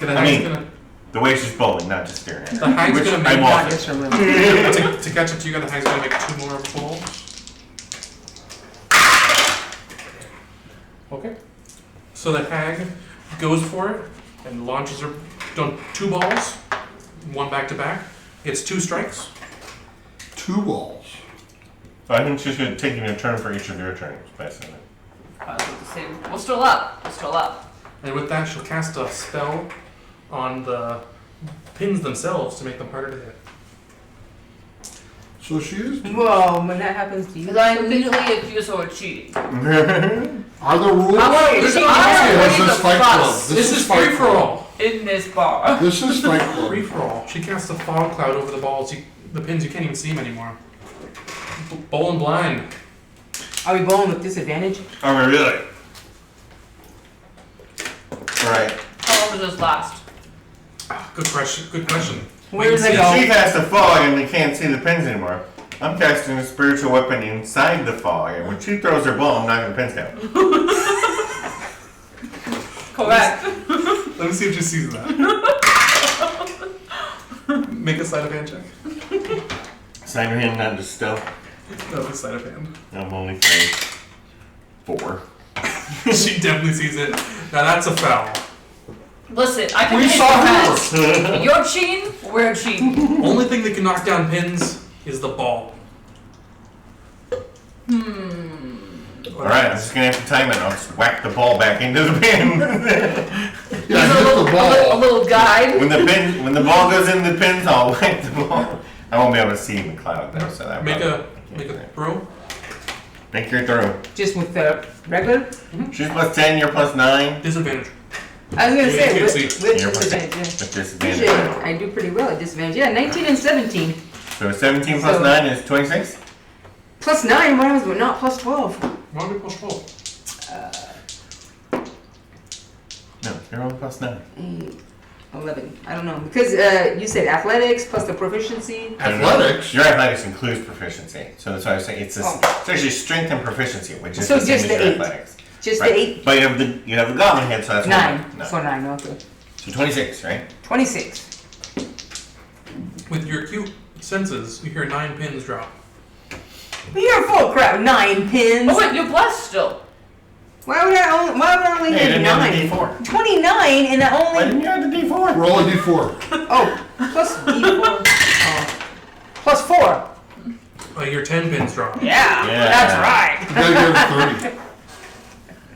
The I hag's mean- gonna... The way she's bowling, not just staring at her. The hag's Which gonna I'm make... off Not it. just remember. to catch up to you guys, the hag's gonna make 2 more rolls. Okay. So the hag goes for it and launches her... Done 2 balls. 1 back to back. It's 2 strikes. 2 balls. So I think she's going to take a turn for each of your turns, basically. We're still up. We're still up. And with that, she'll cast a spell on the pins themselves to make them harder to hit. So she is. Well, when that happens to you. Because I immediately accuse her of cheating. Are the rules? I want to see This the is Fight Club. fuss This is Fight free for Club. all. in this bar. This is Fight Club. Free for all. She casts a fog cloud over the balls. The pins, you can't even see them anymore. Bowling blind. Are we bowling with disadvantage? Oh, really? Alright. How long does this last? Good question. Good question. Where does Wait, it see, go? She has the fog and we can't see the pins anymore. I'm casting a spiritual weapon inside the fog, and when she throws her ball, I'm knocking the pins down. Correct. Let me see if she sees that. Make a sleight of hand check. Sign her hand, not just stealth. No, a sleight of hand. I'm only 3. 4. She definitely sees it. Now that's a foul. Listen, I can We hit saw your hers. heads. You're cheating, we're cheating. Only thing that can knock down pins is the ball. Alright, I'm just gonna have to time it. I'll just whack the ball back into the pin. Yeah, Here's hit the a ball. little guide. when the ball goes in the pins, I'll whack the ball. I won't be able to see the cloud though, so that Make probably- a throw. Make your throw. Just with the regular? She's +10, you're +9. Disadvantage. I was gonna You say, can't with see. with You're disadvantage, yeah. With Usually, disadvantage. I do pretty well at disadvantage. Yeah, 19 and 17. So 17 plus So- 9 is 26? Plus 9, mine was not plus 12. Why don't we push roll? No, you're only +9. 8, 11. I don't know. Because you said athletics plus the proficiency. Athletics? Your athletics includes proficiency. So that's why I was saying it's Oh. actually strength and proficiency, which is So the same just as the your 8. athletics. Just Right. the 8. But you have the goblin head, so that's 9. No. So 9, okay. So 26, right? 26. With your acute senses, you hear 9 pins drop. You're full of crap. 9 pins. Oh wait, you're blessed still. Why would I only Hey, you hit didn't have the 9? D4. 29 and I Why only. didn't you have the D4? Roll a d4. Oh, plus D4. Oh. Plus 4. Your 10 pins drop. Yeah, Yeah. that's right. You gotta give it 30.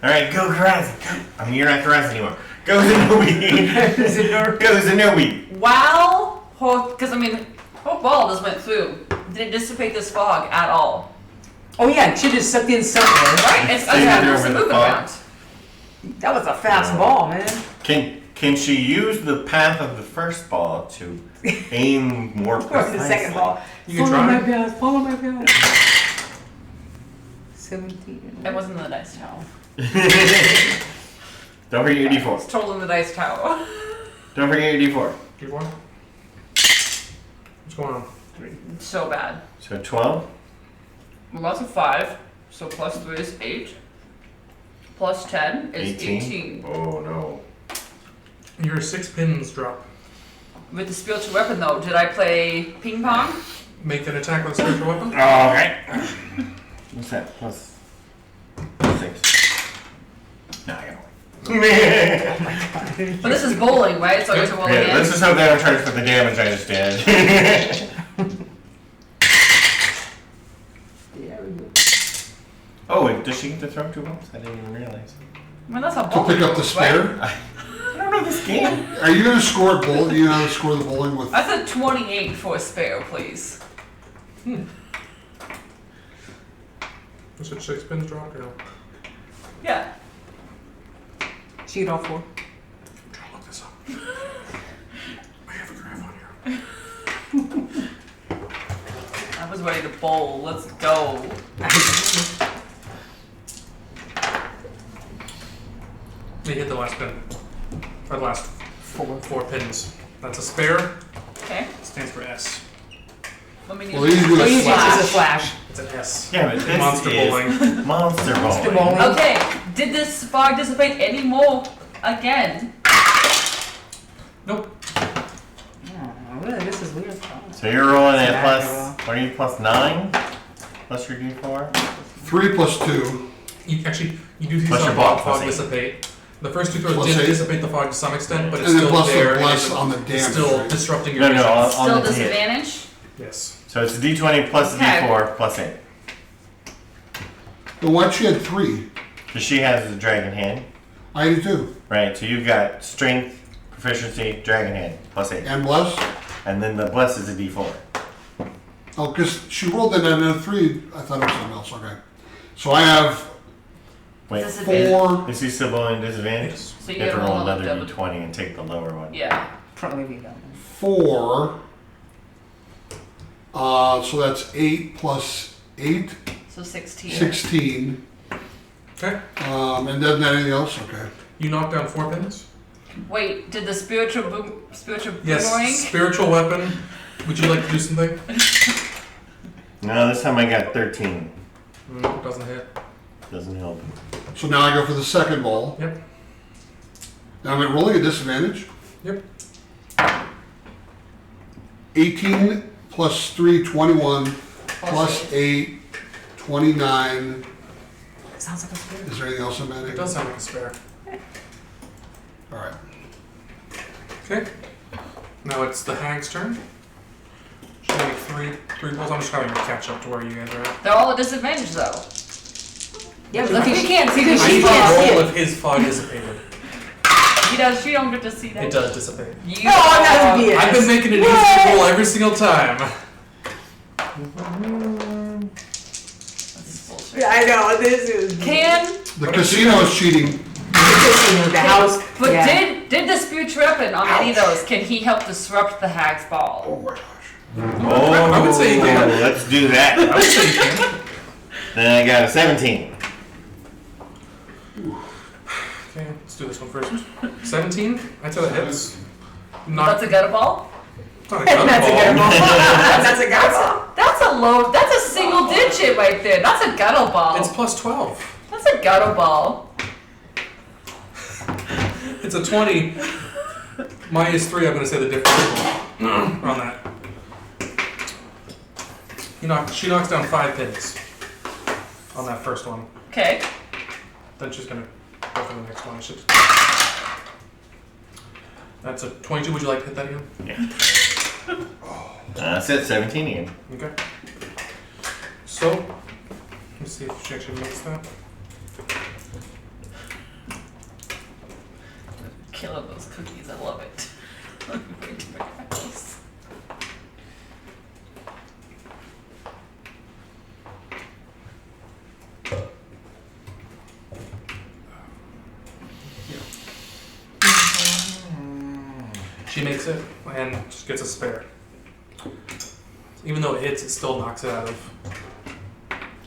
Alright, go Karazi. I mean, you're not Karazi anymore. Go Zenobi. Go Zenobi. Wow. Because, I mean, whole ball just went through. Didn't dissipate this fog at all. Oh yeah, she just sucked in something. Right? It's Stayed not there just with the moving fog. around. That was a fast ball, man. Can she use the path of the first ball to aim more Or precisely? the second ball. You can Follow try. my path, follow my path. 17. It wasn't the dice tower. Don't forget your D4. It's totally the dice tower. Don't forget your D4. D4? What's going on? So bad. So 12. Well, that's a 5, so plus 3 is 8. Plus 10 is 18. Oh no. Your 6 pins drop. With the spiritual weapon, though, did I play ping pong? Make an attack with a spiritual weapon. Oh, okay. What's that? Plus 6. Nah, I got But this is bowling, right? So I get to roll Yeah, again. let's just hope they don't charge for the damage I just did. Yeah, we good. Oh, wait, does she get to throw 2 balls? I didn't even realize. I mean, that's a To bowling. pick up the right? spare. I don't know this game. Are you gonna score at bowling? You know how to score the bowling with? I said 28 for a spare, please. Was it 6 pins drop or no? Yeah. She get all 4. I'm trying to look this up. I have a graph on here. I was ready to bowl. Let's go. You hit the last pin. Or the last 4 pins. That's a spare. Okay. Stands for S. Let me Well, use these were So the use it as a slash. flash. It's an S. Yeah, but this Monster is bowling. Monster bowling. Monster bowling. Okay, did this fog dissipate any more again? Nope. Oh, really? This is weird. So you're rolling at Back plus, roll. what are you, plus 9? Plus your D4? 3 plus 2. You do see Plus some your ball, fog plus 8. dissipate. The first 2 throws Plus did 8. dissipate the fog to some extent, but it's And then still plus there. the and plus it's on the damage. still right? disrupting your No, no, vision. on Still the hit. disadvantage? Yes. So it's a D20 plus a Okay. D4 plus 8. But why'd she had 3? Because she has the dragon hand, I do too. right? So you've got strength, proficiency, dragon hand, plus 8. And bless? And then the bless is a D4. Oh, because she rolled that and a 3. I thought it was something else. Okay. So I have Wait, Disadvantage. 4. is he still rolling disadvantage? Yes. So You you have to gotta roll roll another another D20 and take the lower one. Yeah. Probably be that one. 4. So that's 8 plus 8. So 16. 16. Okay. And doesn't have anything else? Okay. You knock down 4 pins. Wait, did the spiritual boomerang? Yes. Spiritual weapon. Would you like to do something? No, this time I got 13. No, doesn't hit. Doesn't help. So now I go for the second ball. Yep. Now I'm rolling a disadvantage. Yep. 18 plus 3, 21. Plus 8, 29. Sounds like a spirit. Is there anything else I'm adding? It does sound like a spare. All right. Okay. Now it's the hag's turn. She'll make three balls. I'm just having to catch up to where you guys are at. They're all at disadvantage though. Yeah, but look, You can't see because the she sheet. can't see roll it. if his fog dissipated. She don't get to see that. It does dissipate. You Oh, that's BS. I've been making it easy to roll every single time. That's bullshit. Yeah, I know, this is. Can The casino is cheating. The house. but yeah. did the spiritual weapon on any of those? Can he help disrupt the hag's ball? Oh my gosh. Oh, I would say you can. Let's do that. I would say you can. Then I got a 17. Okay, let's do this one first. 17. I'd say that hits. That's a gutter ball. Not a That's a gun good ball. ball. That's a good ball. That's a low. That's a single digit right there. That's a gutter ball. It's plus 12. That's a gutter ball. It's a 20. Minus 3, I'm going to say the difference on that. She knocks down 5 pins on that first one. Okay. Then she's going to go for the next one. That's a 22. Would you like to hit that again? I said 17 again. Okay. So, let's see if she actually makes that. Killing those cookies, I love it. Way too many cookies. She makes it and just gets a spare. Even though it hits, it still knocks it out of.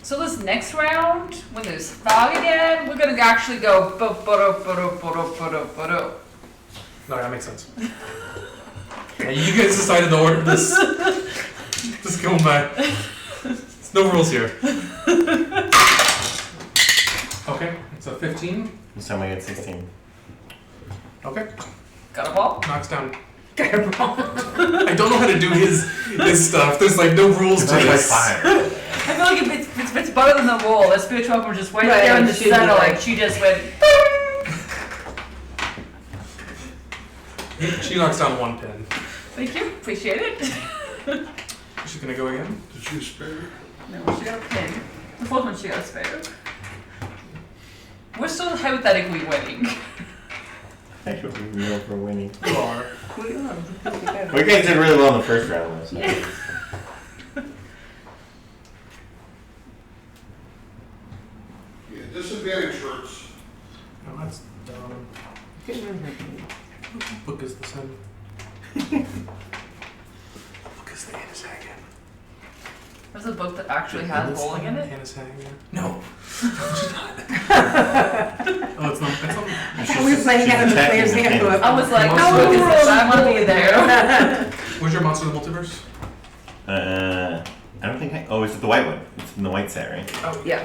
So this next round, when there's fog again, we're gonna actually go bo-bo-do. No, that makes sense. Yeah, you guys decided to order this. Just going back. There's no rules here. Okay, it's a 15. This time I get 16. Okay, Got a ball? knocks down. Got a ball. I don't know how to do his stuff. There's like no rules It's to like this. fire. I feel like it's better than the roll. That spiritual weapon was just right there in the she center, did like that. she just went. She knocks down one pin. Thank you, appreciate it. She's gonna go again. Did you spare? No, she got a pin. The fourth one she got a spare. We're still hypothetically winning. I should be real for winning. You are. We guys did really well in the first round. Though, so. Yeah. Yeah, disadvantage hurts. No, that's dumb. Book is the sun. Book is the Annis Hagen. There's a book that actually has bowling in it. Annis Hagen. No. Oh, it's not. That's not. We were playing out of the player's handbook. I was like, Monster no, of the I want to be there. Where's your Monster of the Multiverse? I don't think I. Oh, is it the white one? It's in the white set, right? Oh, Yeah.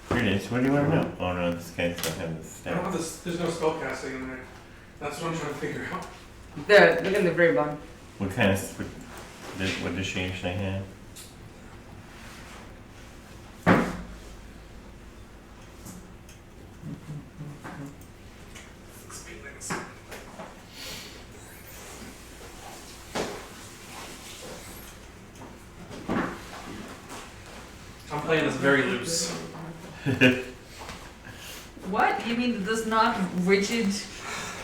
Here it is. What do you want to know? Oh no, this guy still has the I don't stat. have this. There's no spell casting in there. That's what I'm trying to figure out. There, look in the very bottom. What kind of what distinction I have? I'm playing this very loose. What? You mean this not rigid?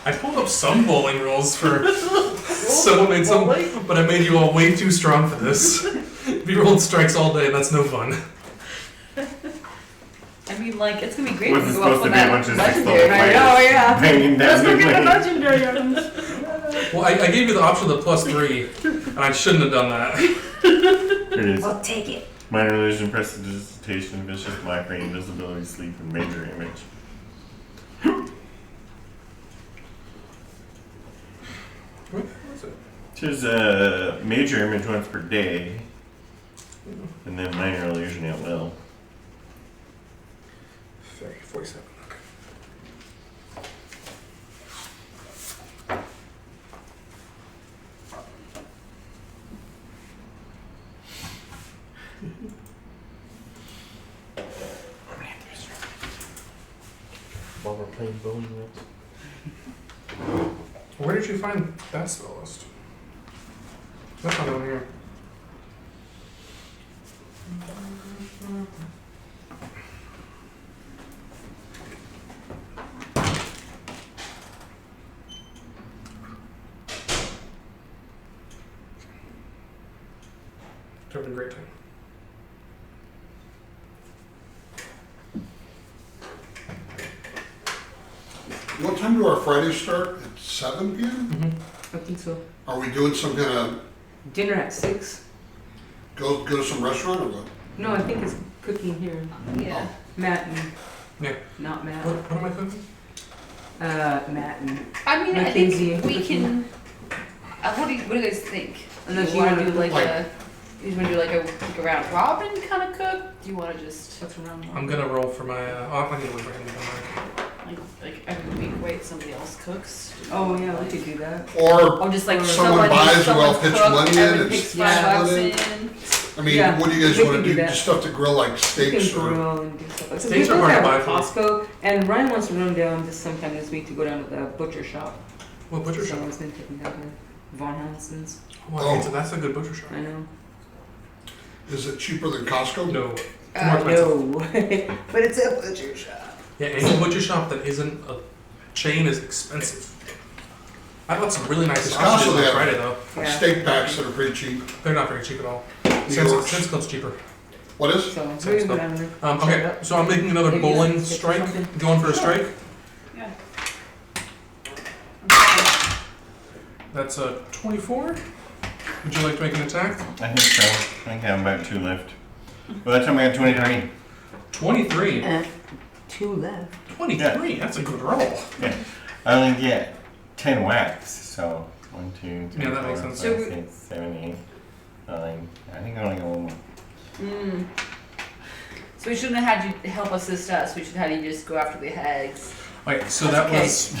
I pulled up some bowling rules for someone made some, but I made you all way too strong for this. We rolled strikes all day. That's no fun. I mean, like, it's gonna be great Was to it go up supposed to for be a that bunch of legendary. six-level I know, yeah. Hanging down Let's the go get the lane. legendary items. Well, I gave you the option of the +3, and I shouldn't have done that. Here it is. Well, take it. Minor illusion, prestidigitation, vicious mockery, invisibility, sleep, and major image. What was it? There's a major image once per day, and then minor illusion at will. 47. Okay. While we're playing bowling rules. Where did you find that spell list? That's not on here. It's having a great time. What time do our Fridays start? At 7 p.m.? I think so. Are we doing some kind of Dinner at 6. go to some restaurant or what? No, I think it's cooking here. Yeah. Matt and Yeah. not Matt. What am I cooking? Matt and I mean, I Mackenzie. think we can. What do you guys think? Unless Do you you want wanna to do like like- a? You want to do like a round robin kind of cook? Do you want to just what's around. I'm gonna roll for my. Oh, I need to wait for him to come back. like every week wait somebody else cooks? Oh yeah, we could do that. Or, Or just like Someone buys, we all pitch money in, everyone it's picks split $5 in. I mean, Yeah, what do you guys we want can to do do? that. Just stuff to grill like We steaks can or? grill and do stuff like that. Steaks We are both hard to have buy for. Costco, and Ryan wants to run down just sometime this week to go down to the butcher shop. What butcher shop? Someone's been taking down there. Von Hansen's. Well, that's a good butcher shop. I know. Is it cheaper than Costco? No. More expensive. No. But it's a butcher shop. Yeah, any butcher shop that isn't a chain is expensive. I bought some really nice It's sausages Costco, on they Friday though. Yeah. Steak packs that are pretty cheap. They're not very cheap at all. New York's. Sense Club's cheaper. What is? So, Same we can go stuff. down there. Okay, so I'm making another Maybe bowling just strike. something. Going for a strike. Yeah. That's a 24. Would you like to make an attack? I think so. I think I have about 2 left. Well, that time I got 23. 23. 2 left. 23. That's a good roll. Yeah. I only get 10 whacks, so 1, 2, 3, Yeah, that 4, makes 5, sense. 6, 7, 8, 9. I think I only got 1 more. So we shouldn't have had you help assist us. We should have you just go after the hags. Okay, so That's that okay. was.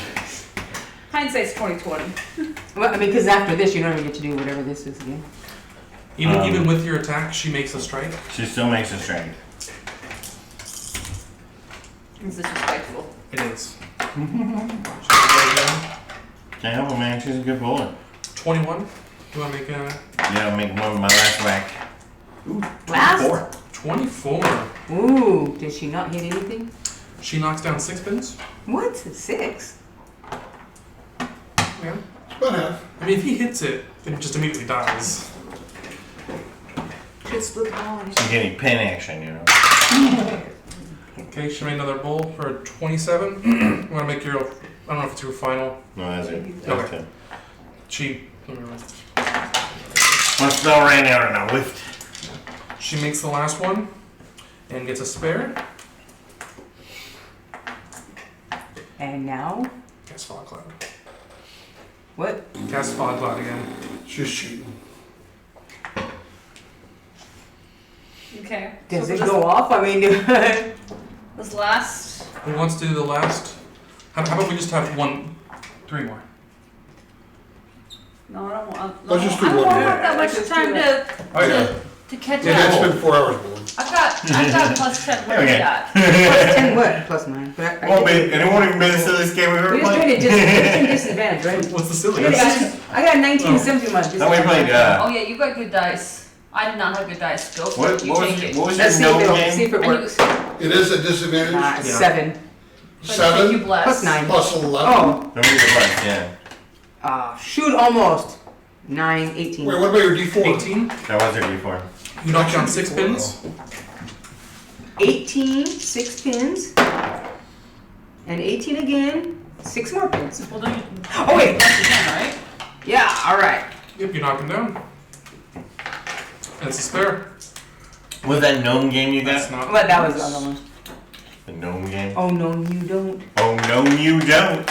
Hindsight's 20/20. Well, I mean, because after this, you don't even get to do whatever this is again. Even with your attack, she makes a strike. She still makes a strike. It's disrespectful. It is. Can't help it, man. She's a good bowler. 21. You want to make a Yeah, I'll make one with my last whack. Last? 24? Ooh, did she not hit anything? She knocks down 6 pins. What? 6? Yeah. It's about half. I mean, if he hits it, it just immediately dies. Should split the ball. She's getting pin action, you know. Okay, she made another bowl for a 27. I'm gonna make your. I don't know if it's your final. No, that's it. That's Okay. it. She. My spell ran out and I whiffed. She makes the last one and gets a spare. And now? Cast Fog Cloud. What? Cast Fog Cloud again. She's cheating. Okay. Does so it this, go off? I mean, this last. Who wants to do the last? How about we just have 3 more? No, I don't want. Let's just do I don't one want more. that much Let's time do to, Oh yeah. to catch Yeah, it's up. been 4 hours bowling. I've got plus 10. What do Okay. you got? plus 10 what? Plus 9. But I Won't be, get- and it won't even be the silliest game we've ever We just played. traded disadvantage, right? What's the I silliest? got 19 something months. Then we played, Oh yeah, you got good dice. I did not have good dice. Go for what it. You was take it. what was Let's see your if, gnome see game? if it And works. It is a disadvantage. Yeah. 7. But Seven? You bless. Plus 9. Plus 11. Oh, Don't be surprised, yeah. shoot, almost. 9, 18. Wait, what about your D4? 18. That was your D4. You knock down 6 pins. 18, 6 pins. And 18 again. 6 more pins. Well, then you. Oh, wait. Bless again, right? Yeah, alright. Yep, you knock him down. That's a spare. Was that gnome game you That's got? not. But that was the other one. The gnome game? Oh, no, you don't. Oh, no, you don't.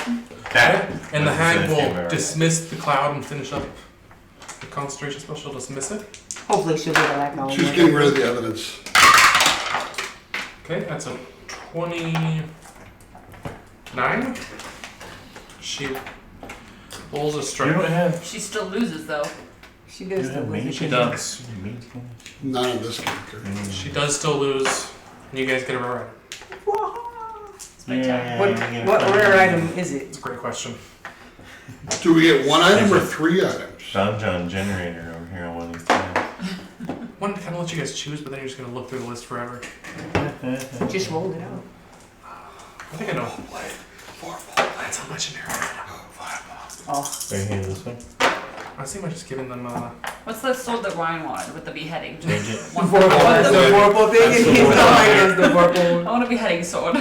That. And the was hag silliest game will ever. dismiss the cloud and finish up the concentration spell. She'll dismiss it. Hopefully she'll get it back on. She's getting rid of the evidence. Okay, that's a 29. She rolls a You strike. don't have. She still loses though. She You does don't the have mage. She does. None of this character. She does still lose, and you guys get a rare item. It's my turn. What rare item is it? It's a great question. Do we get 1 item or 3 items? John generator over here on one of these times. One kind of let you guys choose, but then you're just gonna look through the list forever. Just rolled it out. I think I know. That's how much in there. Oh. Right here, this one. I think I'm just giving them. What's the sword that Ryan wanted with the beheading? Change it. One Vorpal, that's the Vorpal thing. That's the He's Vorpal. not like that's the I Vorpal. want a beheading sword.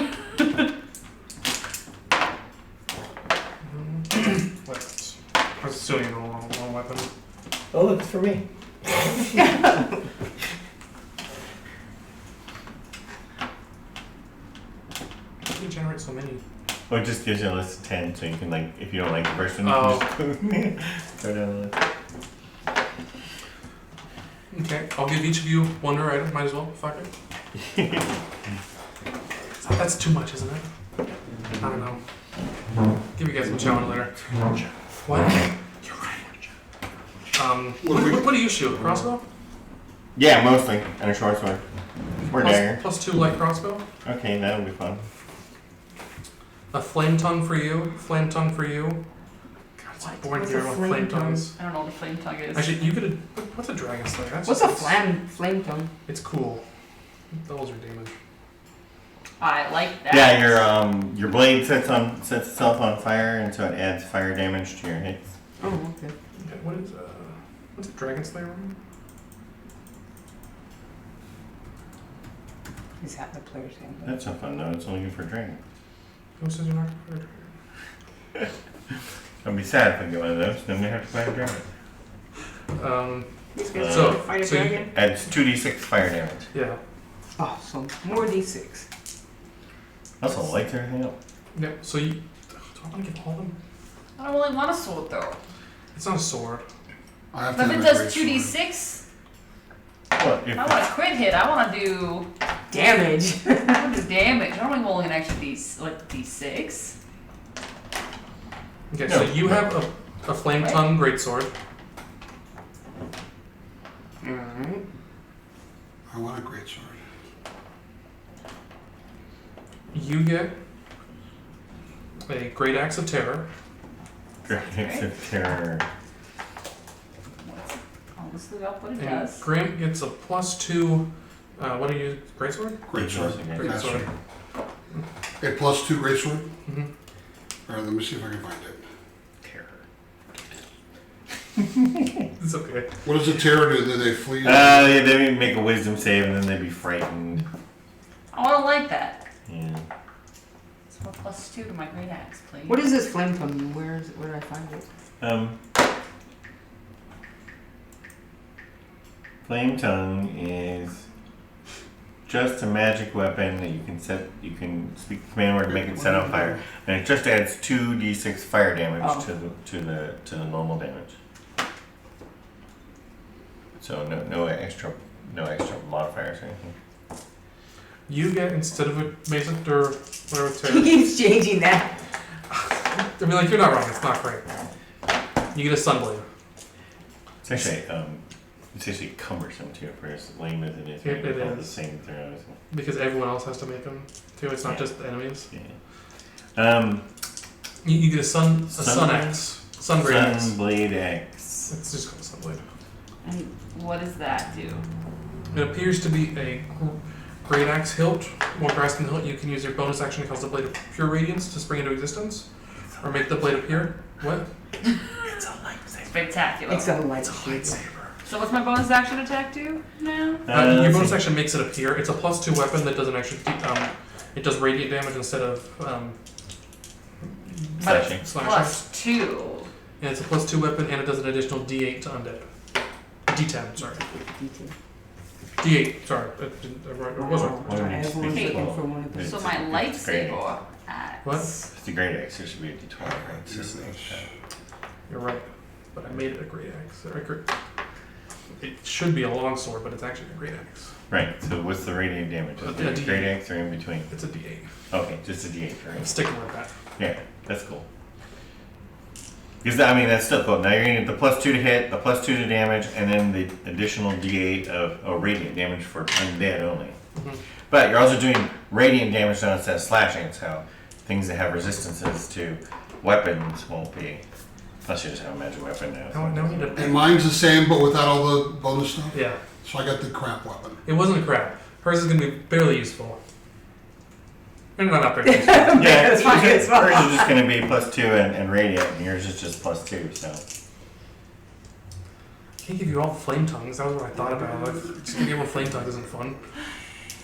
Weapons. I was still using a long weapon. Oh, look, it's for me. How do you generate so many? Well, it just gives you a list of 10, so you can, like, if you don't like the person, you Oh. can just go down the list. Okay, I'll give each of you one rare item. Might as well. Fuck it. That's too much, isn't it? I don't know. Give you guys some challenge later. What? You're right. What do you shoot? Crossbow? Yeah, mostly. And a short sword. Or dagger. Plus 2 light crossbow. Okay, that'll be fun. A flame tongue for you. Flame tongue for you. God, It's boring What's here a with flame flame tongue? tongues. I don't know what a flame tongue is. Actually, you could. What's a dragon slayer? That's What's a just- flame tongue? It's cool. Doubles your damage. I like that. Yeah, your blade sets itself on fire, and so it adds fire damage to your hits. Oh, okay. Okay, what's a dragon slayer? Is that the player's handbook? That's no fun though. It's only good for dragon. Who says you're not good for it? I'd be sad if I get one of those. Then we have to fight a dragon. These guys So- are fight a so you- dragon? Adds 2d6 fire damage. Yeah. Oh, so more d6. Also lights everything up. Yeah. So you. Do I want to get all of them? I don't really want a sword though. It's not a sword. I have But if have it a does great 2d6, What? If I want a crit hit. I want to do Damage. damage. I don't even roll an extra d6. Okay, No, so you but- have a flame tongue greatsword. Alright. I want a great sword. You get a great axe of terror. Great hits of terror. I'll just look up what it And does. Grant gets a +2. What do you use? Greatsword? Great sword. Great sword. Master. A +2 great sword? Mm-hmm. Alright, let me see if I can find it. Terror. It's okay. What does the terror do? Do they flee? Yeah, they make a wisdom save and then they'd be frightened. Oh, I don't like that. Yeah. So a +2 to my great axe, please. What is this flame tongue? Where did I find it? Flame tongue is just a magic weapon that you can speak the command word to make it set on fire, and it just adds 2d6 fire damage Oh. to the normal damage. So no extra modifiers or anything. You get, instead of a basic or whatever He terror. keeps changing that. I mean, like, you're not wrong. It's not great. You get a sunblade. It's actually cumbersome too, for as lame as it is. It All the is. same throws. Because everyone else has to make them, too. It's not Yeah. just the enemies. Yeah. You get a sun axe. Sun great axe. Sunblade X. It's just called a sunblade. And what does that do? It appears to be a great axe hilt. More brass than the hilt, you can use your bonus action to cause the blade of pure radiance to spring into existence, or make the blade appear. What? It's a lightsaber. Spectacular. It's a light Lightsaber. So what's my bonus action attack do now? Your let's bonus see. action makes it appear. It's a +2 weapon that doesn't actually. It does radiant damage instead of Slashing. slashing. +2. Yeah, it's a +2 weapon, and it does an additional D8 to undead. D10, sorry. D8, sorry. It was wrong. Everyone's Speaking looking of- for one of those. So It's my a great lightsaber axe. What? It's the great X. There should be a D12. Right? It's just like You're right, but I made it a great axe. It should be a long sword, but it's actually a great axe. right. So what's the radiant damage? Is Yeah, it a D8. great X or in between? It's a D8. Okay, just a D8, I'm right? sticking with that. Yeah, that's cool. Because that's still cool. Now you're gonna get the +2 to hit, the +2 to damage, and then the additional D8 of radiant damage for undead only. Mhm. But you're also doing radiant damage now instead of slashing, so things that have resistances to weapons won't be. Unless you just have a magic weapon now. Now we need And a. mine's the same, but without all the bonus stuff. Yeah, So I got the crap weapon. it wasn't a crap. Hers is going to be barely useful. And not barely useful. Yeah, That's fine, it's fine. Hers is just going to be +2 and radiant, and yours is just +2. So Can't give you all the flame tongues. That was what I thought about. Like, just giving everyone flame tongues isn't fun.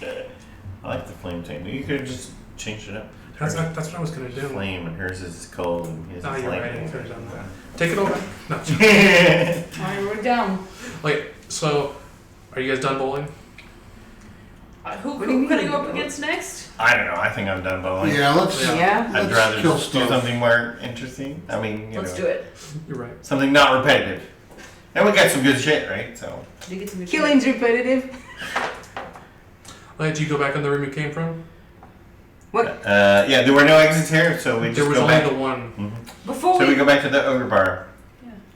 I like the flame thing. You could have just changed it up. That's what I was going to do. Flame, and hers is cold, and his is Oh, you're right. I lightning. could have done that. Take it over. No. I wrote it down. Wait, so are you guys done bowling? Who What do you can I mean? go up against next? I don't know. I think I'm done bowling. Yeah, let's. Yeah. Yeah? I'd Let's rather kill just do stuff. something more interesting. I mean, you Let's know, do it. You're right. something not repetitive. And we got some good shit, right? So Did you get some Killing's repetitive. Did you go back in the room you came from? yeah, there were no exits here, so we just There was go only back. the one. Mhm. Before So we go back to the ogre bar.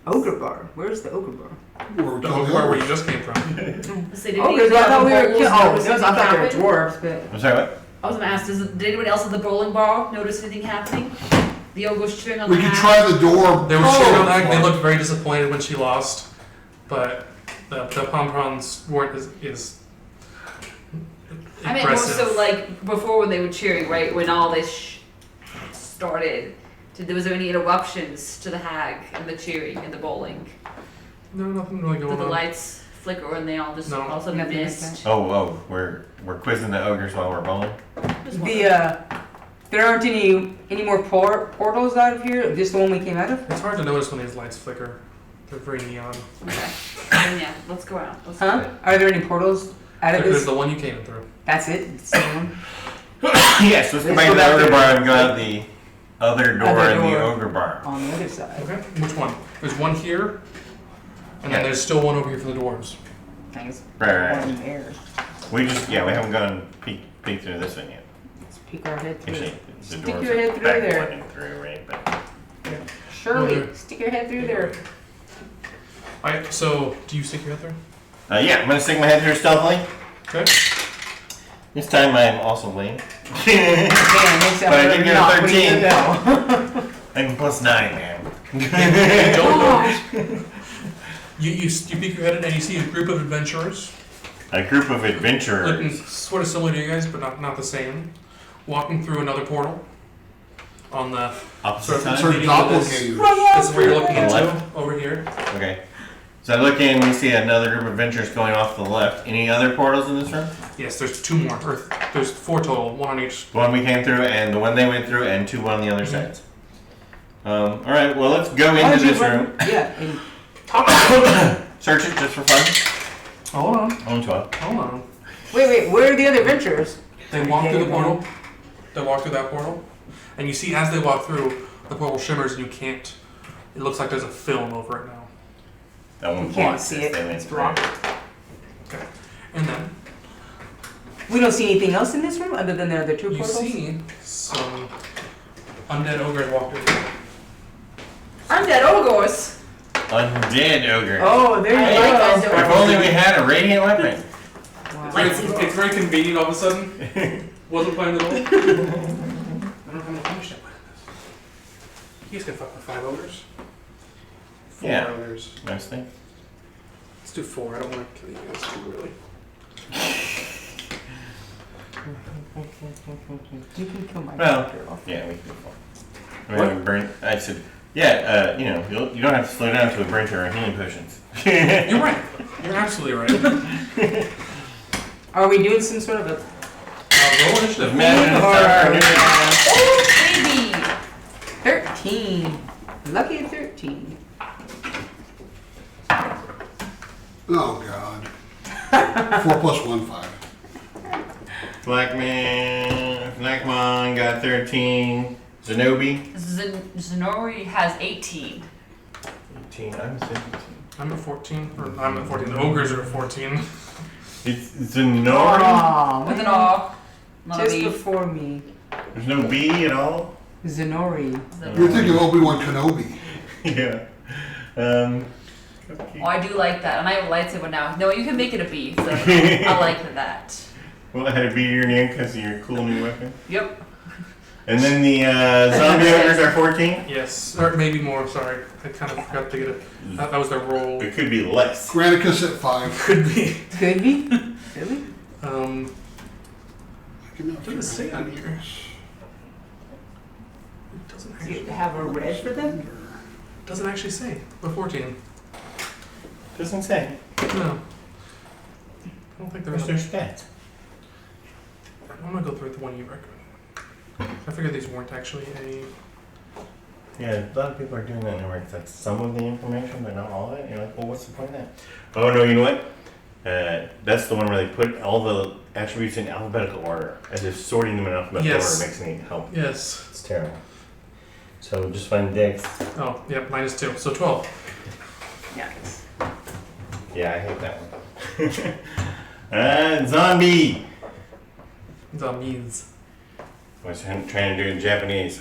Ogre bar. Where's the ogre bar? Where we The killed whole the part where ogre. you just came from. Let's see, did Oh, anybody I thought have we were bowls kill. Oh, notice those, I anything thought they were happen? dwarves, but I'm sorry, what? I was gonna ask, did anybody else at the bowling bar notice anything happening? The ogre's cheering on We the could hag. try the door. They were cheering on that. They Oh, looked very disappointed when she lost, but the pom-poms weren't as I meant more aggressive. so like before when they were cheering, right? When all this started. Was there any interruptions to the hag and the cheering and the bowling? No, nothing really going Did the on. lights flicker and they all just No. all of a sudden Nothing like missed? Oh, we're quizzing the ogres while we're bowling. Just wondering. There aren't any more portals out of here. Just the one we came out of. It's hard to notice when these lights flicker. They're very neon. Okay. Then yeah, let's go out. Let's do Huh? it. Are there any portals out of There's this? the one you came through. That's it. It's the one. Yes, let's go back to the ogre bar and go out the other door Other in the door. ogre bar. On the other side. Okay. Which one? There's one here, and then Yeah. there's still one over here for the dwarves. Thanks. Right. One in there. We haven't gone peek through this one yet. Let's peek our head through. Actually, the Stick doors your are head through back there. one and through, right? But Shirley, stick your head through there. Alright, so do you stick your head through? yeah, I'm gonna stick my head through stealthily. Okay. This time I'm also lame. Man, makes But I did get a knock when 13. you know. I'm +9, man. Don't know. You peek your head in and you see a group of adventurers, A group of looking adventurers. sort of similar to you guys, but not the same, walking through another portal on the Opposite Sort of- side. Sort of doppelgangers. this is where you're looking On the into left? over here. Okay. So I look in, we see another group of adventurers going off to the left. Any other portals in this room? Yes, there's two more. Or there's four total, one on each. The one we came through and the one they went through and two on the other sides. Alright, well let's go Why into don't you this run- room. Yeah. And Search it just for fun. Hold on, On 12. hold on. wait, where are the other adventurers? They walk through the portal. They walk through that portal, and you see as they walk through, the portal shimmers, and you can't. It looks like there's a film over it now. That one You can't blocks see it. it. They went It's through. blocked. Okay, and then We don't see anything else in this room other than the other two you portals? see some undead ogres walk through. Undead ogres. Undead ogre. Oh, there I you like go. that. If only we had a radiant weapon. Wow. It's very convenient all of a sudden. Wasn't planned at all. I don't know how much damage that weapon is. You guys can fuck with 5 ogres. 4 Yeah. ogres. Nice thing. Let's do 4. I don't want to kill you guys too early. You can kill my Well, character off. Yeah, we can go. We haven't burned. I said, yeah, you don't have to slow down to a burn to our healing potions. You're right. You're absolutely right. Are we doing some sort of a... Roll initiative. Man, Oh, baby. 13. Lucky 13. Oh, God. 4 plus 1, 5. Blackmon got 13. Zenobi. Zenori has 18. 18. I'm 17. I'm at 14. Or I'm at 14. The ogres are at 14. It's Zenori. Aw, With an man. R. Not a Just B. before me. There's no B at all. Zenori. You're thinking Obi-Wan Kenobi. Yeah. Oh, I do like that. And I have a lightsaber now. No, you can make it a B. So I like that. Well, I had to be your name because of your cool new weapon. Yep. And then the zombie ogres are 14. Yes. Or maybe more. Sorry. I kind of forgot to get it. That was their roll. It could be less. Granicus at 5. Could be. Could be? Really? What does it say on here? It doesn't Do you actually, have a red for them? doesn't actually say. The 14. Doesn't say. No. I don't think Where's there's. their stats? I'm gonna go through with the one you recommend. I figured these weren't actually a. Yeah, a lot of people are doing that now. That's some of the information, but not all of it. You're like, well, what's the point of that? Oh no, you know what? That's the one where they put all the attributes in alphabetical order, as if sorting them in alphabetical Yes. order makes any help. Yes. It's terrible. So just find Dex. Oh, yeah, -2. So 12. Yes. Yeah, I hate that one. Zombie. Zombies. I was trying to do it in Japanese.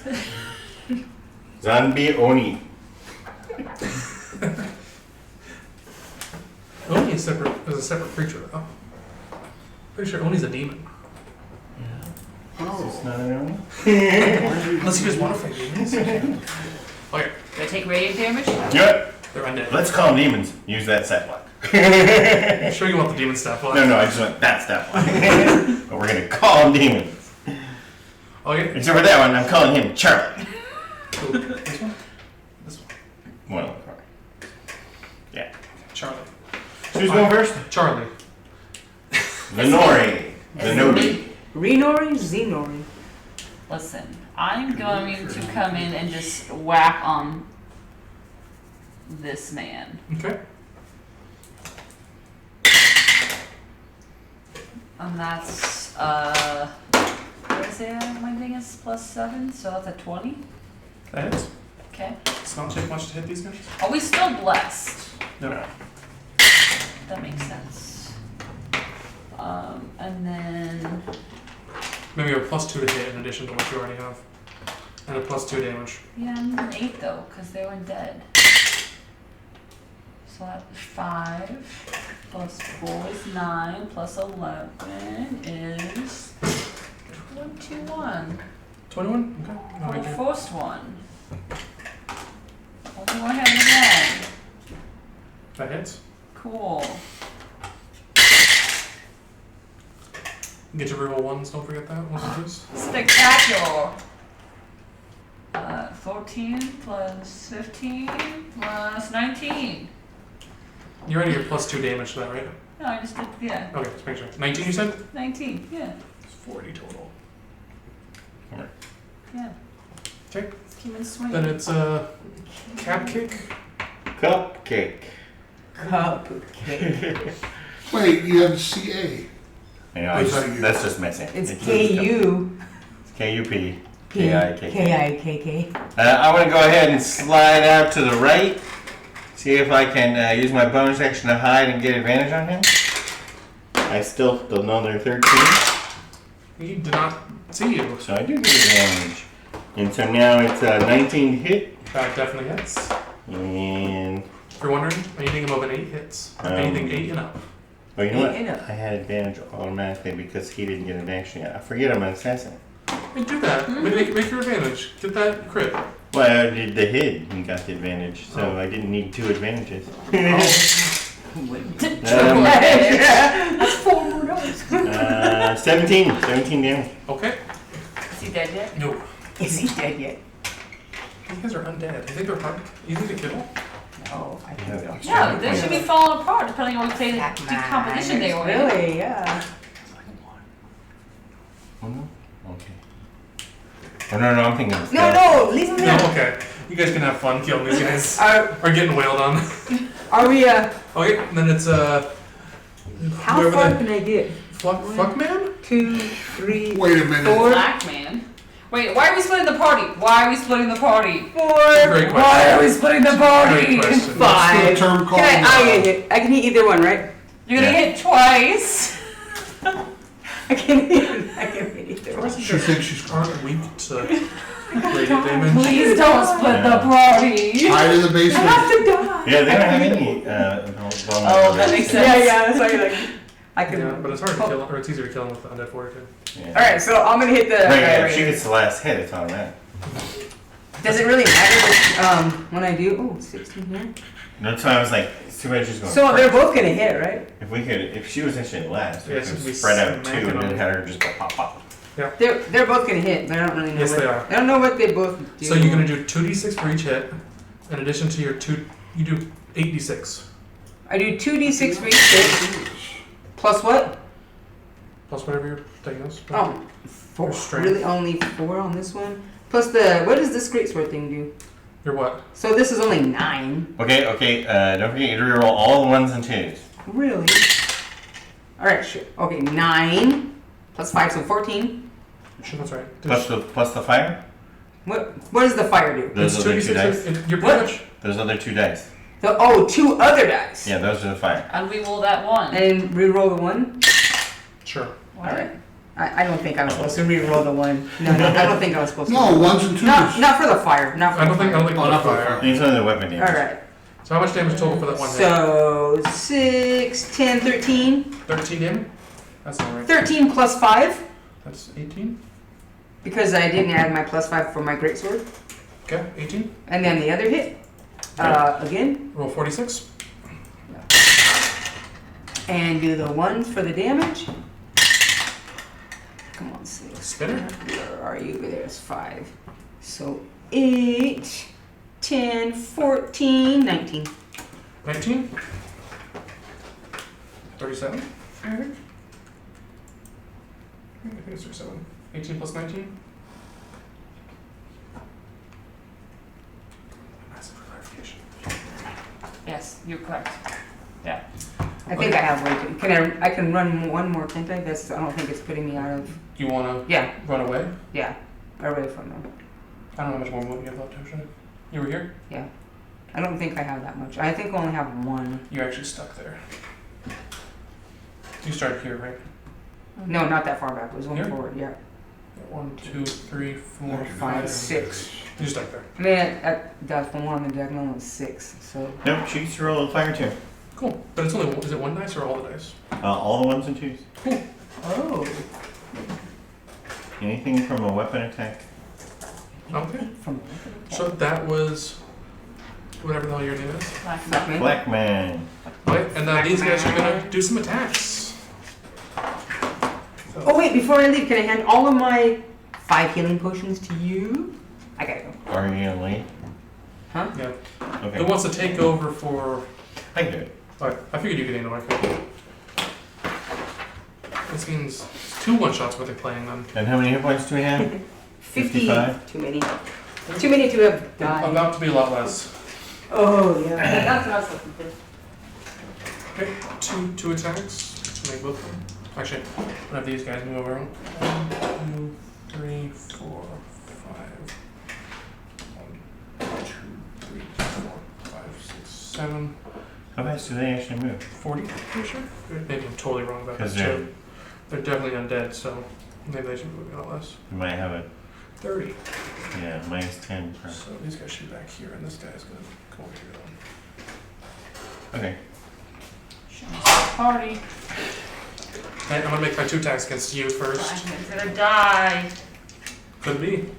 Zombie Oni. Oni is a separate creature, though. Pretty sure Oni's a demon. It's not annoying. Unless you just want to fight demons. Okay, Do I take radiant damage? Yep. they're undead. Let's call them demons. Use that stat block. I'm sure you want the demon stuff. No, I just want that stat block. But we're gonna call them demons. Okay. Except for that one, I'm calling him Charlie. Ooh, this one? This one. One. Yeah. Charlie. Who's going first? Charlie. The Nori. The Nori. Renori, Zenori. Listen, I'm going to come in and just whack on this man. Okay. And that's, what is it? My thing is +7, so that's a 20. That hits. Okay. It's not take much to hit these guys. Are we still blessed? No. That makes sense. And then, Maybe a +2 to hit in addition to what you already have. And a +2 damage. yeah, I'm an 8 though, because they were dead. So that's 5 plus 4 is 9 plus 11 is 21. 21? Okay. I'll For make the you. first one. Only one having again. That hits. Cool. Get your reroll ones, don't forget that. Once it is. Spectacular. 14 plus 15 plus 19. You're already your +2 damage to that, right? No, I just did, yeah. Okay, just make sure. 19 you said? 19, yeah. It's 40 total. Yeah. Okay. Let's keep it swinging. Then it's cap kick. Cupcake. Cupcake. Wait, you have CA. You know, What's that? that's just messing. It's K-U. K-U-P. K-I-K-K. K-I-K-K. I want to go ahead and slide out to the right. See if I can use my bonus action to hide and get advantage on him. I still don't know they're 13. He did not see you. So I do get advantage. And so now it's 19 hit. That definitely hits. And, If you're wondering, anything above an 8 hits. Anything 8 and up. well, you know what? Eight and up. I had advantage automatically because he didn't get an action yet. I forget I'm an assassin. Hey, do that. Make your advantage. Get that crit. Well, I did the hit and got the advantage, so I didn't need 2 advantages. That's 4 more dice. 17 damage. Okay. Is he dead yet? No. Is he dead yet? These guys are undead. You think they're hard? Easy to kill? No, I think so. No, they should be falling apart depending on what say the Pac-Man. composition they were in. Really, yeah. Oh no? Okay. Oh no, I'm thinking of No, leave him No, there. okay. You guys can have fun killing these guys. Are, Or getting wailed on. are we, Okay, and then it's how whoever far the can I get? fuck man? 2, 3, Wait a minute. 4, Black man. Wait, why are we splitting the party? Why are we splitting the party? 4. Great Why question. are we splitting the party? Great question. What's the 5. term called? Can I get hit? I can hit either one, right? You're gonna Yeah. hit twice. I can hit either one. She thinks she's Aren't weak to radiant damage. Please don't split the party. hide in the I basement. have to die. Yeah, they don't have any Oh, that makes sense. Yeah, that's why you're like, I can. Yeah, but it's hard to kill, or it's easier to kill them with the undead fortitude. Yeah. Alright, so I'm gonna hit the. Right, yeah, if she gets the last hit, it's automatic. Does it really matter when I do? Oh, 16 here. That's why I was like, it's too bad she's going So they're first. both gonna hit, right? If she was actually last, Yeah, we it's could gonna be spread out 2 smacking and then them. have her just go pop, pop. They're both gonna hit, but I don't really know. Yes, what, they are. I don't know what they both do. So you're gonna do 2d6 for each hit. In addition to your 2, you do 8d6. I do 2d6 for each hit. Plus what? Plus whatever your thing is. Oh, 4. Your strength. Really, only 4 on this one. Plus the what does this greatsword thing do? Your what? So this is only 9. Okay, don't forget to reroll all the 1s and 2s. Really? Alright, sure. Okay, 9 plus 5, so 14. Sure, that's right. Plus the fire? What does the fire do? Those It's other 2 dice. You're What? pretty much. Those other 2 dice. Oh, 2 other dice. Yeah, those are the fire. And we roll that one. And reroll the 1. Sure. Alright. I don't think I was supposed to reroll the 1. No, I don't think I was supposed to. No, 1s and 2s. Not for the fire. Not for I don't the think fire. Oh, not for fire. fire. These are the weapon damage. Alright. So how much damage total for that one hit? So 6, 10, 13. 13 damage? That's alright. 13 plus 5. That's 18? because I didn't add my +5 for my greatsword. Okay, 18. And then the other hit, again, Roll 46. and do the ones for the damage. Come on, 6. Spinner. Where are you? There's 5. So 8, 10, 14, 19. 19. 37. I think it's 37. 18 plus 19. Massive clarification. Yes, you're correct. Yeah. I think I have way too. I can run one more, can't I? I don't think it's putting me out of. You wanna Yeah, run away? yeah, away from them. I don't know how much more movement you have left, Ocean. You were here? Yeah, I don't think I have that much. I think I only have 1. You're actually stuck there. You started here, right? No, not that far back. It was one Here? forward. Yeah, 1, 2, 3, 4, 5, 6. You're stuck there. I mean, that's the one on the diagonal is 6. So Nope, she gets to roll a fire too. Cool. But it's only, is it one dice or all the dice? All the 1s and 2s. oh, Anything from a weapon attack. Okay. from So that was whatever the hell your name is. Fuck me. Black man. Okay, and now these guys are gonna do some attacks. Oh wait, before I leave, can I hand all of my 5 healing potions to you? I gotta go. Are you gonna leave? Huh? Yeah. Okay. Who wants to take over for? I can do it. Alright, I figured you could handle it. This means 2 1-shots worth of playing them. And how many hit points do we have? 55? Too many. Too many to have died. About to be a lot less. Oh yeah. That's what I was looking for. Okay, two attacks. Make both of them. Actually, I'm gonna have these guys move over. 1, 2, 3, 4, 5. 1, 2, 3, 4, 5, 6, 7. How fast do they actually move? 40, pretty sure? Maybe I'm totally wrong about that 'Cause too. They're definitely undead, so maybe they should move a lot less. You might have a, 30. yeah, minus 10. So these guys should be back here, and this guy's gonna go over here. Okay. Party. Okay, I'm gonna make my 2 attacks against you first. I'm gonna die. Could be.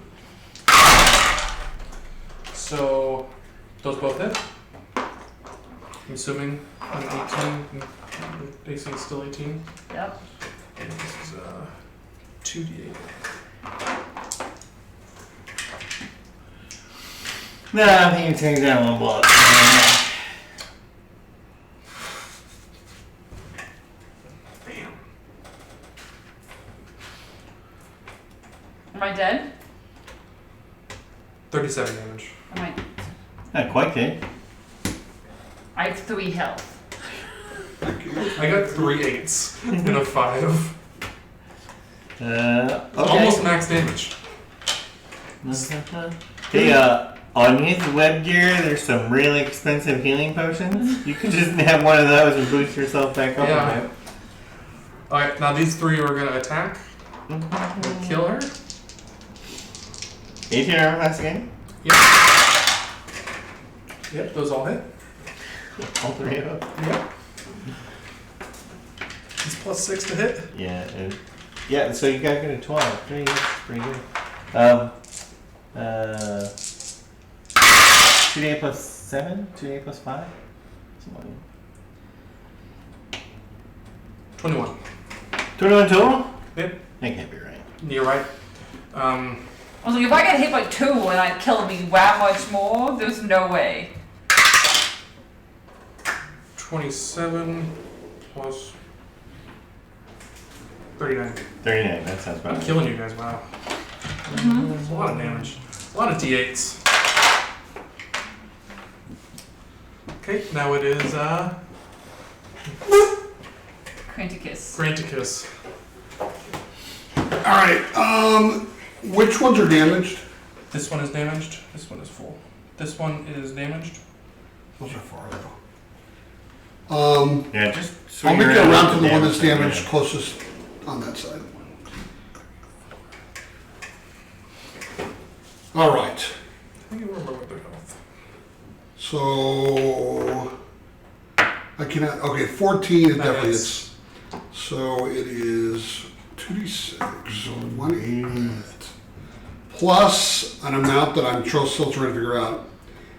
So those both hit. I'm assuming an 18. AC is still 18. Yep. And this is 2d8. No, I think you take down 1 block. Damn. Am I dead? 37 damage. Am I? Not quite dead. I have 3 health. I got 3 8s and a 5. Okay. Almost max damage. Hey, on his web gear, there's some really expensive healing potions. You could just have one of those and boost yourself back up Yeah. a bit. Alright, now these 3 are gonna attack and kill her. 18 armor class again? Yep. Yep, those all hit. All 3 of them? Yep. It's +6 to hit. Yeah, yeah, so you got good at 12. Hey, that's pretty good. 2d8 plus 7? 2d8 plus 5? Something like 21. 21 total? Yep. That can't be right. You're right. I was like, if I got hit by 2 and it killed me that much more, there's no way. 27 plus 39. 39, that sounds I'm about right. killing you guys, wow. It's a lot of damage. A lot of d8s. Okay, now it is Cranticus. Granticus. Alright, which ones are damaged? This one is damaged. This one is full. This one is damaged. Those are far though. Yeah, just I'll swing make it around to the one damage that's damaged yeah. closest on that side. Alright, I think I remember what their health. so I cannot, okay, 14 it That definitely hits. is. So it is 2d6, so 1 8. plus an amount that I'm still trying to figure out.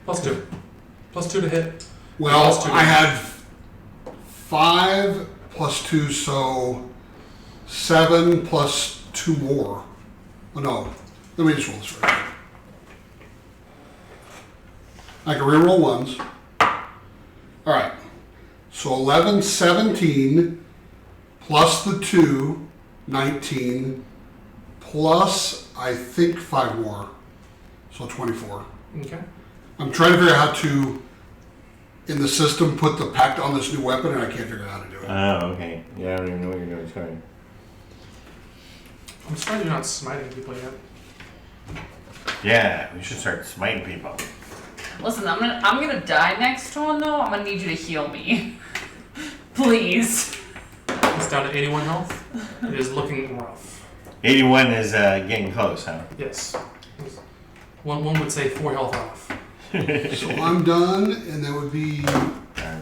+2. +2 to hit. Well, Plus 2 I damage. had 5 plus 2, so 7 plus 2 more. Oh, no, let me just roll this first. I can reroll ones. All right, so 11, 17, plus the 2, 19, plus I think 5 more, so 24. Okay. I'm trying to figure out how to, in the system, put the pact on this new weapon, and I can't figure out how to do it. Oh, okay. Yeah, I don't even know what you're doing. Sorry. I'm surprised you're not smiting people yet. Yeah, we should start smiting people. Listen, I'm gonna die next turn though. I'm gonna need you to heal me. Please. It's down to 81 health. It is looking rough. 81 is getting close, huh? Yes. One would say 4 health off. So I'm done, and that would be I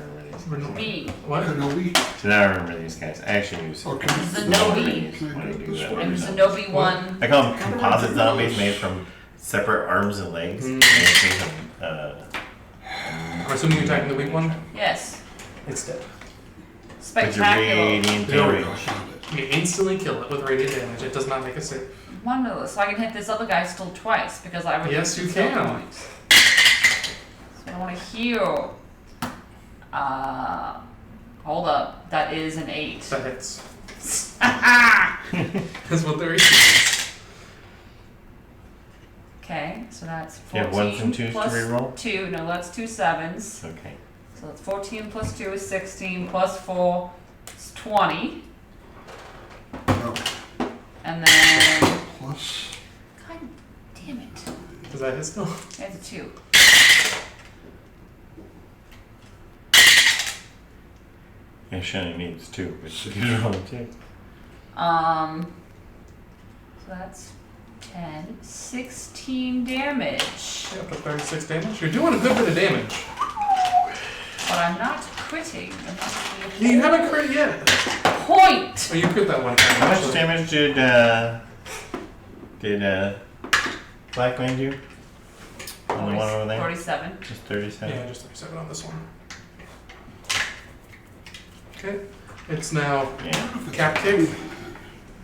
remember these. Me. What? Kenobi. So now I remember these guys. I actually use Okay. Zenobi. Can I do this one? I'm Zenobi one. I call them composite zombies made from separate arms and legs. Mm. And it's made from, I'm assuming you're attacking the weak one? Yes. It's dead. with your Spectacular. radiant There we go. damage. Found it. You instantly kill it with radiant damage. It does not make a save. Wonderful. So I can hit this other guy still twice because I would Yes, use you skill can. points. So I want to heal. Hold up. That is an 8. That hits. That's what they're eating. Okay, so that's You 14 have ones and twos to plus reroll? 2. No, that's 2 7s. Okay. So that's 14 plus 2 is 16 plus 4 is 20. Okay. And then. Plus, God damn it. Does that hit still? That's a 2. Yeah, Shani needs 2, but she's rolling 2. So that's 10, 16 damage. Yeah, up to 36 damage. You're doing a good bit of damage. But I'm not critting. You haven't crit yet. Point! Oh, you crit that one time. How much actually. damage did Black Man do? On the one over there? 47. Just 37? Yeah, just 37 on this one. Okay. It's now Yeah. cap kick.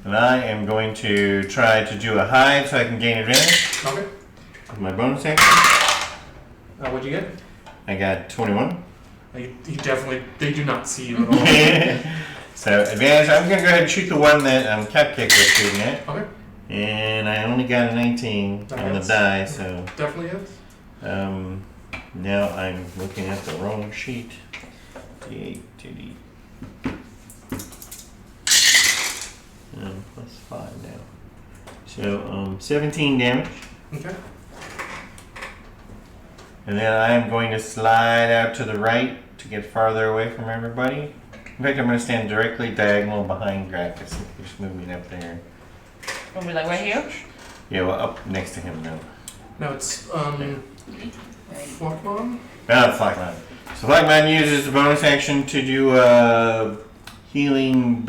And I am going to try to do a hide so I can gain advantage Okay. with my bonus action. What'd you get? I got 21. He definitely, they do not see you at all. So advantage, I'm going to go ahead and shoot the one that Cupcake was shooting at. Okay. And I only got a 19 That on the hits. die, so Definitely hits. now I'm looking at the wrong sheet. D8, 2D. Plus 5 now. So 17 damage. Okay. And then I'm going to slide out to the right to get farther away from everybody. In fact, I'm going to stand directly diagonal behind Gracchus. If you just move me up there. We'll be like right here? Yeah, well, up next to him now. Now it's Flockmon. Ah, Flagman. So Flagman uses the bonus action to do healing.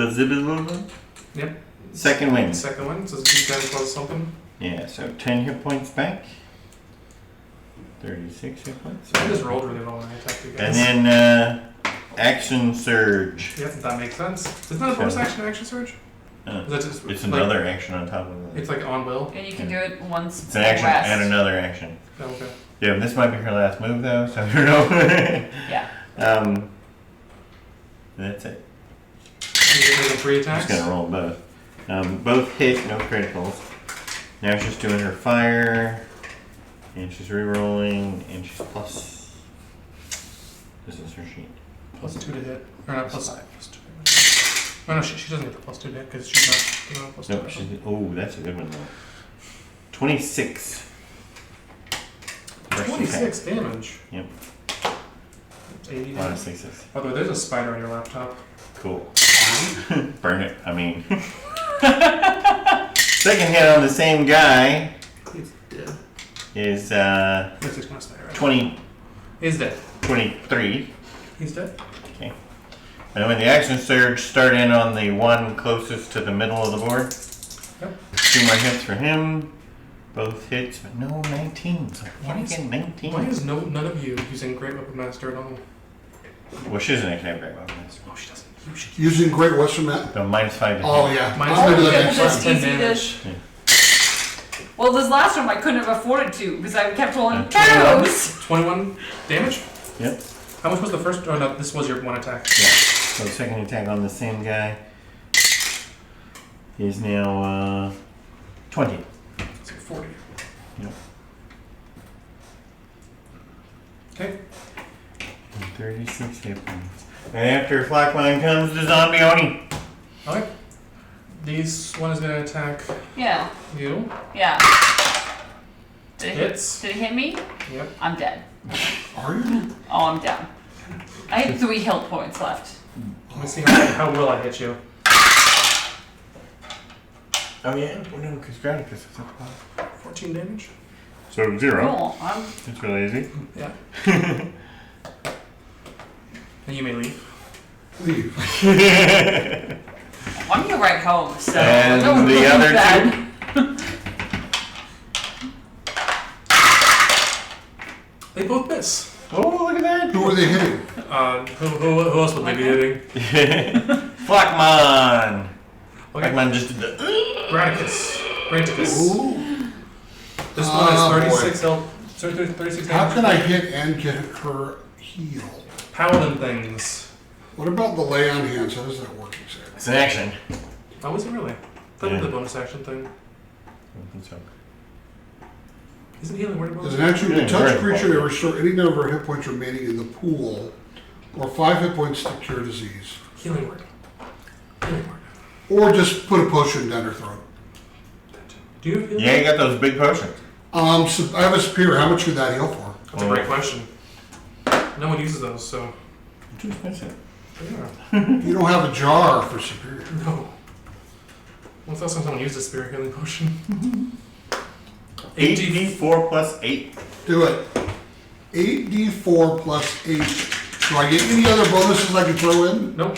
Yep. Second wind. Second one. So it's D10 plus something. Yeah, so 10 hit points back. 36 hit points. I just rolled really well when I attacked you guys. And then action surge. Yep, that makes sense. Isn't that a bonus action surge? Is that just It's like, another action on top of it. It's like on will. And you can do it once. It's an action rest. and another action. Oh, okay. Yeah, this might be her last move though, so I don't know. Yeah. That's it. You get 3 I'm attacks. just gonna roll both. Both hit, no criticals. Now she's doing her fire, and she's re-rolling, and she's plus. This is her sheet. Plus 2 to hit. Or not plus 5. Plus 2. Oh, no, she doesn't get the plus 2 to hit because she's not doing a plus 2. Nope, she's. Oh, that's a good one though. 26. First 26 damage. Yep. That's 80 attack. damage. Honestly, 6. By the way, there's a spider on your laptop. Cool. Burn it. I mean. Second hit on the same guy He's dead. is That's just not spider. 20, He's dead. 23. He's dead. Okay. And when the action surge start in on the one closest to the middle of the board. Yep. 2 more hits for him. Both hits, but no 19s. Like, why Why get 19? Why is none of you using Great Weapon Master at all? Well, she doesn't actually have great weapons. Oh, she doesn't. You should. Using Great Western Map. The -5 to Oh hit. yeah. Mine's I'll do better that than next just time. easy to- damage. Well, this last one I couldn't have afforded to because I kept rolling 21. twos. 21 damage? Yep. How much was the first? Oh no, this was your one attack. Yeah. So the second attack on the same guy is now 20. It's like 40. Yep. Okay. And 36 hit points. And after Flatline comes the zombie Oni. Okay. This one is gonna attack Yeah, you. yeah. Did it, Hits. did it hit me? Yep. I'm dead. Are you? Oh, I'm down. I have 3 health points left. Let me see how will I hit you. Oh yeah? Well, no, because Granicus is up above. 14 damage. So 0. Cool. It's really easy. Yeah. And you may leave. Leave. I'm gonna ride home, so And no, the nothing other bad. They both miss. Oh, look at that! Who are they hitting? Who else would they be hitting? Flakman! Okay. Flakman just did the. Granicus. Granicus. Ooh. This one Oh, is 36 health. Sorry, 36 How damage. can I hit and get her healed? Paladin things. What about the lay on hands? How does that work exactly? It's an action. Oh, was it really? That was Yeah. the bonus action thing. Isn't healing word As bonus? an action, Yeah, you touch very a creature to important. restore any number of hit points remaining in the pool, or 5 hit points to cure disease. Healing word. Healing word. Or just put a potion down her throat. Do you have healing? Yeah, you got those big potions. So I have a superior. How much could that heal for? That's a great question. No one uses those, so. Too expensive. Yeah. You don't have a jar for superior. No. When's the last time someone used a spirit healing potion? 8d4 plus 8. Do it. 8d4 plus 8. Do I get any other bonuses I can throw in? Nope.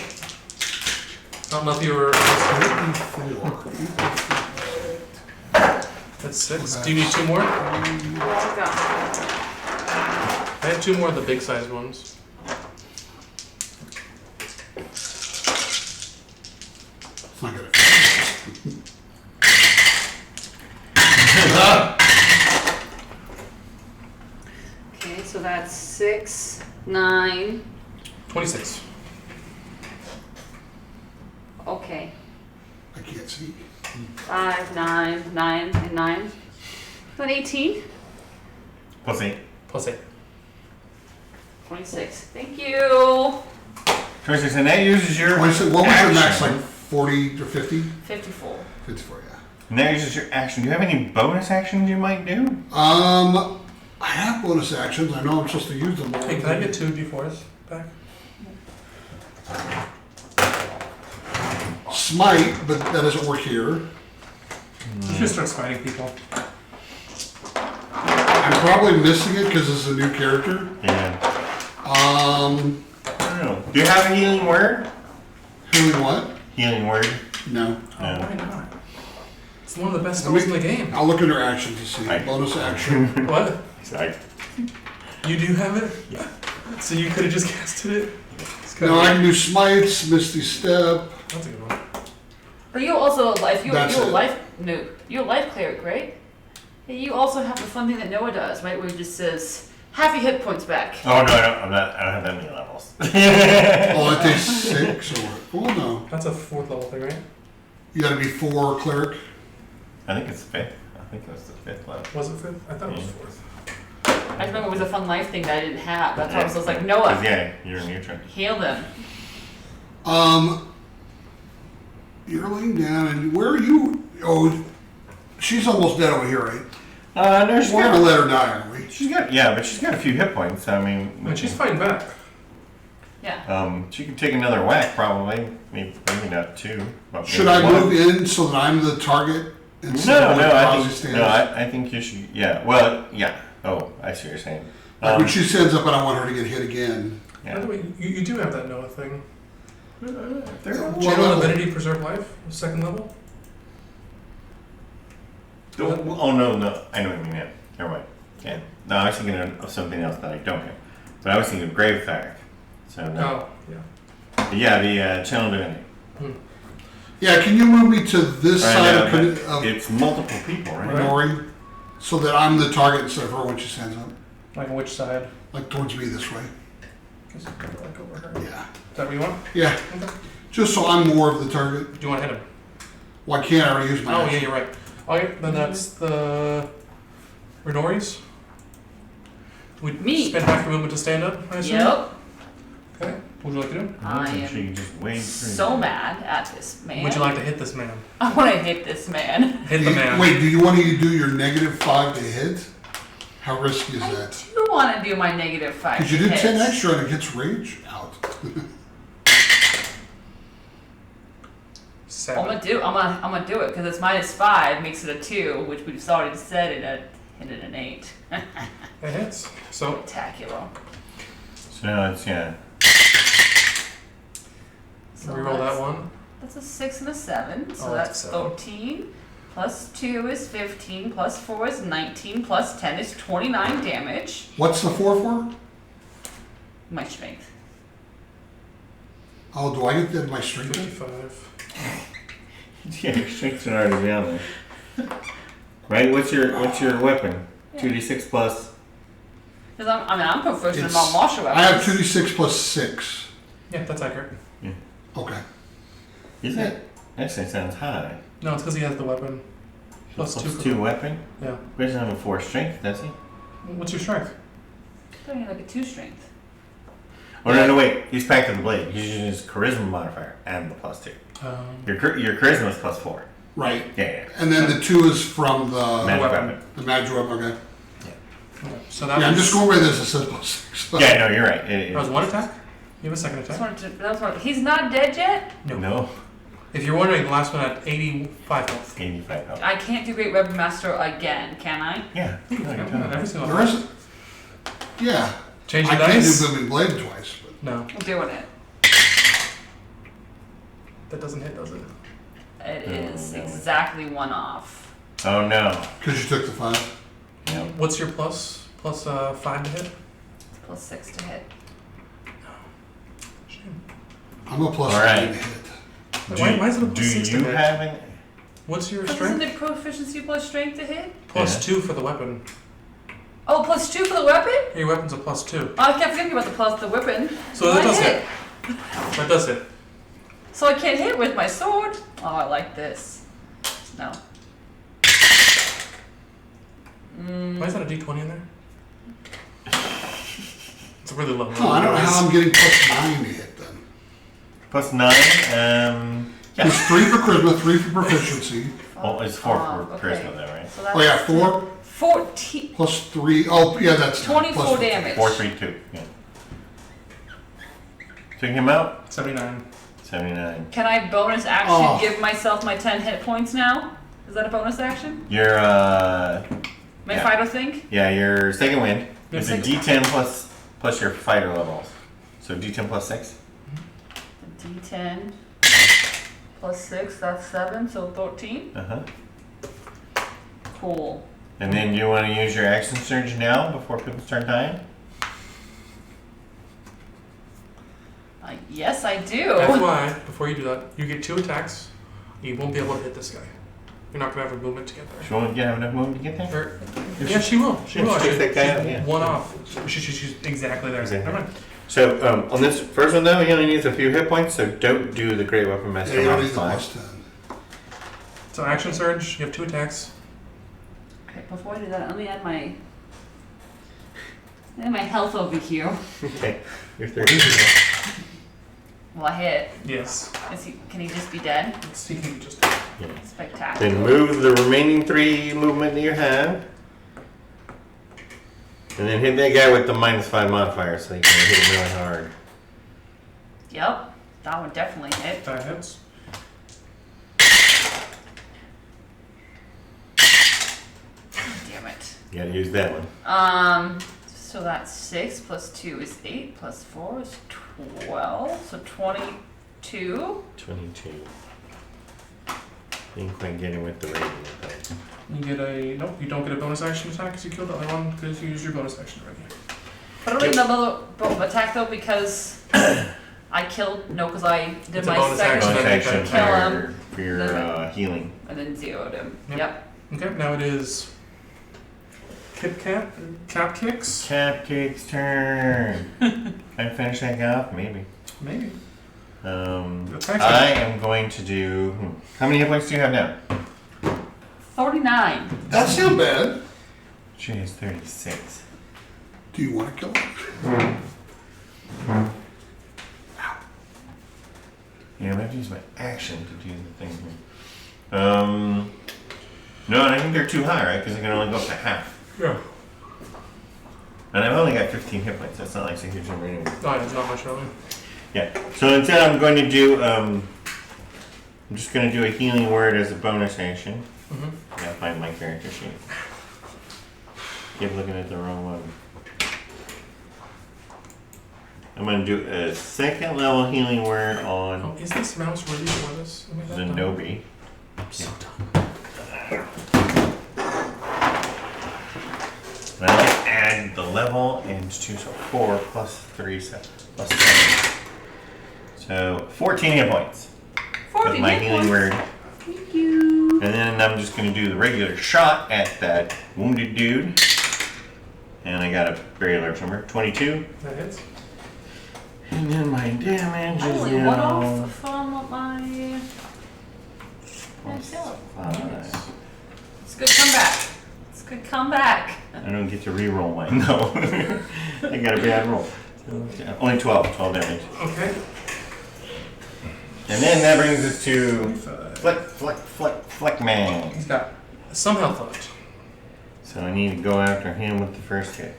Not enough you were. 8d4. That's 6. Do you need 2 more? I have 2 more of the big sized ones. It's not gonna Okay, so that's 6, 9. 26. Okay. I can't see. 5, 9, 9, and 9. Is that 18? Plus 8. Plus 8. 26. Thank you. 26, and that uses your. What was your max, action. like 40 or 50? 54. 54, yeah. And that uses your action. Do you have any bonus actions you might do? I have bonus actions. I know I'm supposed to use them. Hey, can I get 2 d4s back? Smite, but that doesn't work here. You should start smiting people. I'm probably missing it because it's a new character. Yeah. Um, I don't know. Do you have a healing word? healing what? Healing word? No. No. Why not? It's one of the best Let me- spells in the game. I'll look under actions to see. Right. Bonus action. What? He's like, You do have it? yeah. So you could have just casted it? It's No, I can do smites, misty step. That's a good one. But you also life. That's You're a it. life. No, you're a life cleric, right? Yeah, you also have the fun thing that Noah does, right? Where he just says half your hit points back. Oh, no, I don't. I'm not. I don't have that many levels. Oh, it takes 6 or what? Well, no. That's a 4th level thing, right? You gotta be 4 cleric. I think it's 5th. I think it was the 5th level. Was it 5th? I thought it was Yeah. 4th. I remember it was a fun life thing that I didn't have. That's why I was just like, 'Cause, Noah, yeah, you're in your turn. heal them. You're laying down, and where are you? Oh, she's almost dead over here, right? No, she's We're gonna got. let her die, aren't we? She's got. Yeah, but she's got a few hit points. I mean, And she's fighting back. Yeah. she could take another whack probably. Maybe not 2. But Should maybe I 1. move in so that I'm the target? instead No, of no, when I Ozzy think stands? no, I think you should. Yeah, well, yeah. Oh, I see what you're saying. Like when she stands up and I want her to get hit again. By the Yeah. way, you do have that Noah thing. What Channel level? Divinity Preserve Life, 2nd level. Oh no, I know what you mean. Yeah. Never mind. Yeah. No, I was thinking of something else that I don't have. But I was thinking of grave thack. So no. Oh, yeah. But yeah, the channel divinity. Yeah, can you move me to this side of It's multiple people, right? Nori, so that I'm the target instead of her when she stands up? Like on which side? Like towards me this way. Guess I'll go like over her. Yeah. Is that what you want? Yeah. Okay. Just so I'm more of the target. Do you want to hit him? Well, I can't already use my Oh, yeah, action. you're right. Okay, then that's the Renori's. We Me. spend half your movement to stand up, I assume? Yep. Okay. What would you like to do? I So you am can just wade through. so mad at this man. Would you like to hit this man? I want to hit this man. Hit the man. Wait, do you want to do your -5 to hit? How risky is I that? do want to do my -5. Because you did hit. 10 extra and it gets rage out. Seven. I'm gonna do it because it's -5 makes it a 2, which we've already said it at hit it an 8. It hits. So, Spectacular. So now it's, yeah. So reroll that one. That's a 6 and a 7, so Oh, that's that's 7. 13. Plus 2 is 15. Plus 4 is 19. Plus 10 is 29 damage. What's the 4 for? My strength. Oh, do I get that in my strength? 55. Yeah, your strength's are already down there. Right? What's your weapon? 2d6 plus. Because I'm proficient in It's- all martial I weapons. have 2d6 plus 6. Yeah, that's accurate. Okay. Is it? Actually, it sounds high. No, it's because he has the weapon. Plus Plus 2. 2 weapon? Yeah. He doesn't have a 4 strength, does he? What's your strength? I have like a 2 strength. Oh, no, wait. He's packed to the blade. He's using his charisma modifier and the plus 2. Your charisma is plus 4. Right. Yeah. And then the 2 is from Magic the weapon. magic weapon. Okay. Okay. So that Yeah, I'm was, just going with this. It says plus 6. But Yeah, no, you're right. It that was one attack? You have a second Just attack? wanted to, that was one. He's not dead yet? No. If you're wondering, the last one had 85 health. 85 health. I can't do Great Weapon Master again, can I? Yeah. No, you're Every totally- single There isn't. Yeah. Change I your can't dice? do Booming Blade twice. But No, I'm doing it. that doesn't hit, does it? It is no. exactly 1 off. Oh, no. because you took the 5. Yeah. What's your plus? Plus 5 to hit? Plus 6 to hit. Shame. I'm a plus All 9 right. to hit. Why is it a plus 6 to Do you hit? have any? What's your Isn't strength? it proficiency plus strength to hit? Plus Yeah. 2 for the weapon. Oh, plus 2 for the weapon? Your weapon's a plus 2. Oh, I kept thinking about the weapon. So that I does hit. hit. That does hit. So I can't hit with my sword? Oh, I like this. No. Why is that a d20 in there? It's a really low Oh, I don't know how I'm getting plus 9 to hit then. Plus 9? Yeah. There's 3 for charisma, 3 for proficiency. Oh, it's 4 Oh, for okay. charisma, though, right? So that's Oh yeah, 4 14. plus 3. Oh yeah, that's 24 plus 3. damage. 4, 3, 2. Yeah. Taking him out? 79. 79. Can I bonus action Oh. give myself my 10 hit points now? Is that a bonus action? Your, My Yeah. fighter think? yeah, your second wind Your is a second- d10 plus your fighter levels. So d10 plus 6? The D10 plus 6, that's 7, so 13. Uh-huh. Cool. And then you want to use your action surge now before people start dying? Yes, I do. FYI, before you do that, you get 2 attacks. You won't be able to hit this guy. You're not going to have a movement to get there. She won't have enough movement to get there? Or, yeah, she will. She will. Take She's, that guy out, she's yeah. 1 off. She's exactly there. Exactly. Never mind. So, on this first one though, he only needs a few hit points, so don't do the Great Weapon Yeah, Master you don't need the modifier. plus 10. So action surge, you have 2 attacks. Okay, before I do that, let me add my health over here. Okay, you're 30. Well, I hit. Yes. Can he just be dead? He can just. Yeah. Spectacular. Then move the remaining 3 movement that you have. And then hit that guy with the -5 modifier so you can hit him really hard. Yep, that one definitely hit. That hits. Damn it. You gotta use that one. So that's 6 plus 2 is 8 plus 4 is 12, so 22. 22. Didn't quite get him with the radiant though. You get a nope. You don't get a bonus action attack because you killed the other one because you used your bonus action already. But I don't need another attack though because I killed. No, because I did It's a my bonus second action. Bonus action kill him, for your healing. and then zeroed him. Yep. Yep. Okay, now it is Kit Kat Capkicks. Cupcake's turn. I finish that guy off? Maybe. Maybe. Attack's I am going to do. How many hit points do you have now? 39. That's not bad. She has 36. Do you want to kill him? Yeah, I have to use my action to do the thing here. No, and I think they're too high, right? Because I can only go up to half. Yeah. And I've only got 15 hit points. That's not like a huge number anyway. Oh, it's not much really. Yeah. So instead, I'm going to do. I'm just going to do a healing word as a bonus action. Mm-hmm. I gotta find my character sheet. Keep looking at the wrong one. I'm going to do a second level healing word on Oh, is this mouse really for this? Zenobi. So And I can add the level and 2, so 4 plus 3, so plus 7. So 14 hit points. 40 With my hit healing points. word. Thank you. And then I'm just going to do the regular shot at that wounded dude. And I got a very large number, 22. that hits. And then my damage I'm is only one now off from my. plus kill. 5. It's a good comeback. It's a good comeback. I don't get to re-roll mine though. I got a bad roll. So, only 12 damage. Okay. And then that brings us to 25. Fleck Man. He's got some health left. So I need to go after him with the first hit.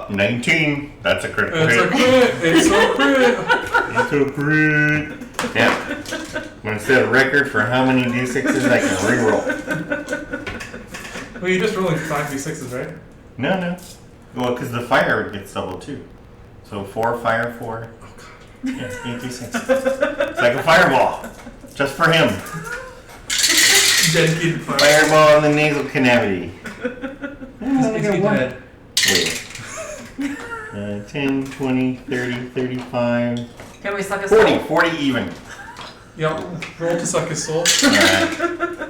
19. That's a critical It's a hit. crit. It's a crit. It's a crit. Yeah. I'm going to set a record for how many d6s I can re-roll. Well, you're just rolling 5d6s, right? No. Well, because the fire gets doubled too. So 4 fire, 4. Yeah, 8 d6. It's like a fireball. Just for him. Dedicated fire. Fireball in the nasal cavity. Is he dead? Wait. 10, 20, 30, 35, Can we suck a 40. soul? 40 even. Yep. Roll to suck his soul. Alright.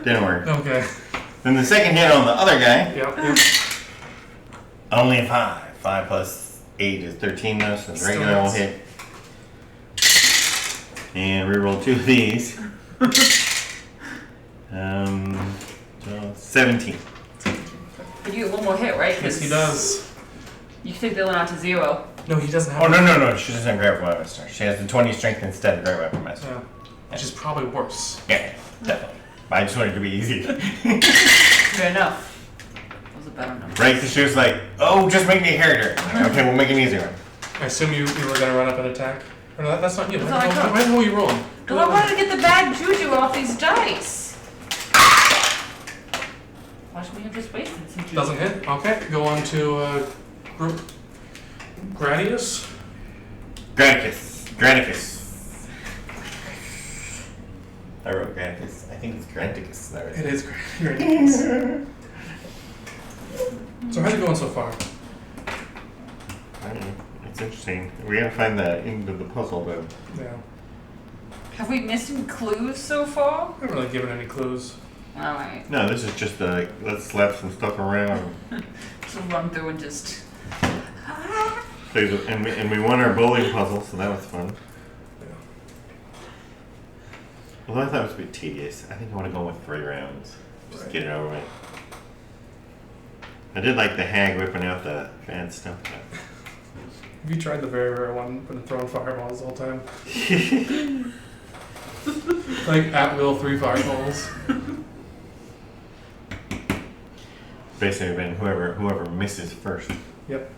Didn't work. Okay. Then the second hit on the other guy, Yep. only a 5. 5 plus 8 is 13 though, so the Still regular will hits. hit. And reroll 2 of these. So 17. But you get one more hit, right? Yes, he does. You can take the other one out to 0. No, he doesn't have. Oh, no. She doesn't have Great Weapon Master. She has the 20 strength instead of Great Weapon Master. Yeah. Which is probably worse. Yeah, definitely. But I just wanted it to be easy. Fair enough. That was a better number. Right? So she was like, oh, just make me a character. Okay, we'll make an easier one. I assume you were gonna run up and attack. Or no, that's not you. That's not I Why the hell are you rolling? Because I wanted to get the bad juju off these dice. Watch me, I've just wasted some juju. Doesn't hit. Okay. Go on to group Gradius. Granicus. I wrote Granicus. I think it's Granicus. That was It is Gradius. So how's it going so far? I don't know. It's interesting. We gotta find the end of the puzzle though. Yeah. Have we missed any clues so far? I haven't really given any clues. Alright. No, this is just like, let's slap some stuff around. So run through and just. And we won our bowling puzzle, so that was fun. Although I thought it was a bit tedious. I think I want to go with 3 rounds. Just Right. get it over with. I did like the hag whipping out the bad stuff. Have you tried the very rare one, been throwing fireballs the whole time? Like at will 3 fireballs. Basically, been whoever misses first. Yep.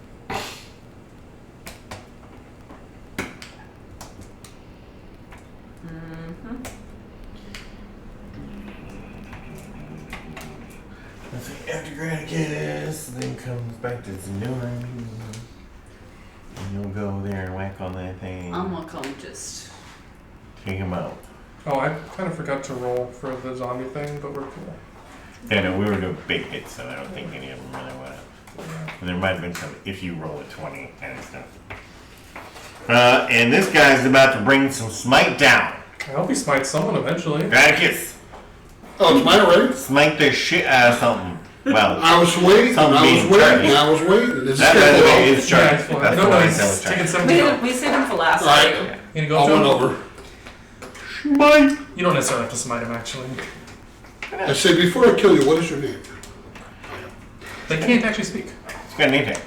Mm-hmm. Let's see, after Granicus, then comes back to Zenori. And you'll go there and whack on that thing. I'm gonna come just. Take him out. Oh, I kind of forgot to roll for the zombie thing, but we're cool. Yeah, no, we were doing big hits, so I don't think any of them really went up. And there might have been some if you roll a 20 and stuff. And this guy's about to bring some smite down. I hope he smites someone eventually. Graticus, Oh, it's mine already? smite the shit out of something. Well, I was waiting. Something being Charlie. I was waiting. This is that by the way good. is Charlie. Yeah, it's fine. That's No, the no, one I he's said was taking Charlie. something out. We saved him for last. All right. So You gonna go I'll to run him? over. Smite. You don't necessarily have to smite him, actually. I say, before I kill you, what is your name? They can't actually speak. It's got an name tag.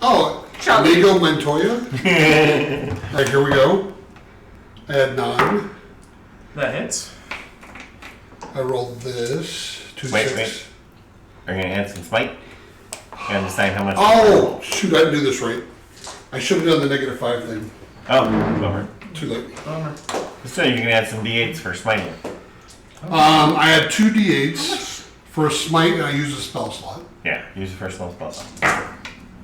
Oh, Charlie. Amigo Montoya. All right, here we go. I had 9. That hits. I rolled this. 2 Wait, 6. wait. Are you gonna add some smite? You gotta decide how much. Oh, shoot, I didn't do this right. I should have done the -5 thing. Oh, bummer. Too late. Bummer. So you can add some d8s for smiting. I had 2 d8s for a smite, and I used a spell slot. Yeah, use the first one spell.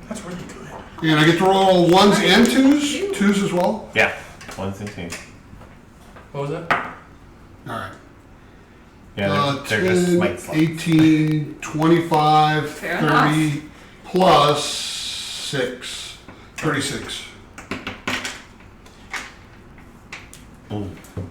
That's really good. And I get to roll 1s and 2s? 2s as well? Yeah, 1, 6, 2. What was that? All right. Yeah, they're just 10, smite slots. 18, 25, Fair 30, plus 6. 36. Ooh,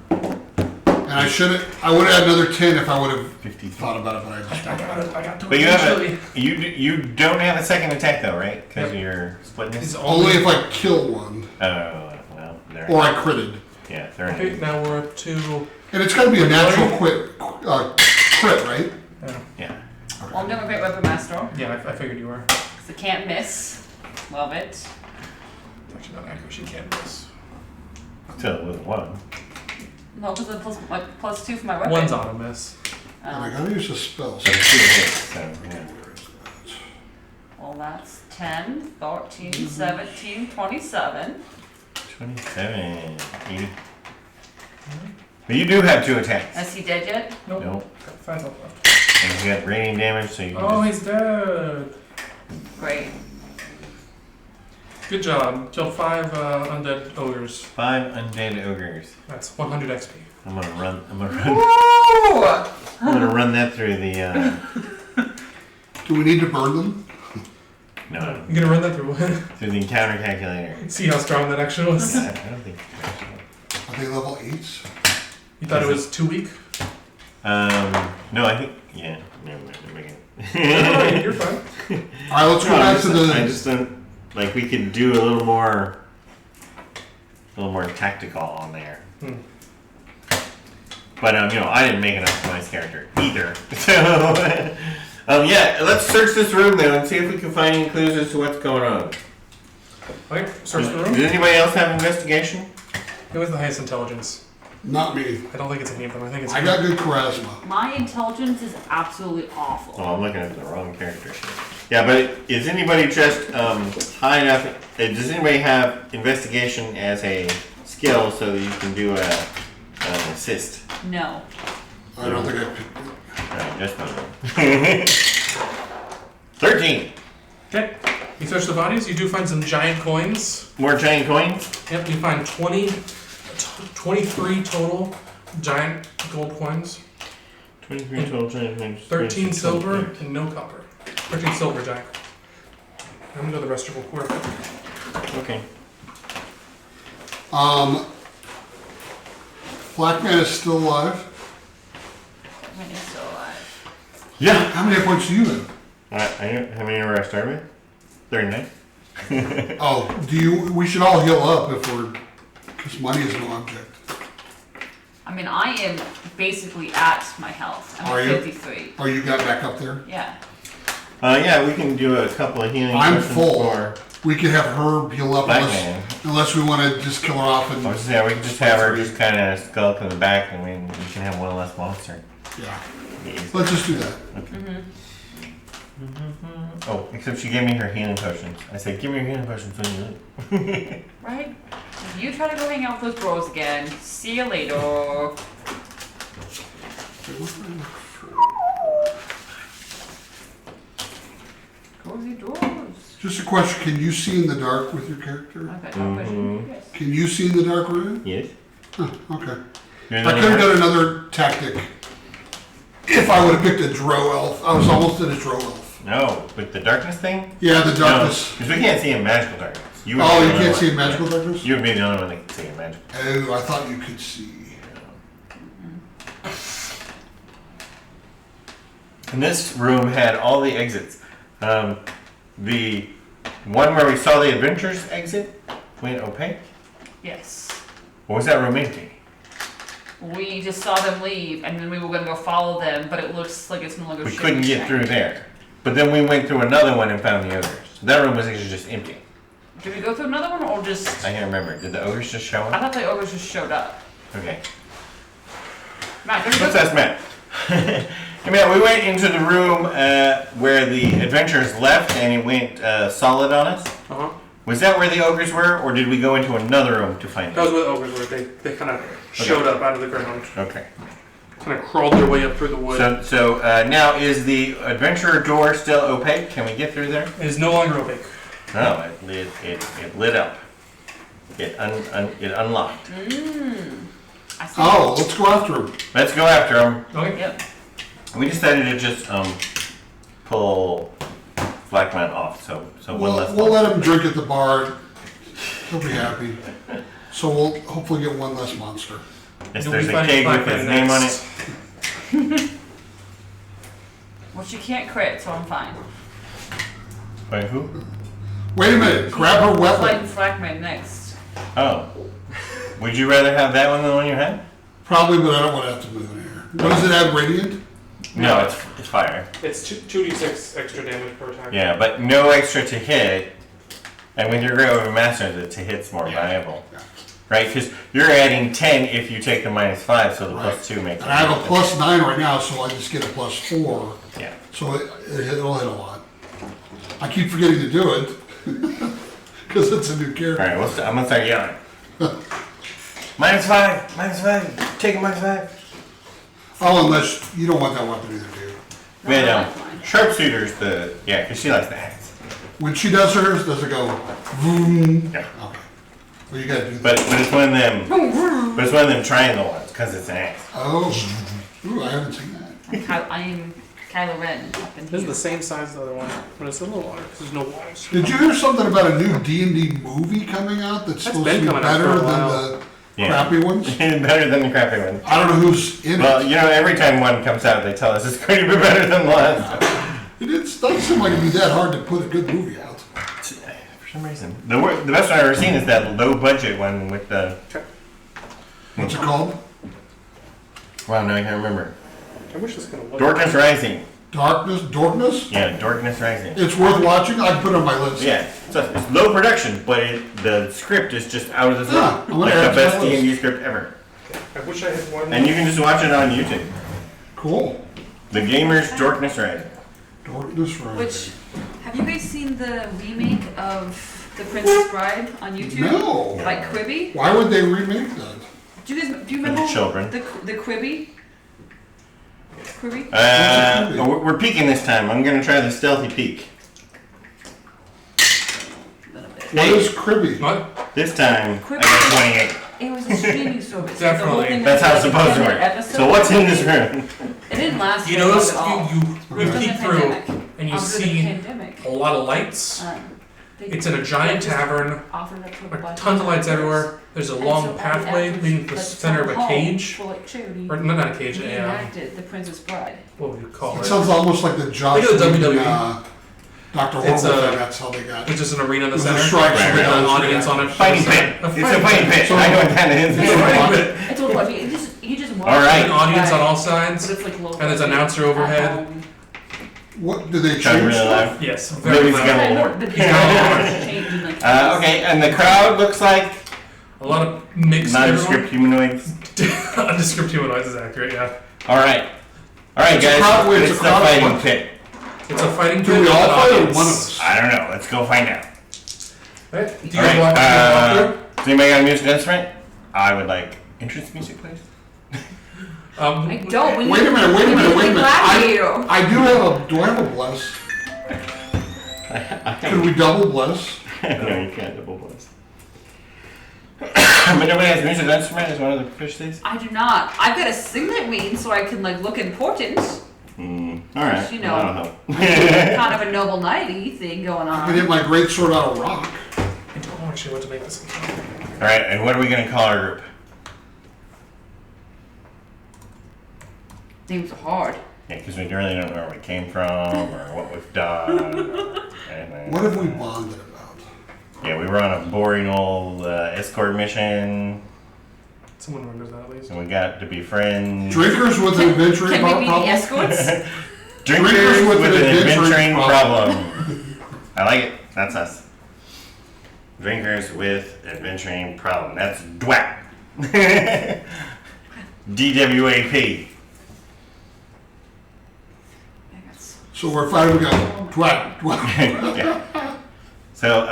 And I would have had another 10 if I would have 53. thought about it, but I just I got to But it you have eventually. you don't have a second attack though, right? Because Yep. you're splitting It's this. only if I kill one, Oh, well, there. or I critted. Yeah, they're Okay, now we're up to. And it's got to be a natural crit, right? Yeah. well, I'm doing a great weapon master. Yeah, I figured you were. Because I can't miss. Love it. It's actually not accurate. She can't miss. Still with 1. No, because the plus 2 for my weapon. One's on a miss. And I got to use a spell. So 2 hits. So yeah. Well, that's 10, 13, 17, 27. 27, 80. But you do have 2 attacks. Is he dead yet? Nope. Nope. Got 5 health left. And you got radiant damage, so you can Oh, just, he's dead. Great. Good job. Killed 5 undead ogres. 5 undead ogres. That's 100 XP. I'm gonna run that through the Do we need to burn them? no, I'm gonna run that through. through the encounter calculator. See how strong that action was. I don't think. Are they level 8s? You thought it was too weak? No, I think yeah. Never mind. No, you're fine. All right, let's go back to I the. just don't like we could do a little more tactical on there. But I didn't make an optimized character either. So yeah, let's search this room though and see if we can find any clues as to what's going on. Okay, search the Does room. anybody else have investigation? Who has the highest intelligence? Not me. I don't think it's any of them. I think it's I got good charisma. My intelligence is absolutely awful. Oh, I'm looking at the wrong character sheet. Yeah, but is anybody just high enough? Does anybody have investigation as a skill so that you can do an assist? No. I don't think I picked it. Alright, just one. 13. Okay. You search the bodies. You do find some giant coins. More giant coins. Yep. You find 23 total giant gold coins. 23 total giant coins. 13 silver and no copper. 13 silver giant. I'm gonna go the rest of real quick. Okay. Black Man is still alive. I mean, still alive. Yeah. How many hit points do you have? How many were I start with? 39. Oh, we should all heal up because money is no object. I mean, I am basically at my health. I'm Are at you? 53. Oh, you got back up there? Yeah. Yeah, we can do a couple of healing I'm sessions full. for We could have her heal up Black Man. unless we want to just kill her off and. Yeah, we can just have her just kind of skulk in the back and we can have one less monster. Yeah. Yeah. Let's just do that. Oh, except she gave me her healing potions. I said, give me your healing potions when you leave. Right? If you try to go hang out with those bros again, see you later. Cozy drawers. Just a question, can you see in the dark with your character? Okay, no question. Yes. Can you see in the dark, Ryan? Yes. Huh, okay. I could have done another tactic if I would have picked a Drow elf. I was almost in a Drow elf. No, with the darkness thing? Yeah, the darkness. Because we can't see in magical darkness. You Oh, you can't see in magical darkness? You would be the only one that can see in magical. Oh, I thought you could see. And this room had all the exits. The one where we saw the adventurers exit went opaque. Yes. What was that room empty? We just saw them leave, and then we were gonna go follow them, but it looks like it's no longer. We showing couldn't get shiny. through there. But then we went through another one and found the ogres. That room was actually just empty. Did we go through another one, or just? I can't remember. Did the ogres just show I up? thought the ogres just showed up. Okay. Matt, did we Let's go ask Matt. Hey Matt, we went into the room where the adventurers left and it went solid on us. Uh-huh. Was that where the ogres were, or did we go into another room to find That was them? where the ogres were. They kind of showed up out of the ground. Okay. Kind of crawled their way up through the wood. So now is the adventurer door still opaque? Can we get through there? It is no longer opaque. No, it lit up. It unlocked. I see. Oh, let's go after him. Let's go after them. Okay. Yep. We decided to just pull Blackman off. So one less. We'll let him drink at the bar. He'll be happy. So we'll hopefully get one less monster. Yes, You'll there's be a finding keg with Blackman his name on next. it. Well, she can't crit, so I'm fine. Wait, who? Wait a minute. Grab her Fighting weapon. Flagman next. Oh. Would you rather have that one than the one you had? Probably, but I don't want to have to move in here. What does it have? Radiant? No, it's fire. It's 2d6 extra damage per attack. Yeah, but no extra to hit. And when you're over master, the to hit's more viable. Yeah. Right? Because you're adding 10 if you take the -5, so the Right. +2 makes it. And I have a +9 right now, so I just get a +4. Yeah. So it'll hit a lot. I keep forgetting to do it because it's a new character. Alright, I'm gonna start yelling. -5, take a -5. Oh, unless you don't want that weapon either, do you? We had I like mine. sharpshooter's because she likes the axe. When she does hers, does it go vroom? Yeah. Okay. Well, you gotta do that. But it's one of them. But it's one of them triangle ones because it's an axe. Oh. Ooh, I haven't seen that. I am Kylo Ren up in This is here. the same size as the other one, but it's a little longer because there's no walls. Did you hear something about a new D&D movie coming out that's supposed to been be coming out better for a than while. the Yeah. crappy ones? Better than the crappy one. I don't know who's in Well, it. you know, every time one comes out, they tell us it's going to be better than the last. It doesn't seem like it'd be that hard to put a good movie out. For some reason, the best one I've ever seen is that low budget one with the. What's it called? Wow, no, I can't remember. I wish this could have Darkness Rising. Darkness? Yeah, Darkness Rising. It's worth watching. I can put it on my list. Yeah, it's low production, but the script is just out of this Yeah, world. I'm gonna Like add the it to my best list. D&D script ever. I wish I had one. And you can just watch it on YouTube. Cool. The Gamer's Darkness Rising. Darkness Rising. Which, have you guys seen the remake of The Princess Bride on YouTube? No. By Quibi? Why would they remake that? Do you remember children. the Quibi? Quibi? We're peeking this time. I'm gonna try the stealthy peek. What is Cribby? What? This time, Quibi. I got 28. It was a streaming service. Definitely. The whole thing That's was how it's like supposed to 10 work. episodes. So what's in this room? It didn't last You very long notice at all. you During the peek through pandemic. and you Under the see pandemic. a lot of lights. They It's in a giant just tavern. offered it to a Like bunch tons of lights actors. everywhere. There's a And long so all the pathway actors leading to the that center of a home cage. For like charity. Or not a cage, Reenacted The Princess Bride. what would you call It it? sounds almost like the Josh Think of the Whedon, WWE. Dr. It's Horrible a- thing. That's how they got. It's just an arena in the It was a center. strike with zone. an audience on it. Fighting pit. It's a fighting pit. So- I know what that is. It's a fighting pit. It's all about you just watch All right. it, An audience on all but sides. it's like low And there's an announcer overhead. What do they Sounds change really stuff? loud. Yes, Maybe very it's loud. gonna- Okay, and the crowd looks like A lot of mixed nondescript humanoids. Nondescript humanoids is accurate, yeah. All right, It's a guys. crowd- wait, it's It's a the crowd of fighting what? pit. It's a fighting pit. Do we with all an fight or audience. one of us? I don't know. Let's go find out. Right? Do you All guys right, walk through? does anybody got a musical instrument? I would like entrance music, please. I don't. Wait a minute, wait a minute, wait a minute. Gladiator. I do have a, do I have a bless? Could we double bless? No, you can't double bless. But nobody has musical instrument as one of the proficiencies? I do not. I've got a signet ring so I can like look important. Alright. You know. That'll help. Kind of a noble knighty thing going I can hit on. my great sword out of rock. I don't know actually what to make this into. Alright, and what are we gonna call our group? Names are hard. Yeah, because we really don't know where we came from or what we've done. Or anything. What have we bonded about? Yeah, we were on a boring old escort mission, Someone remembers that at least. and we got to be friends. Drinkers with an adventuring Can we be the problem? escorts? Drinkers with an adventuring adventuring problem. I like it. That's us. Drinkers with adventuring problem. That's DWAP. DWAP. So we're fighting, we got twat. Yeah. So,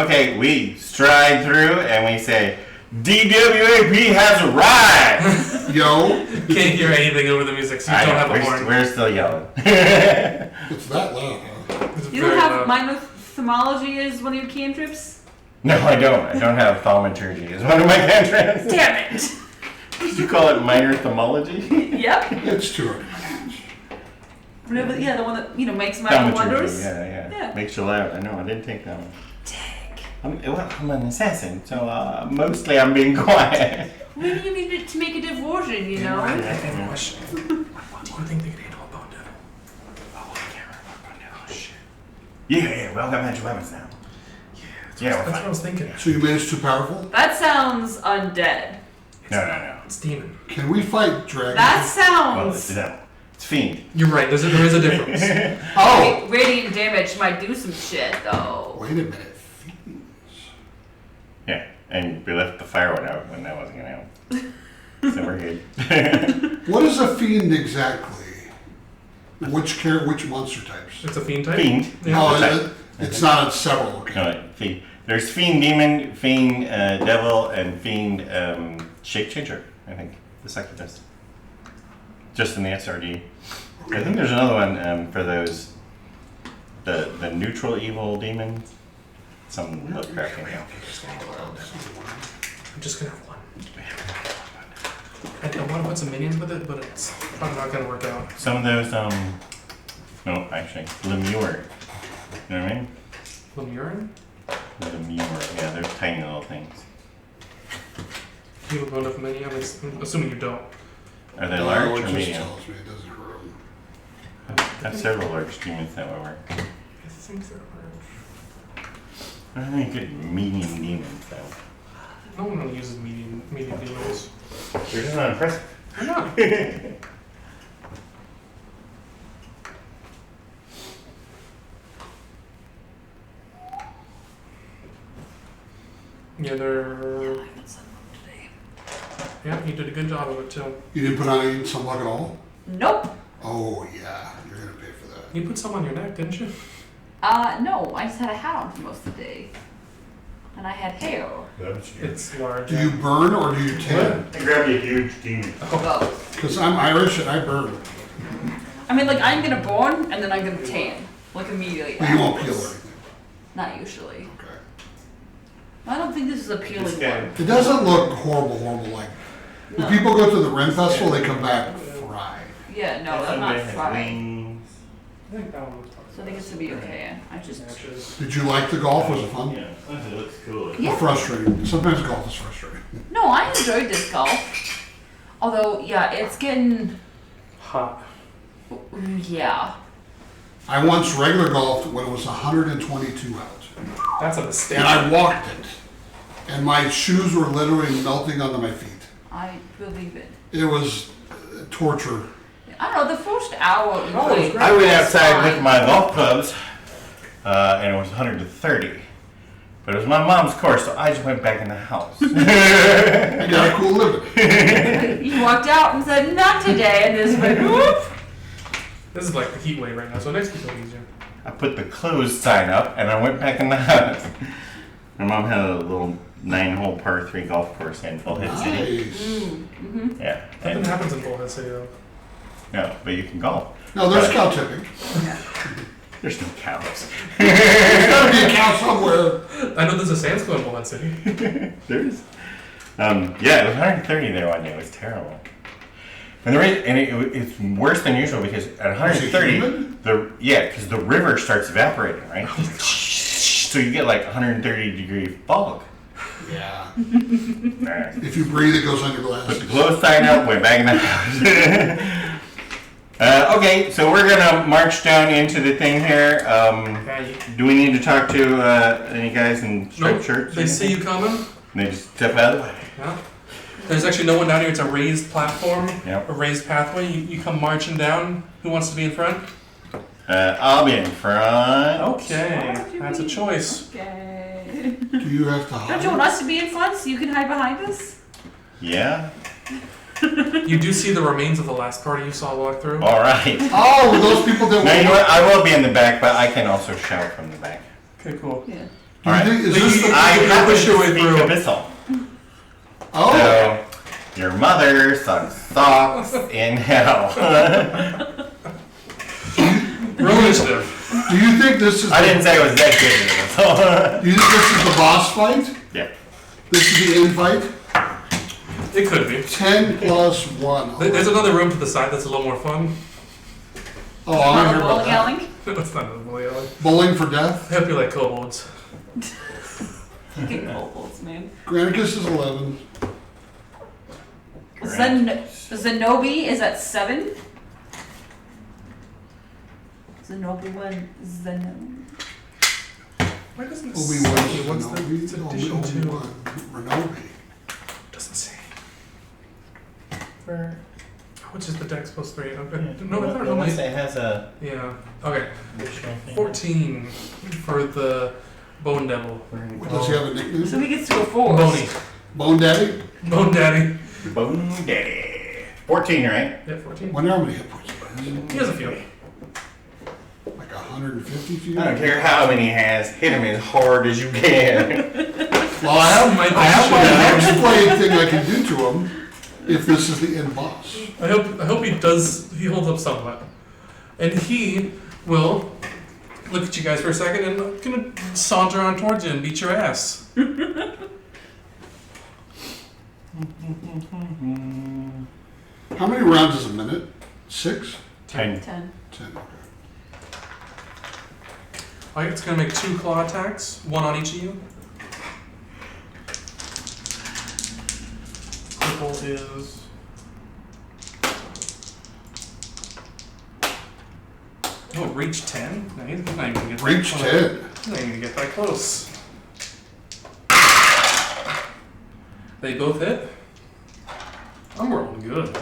okay, we stride through and we say, DWAP has arrived! Yo, Can't hear anything over the music, so you I don't know, have a horn. we're still yelling. it's that loud, huh? It's You very don't have loud. minor ophthalmology as one of your cantrips? No, I don't. I don't have thaumaturgy. It's one of my cantrips. Damn it! Did you call it minor thaumaturgy? Yep. It's too early. Whatever, yeah, the one that, you know, makes my wonders. Yeah. Yeah. Makes you loud. I know, I didn't take that one. I'm an assassin, so mostly I'm being quiet. Maybe you need it to make a diversion, you know? I have a question. What do you think they could handle a bone devil? Oh, I can't remember. Oh, shit. Yeah, we all got magic weapons now. Yeah, That's what I was thinking. So you made us too powerful? That sounds undead. No. It's demon. Can we fight dragons? That Well, sounds... it's fiend. You're right, there is a difference. Oh! Radiant damage might do some shit, though. Wait a minute. Yeah, and we left the fire one out when that wasn't gonna help. So we're good. What is a fiend exactly? Which monster types? It's a fiend type? Fiend. Yeah. Oh, it's not several. Okay. No, fiend. There's fiend demon, fiend devil, and fiend shape changer. I think the succubus. Just in the SRD. I think there's another one for those the neutral evil demons. Some look crappy now. I'm just gonna have one. I want to put some minions with it, but it's probably not gonna work out. Some of those no, actually Lemure. You know what I mean? Lemurine? Lemure. Yeah, they're tiny little things. You don't know enough minion? I'm assuming you don't. Are they No, large it or just medium? tells me it doesn't hurt 'em. That's several large demons that would work. I think they're large. I don't think good medium demons though. No one really uses medium demons. They're just not impressive. Why not? Yeah, they're. Yeah, you did a good job of it too. You didn't put on any sunblock at all? Nope. Oh, yeah. You're going to pay for that. You put some on your neck, didn't you? No, I just had a hat on for most of the day. And I had hair. It's large. Do you burn or do you tan? I grabbed a huge demon. Both. Because I'm Irish and I burn. I mean, like, I'm gonna burn and then I'm gonna tan. Like, immediately. But you won't peel or afterwards. anything. Not usually. Okay. I don't think this is a peeling This guy- one. It doesn't look horrible like. When No. people go to the Ren Festival, they come back fried. Yeah, no, I'm Some not they have fine. wings. I think that one looks So I think it's gonna be okay. I just. matches. Did you like the golf? Was it fun? Yeah, it looks cool. Yeah. Frustrating. Sometimes golf is frustrating. No, I enjoyed disc golf. Although, yeah, it's getting. Hot. Yeah. I once regular golfed when it was 122 out. That's a mistake. And I walked it. And my shoes were literally melting under my feet. I believe it. It was torture. I don't know, the first hour you Oh, played. it's great. I went was outside fine. with my golf clubs, and it was 130. But it was my mom's course, so I just went back in the house. I got a cool living. You walked out and said, not today, and this went, whoop. This is like the heat wave right now, so next week's will be easier. I put the closed sign up, and I went back in the house. My mom had a little 9-hole par 3 golf course in Bullhead City. Nice. Yeah. Nothing And, happens in Bullhead City though. no, but you can golf. No, there's cow tipping. There's no cows. There's gotta be a cow somewhere. I know there's a Sam's Club in Bullhead City. There's. Yeah, it was 130 there one day. It was terrible. And it's worse than usual because at 130, because the river starts evaporating, right? So you get like 130-degree fog. Yeah. Right. If you breathe, it goes on your Put glasses. the glow sign up, went back in the house. Okay, so we're gonna march down into the thing here. Do we need to talk to any guys in striped shirts? They see you coming. And they just step out of the way. Yeah. There's actually no one down here. It's a raised platform, Yep. a raised pathway. You come marching down. Who wants to be in front? I'll be in front. Okay, that's a choice. Okay. Do you have to hide? Don't you want us to be in front so you can hide behind us? Yeah. You do see the remains of the last party you saw walk through. All right. Oh, those people that No, you know what? I will be in the back, but I can also shout from the back. Okay, cool. Yeah. All right. Is this the... I have push your way to speak through. abyssal. Oh, So, your mother sucks socks in hell. Roll initiative. do you think this is... I didn't say it was that good at Do you think this is the boss fight? Yeah. This is the end fight? It could be. 10 plus 1. There's another room to the side that's a little more fun. Oh, I want to hear about Bowling that. alley? That's not a bully alley. Bowling for death. I hope you like kobolds. Fucking kobolds, man. Granicus is 11. Zenobi is at 7. Zenobi one. Zenobi. Why doesn't it Obi-Wan say is what's the Kenobi. it's addition to? Obi-Wan. Renobi. Doesn't say. For which is the dex plus 3? Okay. Yeah. No, I thought it only. Unless it has a Yeah. Okay. additional thing. 14 for the Bone Devil. Does he have a nickname? So he gets to a 4. Boney. Bone Daddy? Bone Daddy. Bone Daddy. 14, right? Yeah, 14. Wonder how many hit points he He has a few. Like 150 for you? I don't care how many he has. Hit him as hard as you can. Well, I have my next blade thing I can do to him if this is the end boss. I hope he does. He holds up somewhat, and he will look at you guys for a second and gonna saunter on towards you and beat your ass. How many rounds is a minute? 6? 10. 10. 10, okay. Alright, it's gonna make 2 claw attacks, 1 on each of you. Purple is. Oh, reach 10? No, he's not even gonna get Reach that close. 10. He's not even gonna get that close. They both hit. I'm rolling good.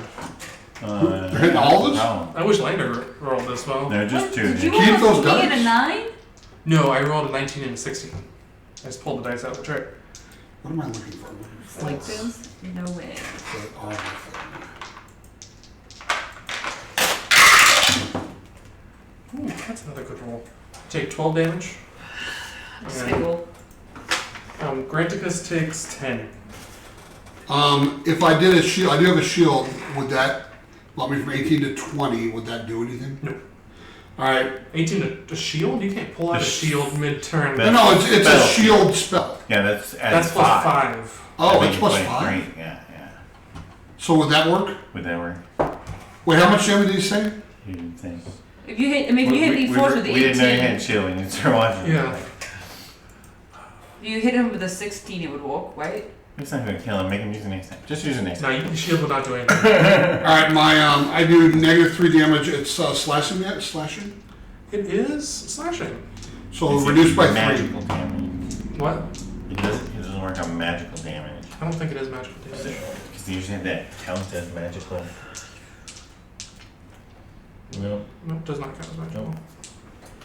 They're hitting all of us? No. I wish Lander rolled this well. No, just 2. Did you Keep almost those get a dice. 9? No, I rolled a 19 and a 16. I just pulled the dice out of the tray. What am I looking for? I'm looking for Like this? No way. the armor thing. Ooh, that's another good roll. Take 12 damage. Squiggle. Granticus takes 10. If I did a shield, I do have a shield, would that bump me from 18 to 20? Would that do anything? No. Alright. 18 to shield? You can't pull out a This- shield mid-turn. No, it's a Spell. shield spell. Yeah, that's at That's plus 5. 5. Oh, I it's think plus you played 5? Great. Yeah, yeah. So would that work? Would that work? Wait, how much damage did you say? You didn't think. If you hit, I mean, if you hit me force with the We didn't know you 18, had shielding. It's for watching. Yeah. if you hit him with a 16, it would walk, right? It's not gonna kill him. Make him use an ace. Just use an ace. No, shield will not do anything. Alright, my, I do -3 damage. It's slashing yet? Slashing? It is slashing. So It's reduced by 3. magical damage. What? It doesn't work on magical damage. I don't think it is magical damage. Because they usually have that count as magical. No. Nope, does not count as magical. Nope.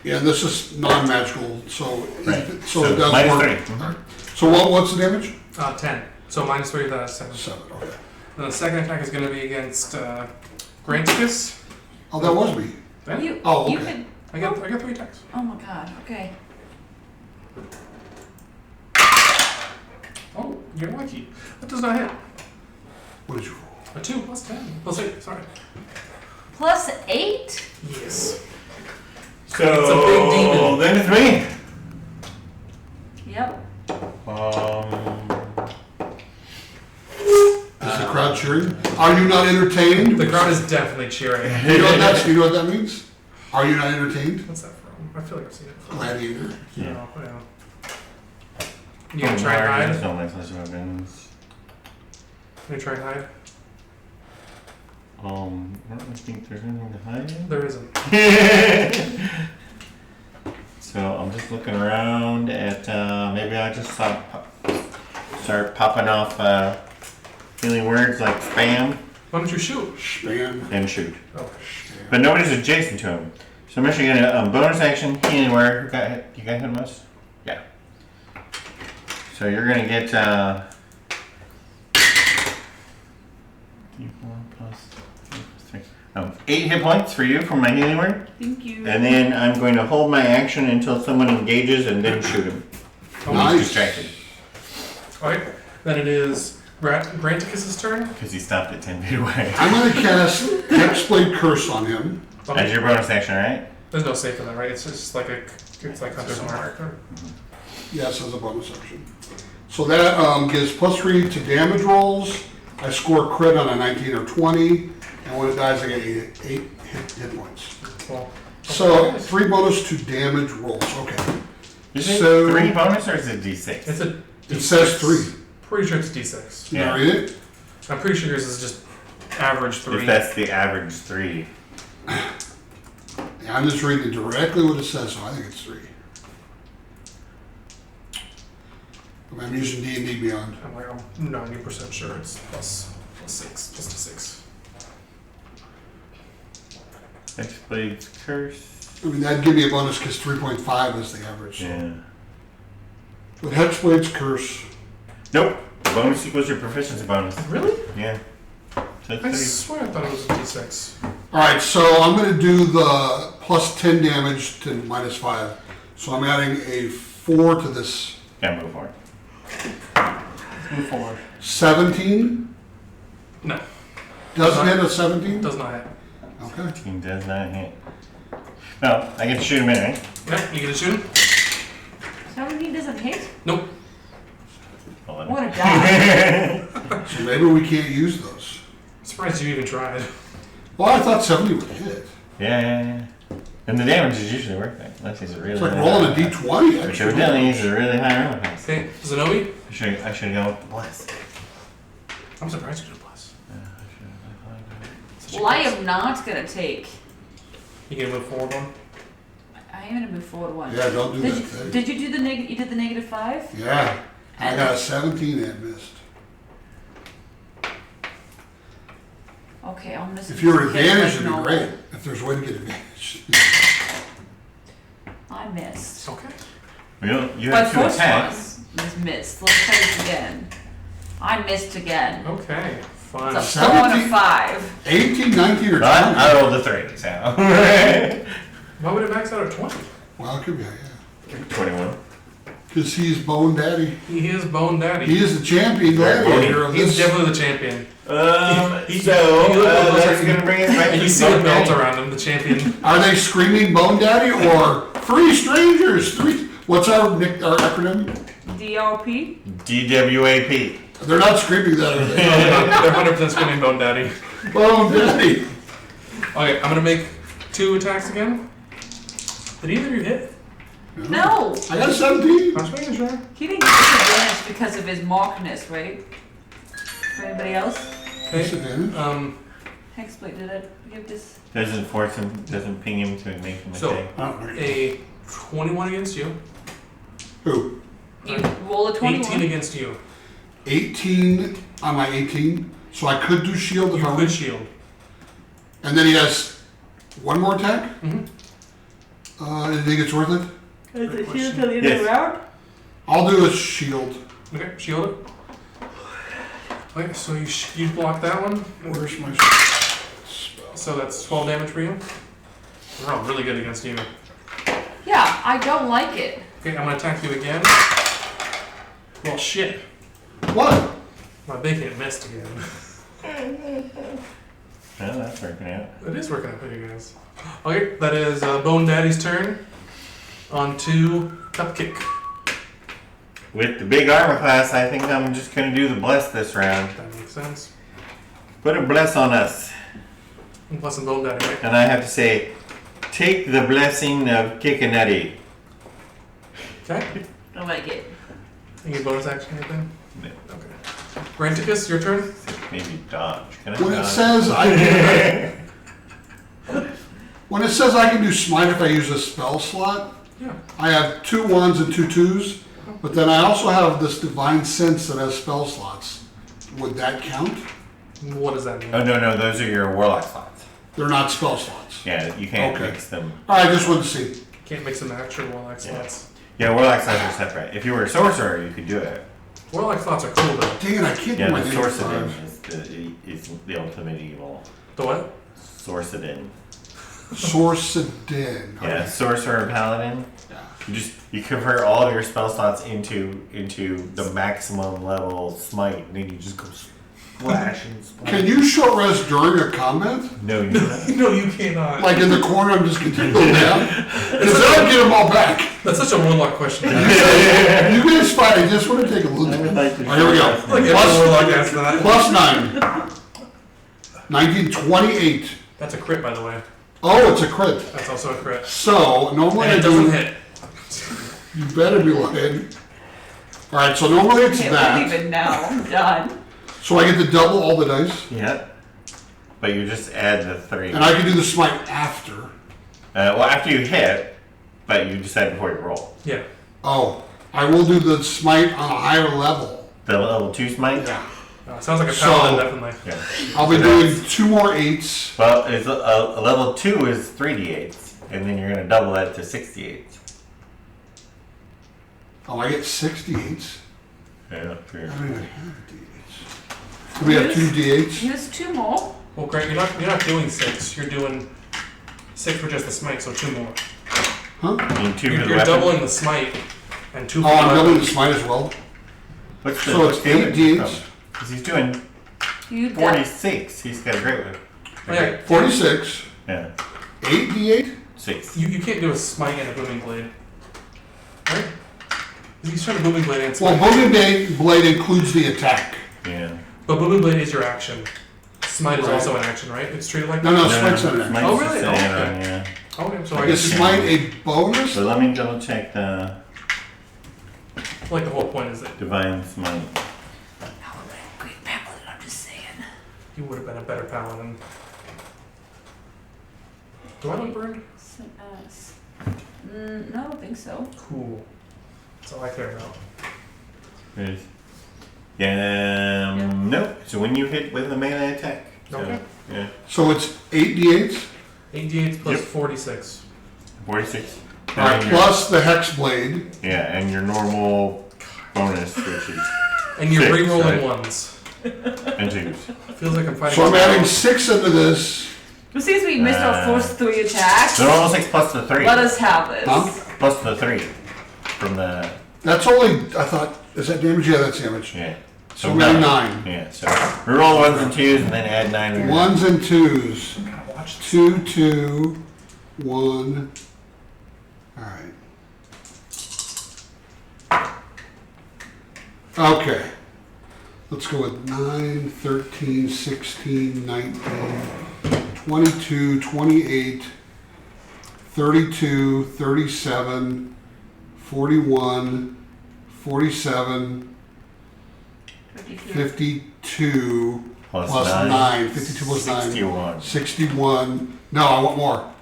Yeah, this is non-magical, so Right. so it does minus work. 3. Alright. So what's the damage? 10. So minus 3, that's 7. 7. Okay. And the second attack is going to be against Granticus. Oh, that was me. Then You, Oh, you okay. could. I got 3 attacks. Oh my god. Okay. Oh, you're lucky. That does not hit. What did you roll? A 2 plus 10. Plus 8, sorry. Plus 8? Yes. So It's a big demon. then it's me. Yep. not cheering? Are you not entertained? The crowd is definitely cheering. You know what that means? Are you not entertained? What's that from? I feel like I've seen it. Gladiator. Yeah. Oh, yeah. You gonna try and hide? Don't like those weapons. You gonna try and hide? I don't think there's anything to hide. There isn't. So I'm just looking around at, maybe I just start popping off healing words like spam Why don't you shoot? Spam. and shoot. Oh. But nobody's adjacent to him. So I'm actually gonna bonus action healing word. You got hit most? Yeah. So you're gonna get 8 hit points for you from my healing word. Thank you. And then I'm going to hold my action until someone engages and then shoot him. Nice. He's distracted. Alright. Then it is Granticus's turn. Because he stopped at 10 feet away. I'm gonna cast Hexblade Curse on him. As your bonus action, right? There's no save for that, right? It's just like it's like Hunter's Mark. Yes, as a bonus action. So that gives +3 to damage rolls. I score crit on a 19 or 20, and when it dies, I get 8 hit points. Well, So 3 bonus to damage rolls. Okay. Is it So- 3 bonus or is it D6? it's a. It says 3. Pretty sure it's D6. Can Yeah. I read it? I'm pretty sure yours is just average 3. If that's the average 3. Yeah, I'm just reading directly what it says, so I think it's 3. I'm using D&D Beyond. I'm like, I'm 90% sure it's plus 6, just a 6. Hexblade's Curse. I mean, that'd give me a bonus because 3.5 is the average. So. Yeah. But Hexblade's Curse. Nope. Bonus equals your proficiency bonus. Really? Yeah. So I it's swear I thought it was a D6. Alright, so I'm going to do the plus 10 damage to -5. So I'm adding a 4 to this. Gotta move forward. Move forward. 17? No, Doesn't hit a 17? does not hit. Okay. Team does not hit. No, I get to shoot him in, right? Yeah, you gonna shoot him? 17 doesn't hit? Nope. I want to die. So maybe we can't use those. Surprised you even tried. Well, I thought 70 would hit. Yeah. And the damage is usually worth it. Unless he's a really It's like rolling a d20, Which actually. evidently he's a really high roll. Okay, Zenobi? I should go with bless. I'm surprised you did bless. Such a Well, I good- am not going to take. You gonna move forward one? I am going to move forward 1. Yeah, don't do Did that you, thing. did you do the you did the -5? Yeah. I got a 17 and missed. Okay, I'm missing. If you were advantage, it'd be great. If there's a way to get advantage. I missed. Okay. You My have 2 first attacks. one was missed. Let's try this again. I missed again. Okay, fine. It's a 4 and a 17. 5. 18, 19, or 20. I rolled a 3, so. Why would it max out at 20? Well, it could be, yeah. 21. Because he's Bone Daddy. He is Bone Daddy. He is the champion gladiator of He's this. definitely the champion. That's gonna bring us back And to you see the Bone belt Daddy. around him, the champion. Are they screaming Bone Daddy or Free Strangers? What's our acronym? DRP? DWAP. They're not screaming that, are they? They're 100% screaming Bone Daddy. Bone Daddy. Okay, I'm gonna make 2 attacks again. Did either of you hit? No! I got a 17. I was making sure. He didn't get disadvantage because of his markness, right? For anybody else? Okay. Disadvantage. Hexblade, did it give this? Doesn't force him, doesn't ping him to make him So- mistake. Oh, A 21 against you. who? You roll a 21. 18 against you. 18 on my 18. So I could do shield if You I could want. shield. And then he has one more attack? Mhm. You think it's worth it? Is Good it question. shield till the end of the Yes. round? I'll do a shield. Okay, shield it. Okay, so you block that one. Where's my spell? So that's 12 damage for you. We're all really good against you. Yeah, I don't like it. Okay, I'm gonna attack you again. Well, shit. What? My big hit missed again. Well, that's working out. It is working out for you guys. Okay, that is Bone Daddy's turn. On to Cupcake. With the big armor class, I think I'm just gonna do the bless this round. That makes sense. Put a bless on us. And plus some bone daddy, right? And I have to say, take the blessing of Kikanetty. Okay. I like it. Any bonus action or anything? No. Okay. Ranticus, your turn. Maybe dodge. Can I When it dodge? says I can, when it says I can do smite if I use a spell slot, Yeah. I have 2 1s and 2 2s, but then I also have this divine sense that has spell slots. Would that count? What does that mean? Oh, no, those are your warlock slots. They're not spell slots. Yeah, you can't Okay. mix them. Alright, just wanted to see. Can't mix and match your warlock slots. Yeah, warlock slots are separate. If you were a sorcerer, you could do it. Warlock slots are cool though. Dang it, I can't Yeah, do my the native Sorcerer five. is the ultimate evil. The what? Sorcerer. Sorcerer. Yeah, sorcerer paladin. Yeah. You convert all of your spell slots into the maximum level smite, and then you just go splash and splash. Can you short rest during a combat? No, you don't. No, you cannot. Like in the corner, I'm just gonna go down? Because then I'll get them all back. That's such a warlock question. You guys fight, I just want to take a look. I would like to All right, here we go. Like every warlock has that. Plus 9. 1928. That's a crit, by the way. Oh, it's a crit. That's also a crit. So, normally And I it doesn't do. hit. You better be lying. Alright, so normally it's Can't that. believe it now. I'm done. So I get to double all the dice. Yeah. But you just add the 3. And I can do the smite after. Well, after you hit, but you decide before you roll. Yeah. Oh, I will do the smite on a higher level. The level 2 smite? Yeah. Sounds like a So- paladin, definitely. Yeah. I'll be doing 2 more 8s. Well, it's a level 2 is 3d8s, and then you're going to double that to 6d8s. Oh, I get 68s. Yeah, I sure. don't even have D8s. Do we have 2 D8s? Here's 2 more. Well, Grant, you're not doing 6. You're doing 6 for just the smite, so 2 more. Huh? You need 2 for You're, the you're weapon. doubling the smite and 2 for Oh, the I'm weapon. doubling the smite as well. What's the, So what's it's the other 8 D8s. oh, 'cause he's doing You got 46. He's got a great one. Oh, yeah. 46. Yeah. 8 D8? 6. You can't do a smite and a booming blade. Right? He's trying to booming blade and Well, smite. Booming Blade includes the attack. Yeah. But booming blade is your action. Smite is Right. also an action, right? It's treated like No, that? no, smite's not an action. Smite's Oh, really? just an Oh, add-on, okay. yeah. Oh, okay, so I Is guess smite a bonus? So let me double check the like the whole point is that divine smite. great paladin, I'm just saying. you would have been a better paladin. Do I look burned? S. No, I don't think so. Cool. That's all I care about. Is yeah, nope. So when you hit with a melee attack. So, Okay. Yeah. So it's 8 D8s? 88 plus Yep. 46. 46. Alright, And your- plus the Hex Blade. Yeah, and your normal bonus, which is And you're 6, re-rolling right? ones. and 2s. Feels like I'm fighting. So I'm a adding battle. 6 into this. It seems we missed our first 3 attacks. So normal 6 plus the 3. Let us have this. Huh? Plus the 3 from the That's only, I thought, is that damage? Yeah, that's damage. yeah. So I'm adding 9. Yeah. So reroll 1s and 2s, and then add 9. to your- 1s and 2s. Watch this. 2, 2, 1. Alright. Okay. Let's go with 9, 13, 16, 19, 22, 28, 32, 37, 41, 47, 52, plus plus 9. 52 plus 9. 61. 61. No, I want more.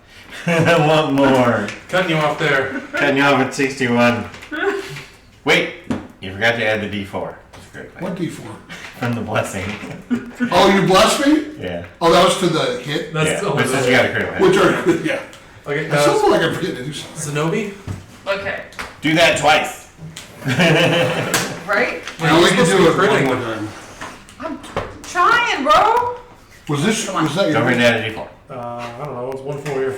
I want more. Cutting you off there. Cutting you off at 61. Wait, you forgot to add the D4. That's a great. What D4? From the blessing. Oh, you blessed me? Yeah. Oh, that was to the hit? That's Yeah. oh, But since you got a critical hit. Which are, yeah. Okay, I still feel like I'm forgetting to do something. Zenobi? Okay. Do that twice. Right? I only can supposed to do be it one critting. more time. I'm trying, bro. Was this, Come on. was that Don't forget your? to add a D4. I don't know. It's 1 for you.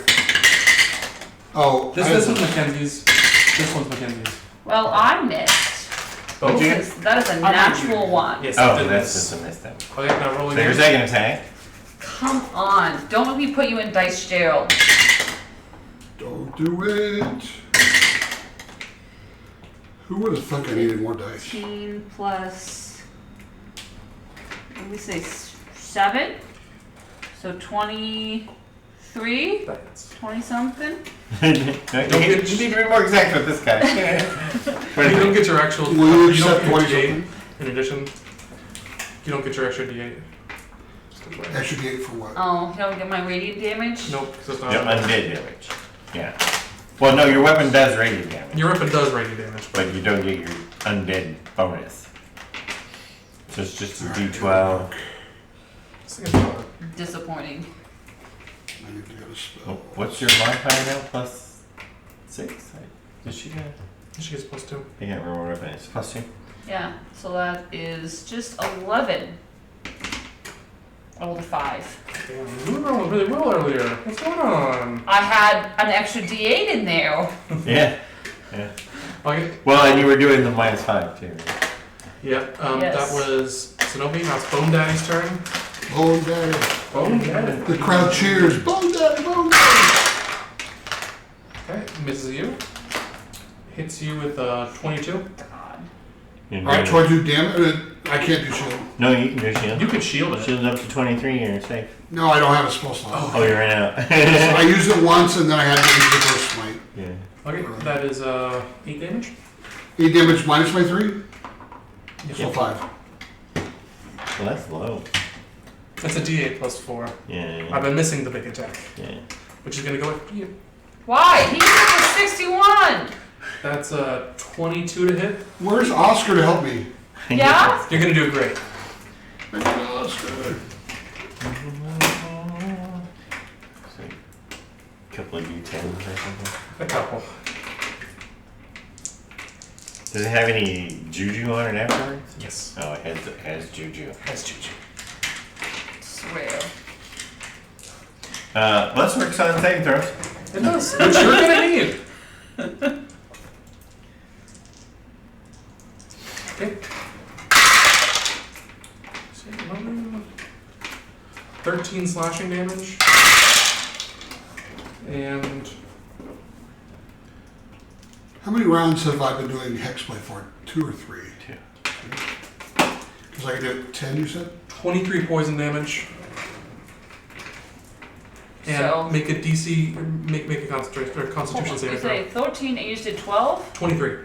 Oh, This one's Mackenzie's. This one's Mackenzie's. Well, I missed. What'd you get? Because that is a natural one. Yes, Oh, it that's is. just a missed then. Okay, now roll So your again. second attack. Come on. Don't let me put you in dice jail. don't do it. Who would have thought I needed more dice? 15 plus. Let me say 7. So 23, That's 20 something. You need to be more exact with this guy. you don't get your actual. Will you you don't accept get your 20 D8 something? in addition. You don't get your extra D8. Extra D8 for what? Oh, you don't get my radiant damage? Nope, because it's not. Yep, undead damage. Yeah. Well, no, your weapon does radiant damage, Your weapon does radiant damage, but you don't get your undead bonus. So it's just a D12. Disappointing. I need to get a spell. Oh, what's your modifier now? Plus 6? Did she get? She gets +2. I can't remember what weapon it is. +2? Yeah, so that is just 11. I rolled a 5. Damn, you rolled really well earlier. What's going on? I had an extra D8 in there. Yeah. Yeah. Okay. Well, and you were doing the -5 too. Right? Yeah. Yes. That was Sonobi. Now it's Bone Daddy's turn. Bone Daddy. Bone Daddy. The crowd cheers. Bone Daddy, Bone Daddy. Okay, misses you. Hits you with 22. God. Alright, 22 damage. I can't do shield. No, you can do shield. You could shield it. Shield up to 23, you're safe. No, I don't have a spell slot. Oh, you ran out. I used it once and then I had to use the first smite. Yeah. Okay, that is 8 damage. 8 damage minus my 3? Yes. So 5. Well, that's low. That's a D8 +4. Yeah. I've been missing the big attack, Yeah. which is gonna go with you. Why? He hit for 61! That's 22 to hit. Where's Oscar to help me? Yeah? You're gonna do great. Thank you, Oscar. So, couple of D10s or something. A couple. Does it have any juju on it afterwards? Yes. Oh, it has juju. That's Juju. Swear. Let's work on saving throws. It does. Which you're gonna need. Okay. 13 slashing damage. And How many rounds have I been doing hexblade for? 2 or 3? 2. Because I did 10, you said? 23 poison damage. And So- make a DC, make a concentration or Constitution saving You throw. say 13 and you just did 12? 23.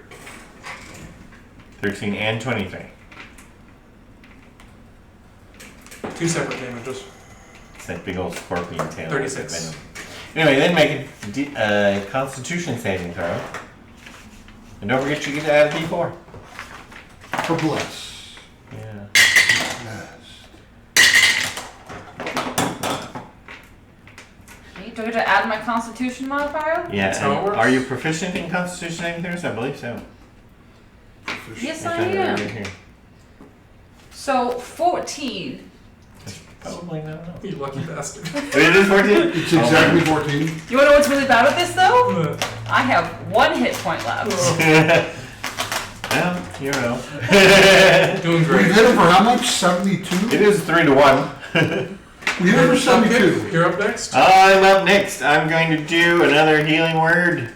13 and 23. 2 separate damages. It's that big old scorpion tail. 36. Anyway, then make a Constitution saving throw. And don't forget you get to add a D4. For bless. Yeah. Yes. Do I get to add my constitution modifier? Yeah. That's how it And works. are you proficient in Constitution saving throws? I believe so. Yes, I I found it am. right here. So 14. Probably not. You lucky bastard. It is 14? It's exactly 14. You wanna know what's really bad with this though? I have 1 hit point left. Well, you know. Doing We've great. hit him for how much? 72? It is 3 to 1. We hit him for 72. You're up next. I'm up next. I'm going to do another healing word.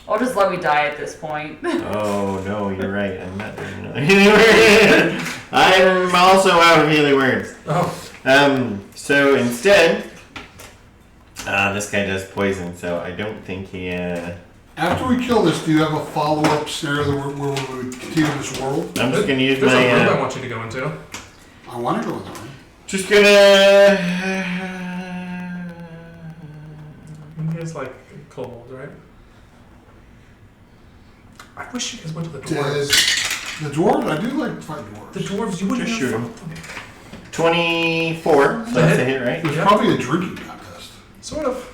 Or just let me die at this point. Oh, no, you're right. I'm not doing another healing word. I'm also out of healing words. Oh. So instead, this guy does poison, so I don't think he, After we kill this, do you have a follow-up scenario where we continue this world? I'm just gonna use There's a room I my, want you to go into. I want to go with that one. just gonna, You guys like kobolds, right? I wish you guys went to the dwarves. The dwarves? I do like to fight dwarves. The dwarves, you wouldn't Just have shoot 'em. fun. 24, so that's a hit, right? There's Yeah. probably a drinking contest. Sort of.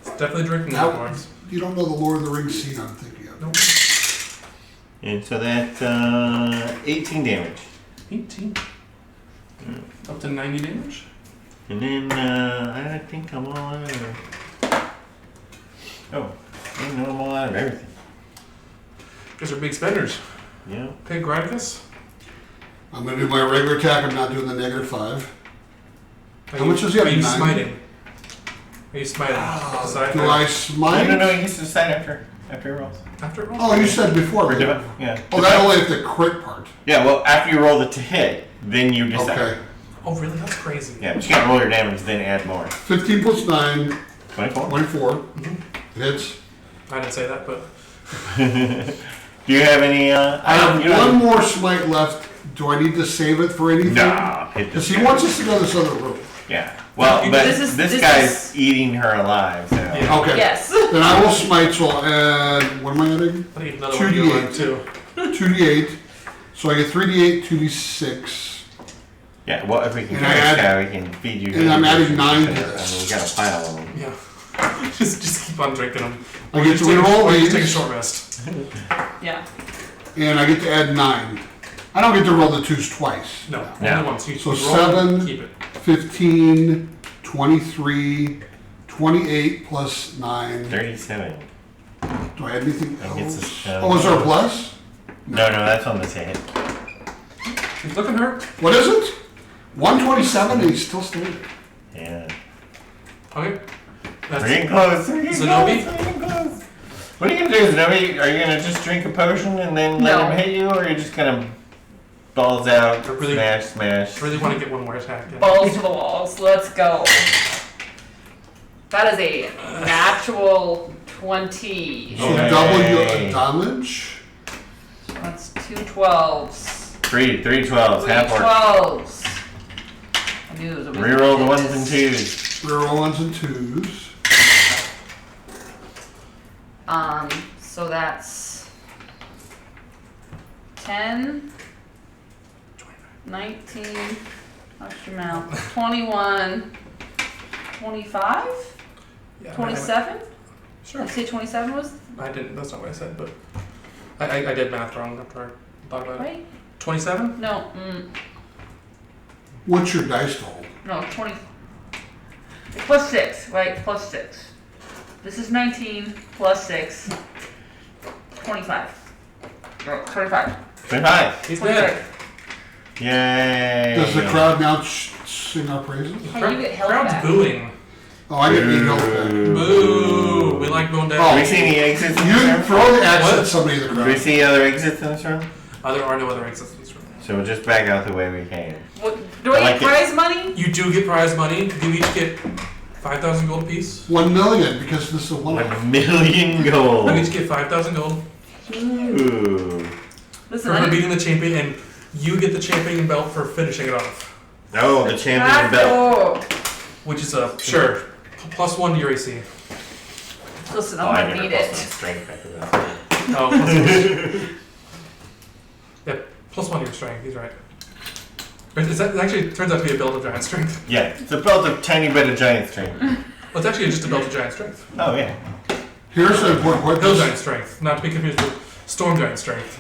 It's definitely drinking Now- dwarves. You don't know the Lord of the Rings scene I'm thinking of. Nope. And so that's, 18 damage. 18. Up to 90 damage. And then, I think I'm all out of, oh, I know I'm all out of everything. You guys are big spenders. Yeah. Okay, Granicus. I'm going to do my regular attack. I'm not doing the -5. Are How much does he have? Are you 9? smiting? Are you smiting? Decide Do for- I smite? No, he gets to decide after he rolls. After it rolls? Oh, you said before. Or but- yeah. Oh, that only at the crit part. Yeah, well, after you roll the to hit, then you decide. Okay. Oh, really? That's crazy. Yeah, but you can't roll your damage, then add more. 15 plus 9, 24. 24. Hits. I didn't say that, but Do you have any? I have one more smite left. Do I need to save it for anything? Nah, hit Because this he guy. wants us to go this other room. Yeah. Well, but This this is- guy's eating her alive. So. Yeah. Okay. Yes. Then I will smite, so I'll add, what am I adding? I need another one to go on too. 2d8. So I get 3d8, 2d6. Yeah. Well, if we can And kill I this add- guy, we can feed you. and I'm adding his- 9 to I mean, this. we got a pile of them. Yeah. just keep on drinking them. I get to reroll Take a these, short rest. Yeah. and I get to add 9. I don't get to roll the 2s twice. No, Yeah. only once. You So roll, 7. keep it. 15, 23, 28 plus 9. 37. Do I add anything That gets else? us, Oh, is there a plus? No, that's on this hit. He's looking hurt. What is it? 127 and he's still standing. Yeah. Okay. We're That's getting close. We're getting Zenobi? close. We're getting close. What are you gonna do, Zenobi? Are you gonna just drink a potion and then let No. him hit you, or are you just gonna balls out, I really- smash? really want to get one more attack in. Balls to the walls. Let's go. That is a natural 20. So Yay. double your damage. That's 2 12s. Three 12s, half orc. 12s. I knew it was a Reroll the 1s and 2s. Reroll 1s and 2s. So that's 10, 19, watch your mouth, 21, 25, Yeah, 27? Sure. Did I say 27 was I didn't. That's not what I said, but I did math wrong after I thought about it. right? 27. No, What's your dice total? no, 20. Plus 6, right? Plus 6. This is 19 plus 6. 25. No, 25. 25. He's dead. Yay. Does the crowd now sing our praises? Hey, you get health Crowd's back. booing. Oh, I get 8 health back. Boo! We like going down. Oh. Do we see any exits in this You room? throw the axe What? at somebody in the Do we crowd. see other exits in this room? There are no other exits in this room. So we'll just back out the way we came. What, do I I like get it. prize money? You do get prize money. You each get 5,000 gold apiece. 1 million, because this is a one. 1 million gold. You each get 5,000 gold Ooh. Listen, for I beating the champion, and you get the champion belt for finishing it off, Oh, the champion belt. which is a sure +1 to your AC. Listen, Oh, I'm I gonna never need plus it. one strength back in that. Oh, +1. Yeah, +1 to your strength. He's right. Is that, it actually turns out to be a belt of giant strength. Yeah, it's a belt of tiny bit of giant strength. Well, it's actually just a belt of giant strength. Oh, yeah. Here's the important part. Hill giant strength, not to be confused with storm giant strength,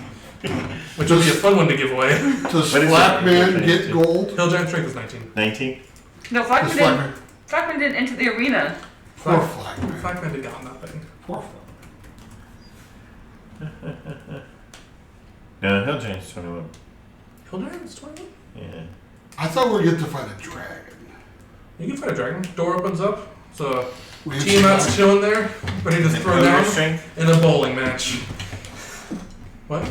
which would be a fun one to give away. Does What is Flat it? Man get gold? Hill giant strength is 19. 19? No, Does Flackman Flat didn't. Man? Flackman didn't enter the arena. Poor Flat Man. Flagman did got nothing. Poor Flat No, Hill Giant's 21. Hill giant is 21. Yeah. I thought we were going to fight a dragon. You can fight a dragon. Door opens up. So We have Tiamat's some- chilling there, ready to Is it throw ogre down strength? in a bowling match. What?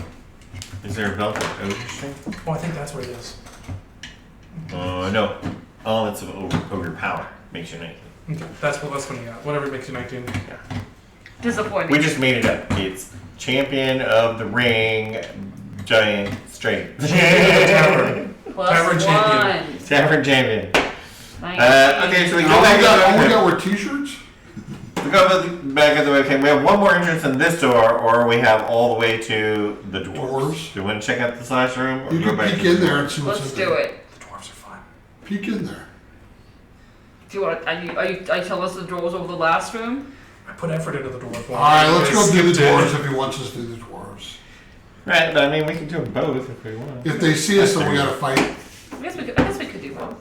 Is there a belt of ogre strength? Oh, I think that's what it is. No. Oh, that's of ogre power. Makes you 19. Okay, that's when you got. Whatever makes you 19. Disappointing. We just made it up. It's champion of the ring, giant strength. Tavern. Plus Tavern 1. champion. Tavern champion. 19. Okay, so we go All we back got to were t-shirts? we go back at the way. Okay, we have one more entrance in this door, or we have all the way to the dwarves. Dwarves. Do you want to check out the slash room? Or You go can back peek to in the there dwarves? and see what's Let's in do there. it. The dwarves are fun. Peek in there. Do you want? Are you telling us the doors over the last room? I put effort into the dwarf one. Alright, let's go do the Skipped it. dwarves if he wants us to do the dwarves. Right, but I mean, we can do them both if we want. If they see us, then we gotta fight. I guess we could do both.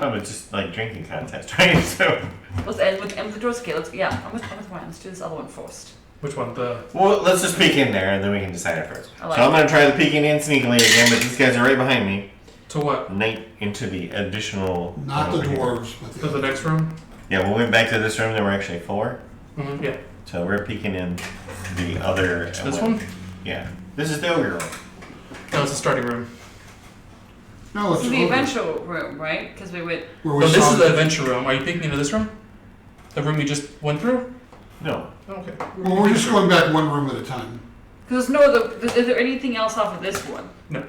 Oh, it's just like drinking contest, right? So, Let's end with the doors. Okay, let's. Yeah, I'm with Ryan. Let's do this other one first. Which one? The well, let's just peek in there and then we can decide it first. I like So I'm gonna try the peeking in sneakily again, but these guys are right behind me. to what? Night into the additional. Not the over here. dwarves, but To the the other. next room? Yeah, when we went back to this room, there were actually 4. Mm-hmm. Yeah. So we're peeking in the other. This one? Yeah. This is the ogre room. No, it's the starting room. No, This it's is the over. adventure room, right? Because we went. Where we So this saw is the adventure room. Are you peeking into this room? The room you just went through? No. Oh, okay. Well, we're just going back one room at a time. Because there's no other. Is there anything else off of this one? No.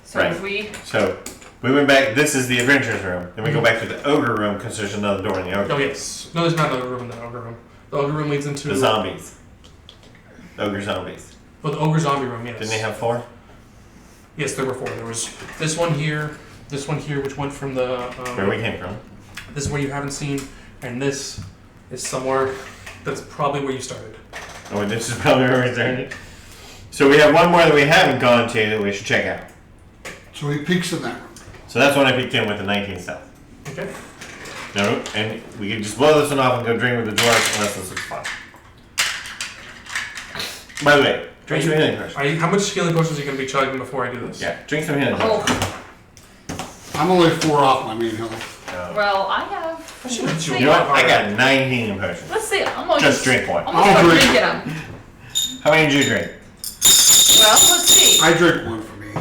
So Right. if we. So we went back. This is the adventures room. Then we go back to the ogre room because there's another door in the ogre. Oh yes. No, there's not another room in the ogre room. The ogre room leads into The zombies. Ogre zombies. Well, the ogre zombie room. Yes. Didn't they have 4? Yes, there were 4. There was this one here, which went from the. Where we came from. This is where you haven't seen, and this is somewhere that's probably where you started. Oh, this is probably where we started. So we have one more that we haven't gone to that we should check out. So he peeks in that room. So that's when I peeked in with the 19 stealth. Okay. No, and we can just blow this one off and go drink with the dwarf unless this looks fun. By the way, drink some healing potions. How much healing potions are you going to be chugging before I do this? Yeah, drink some healing potions. Oh, I'm only 4 off my main health. well, I have. I should let's have see. You know what? I got 9 healing potions. Let's see. I'm gonna Just drink one. I'm gonna I'll start drink. drinking them. How many did you drink? Well, let's see. I drink one for me.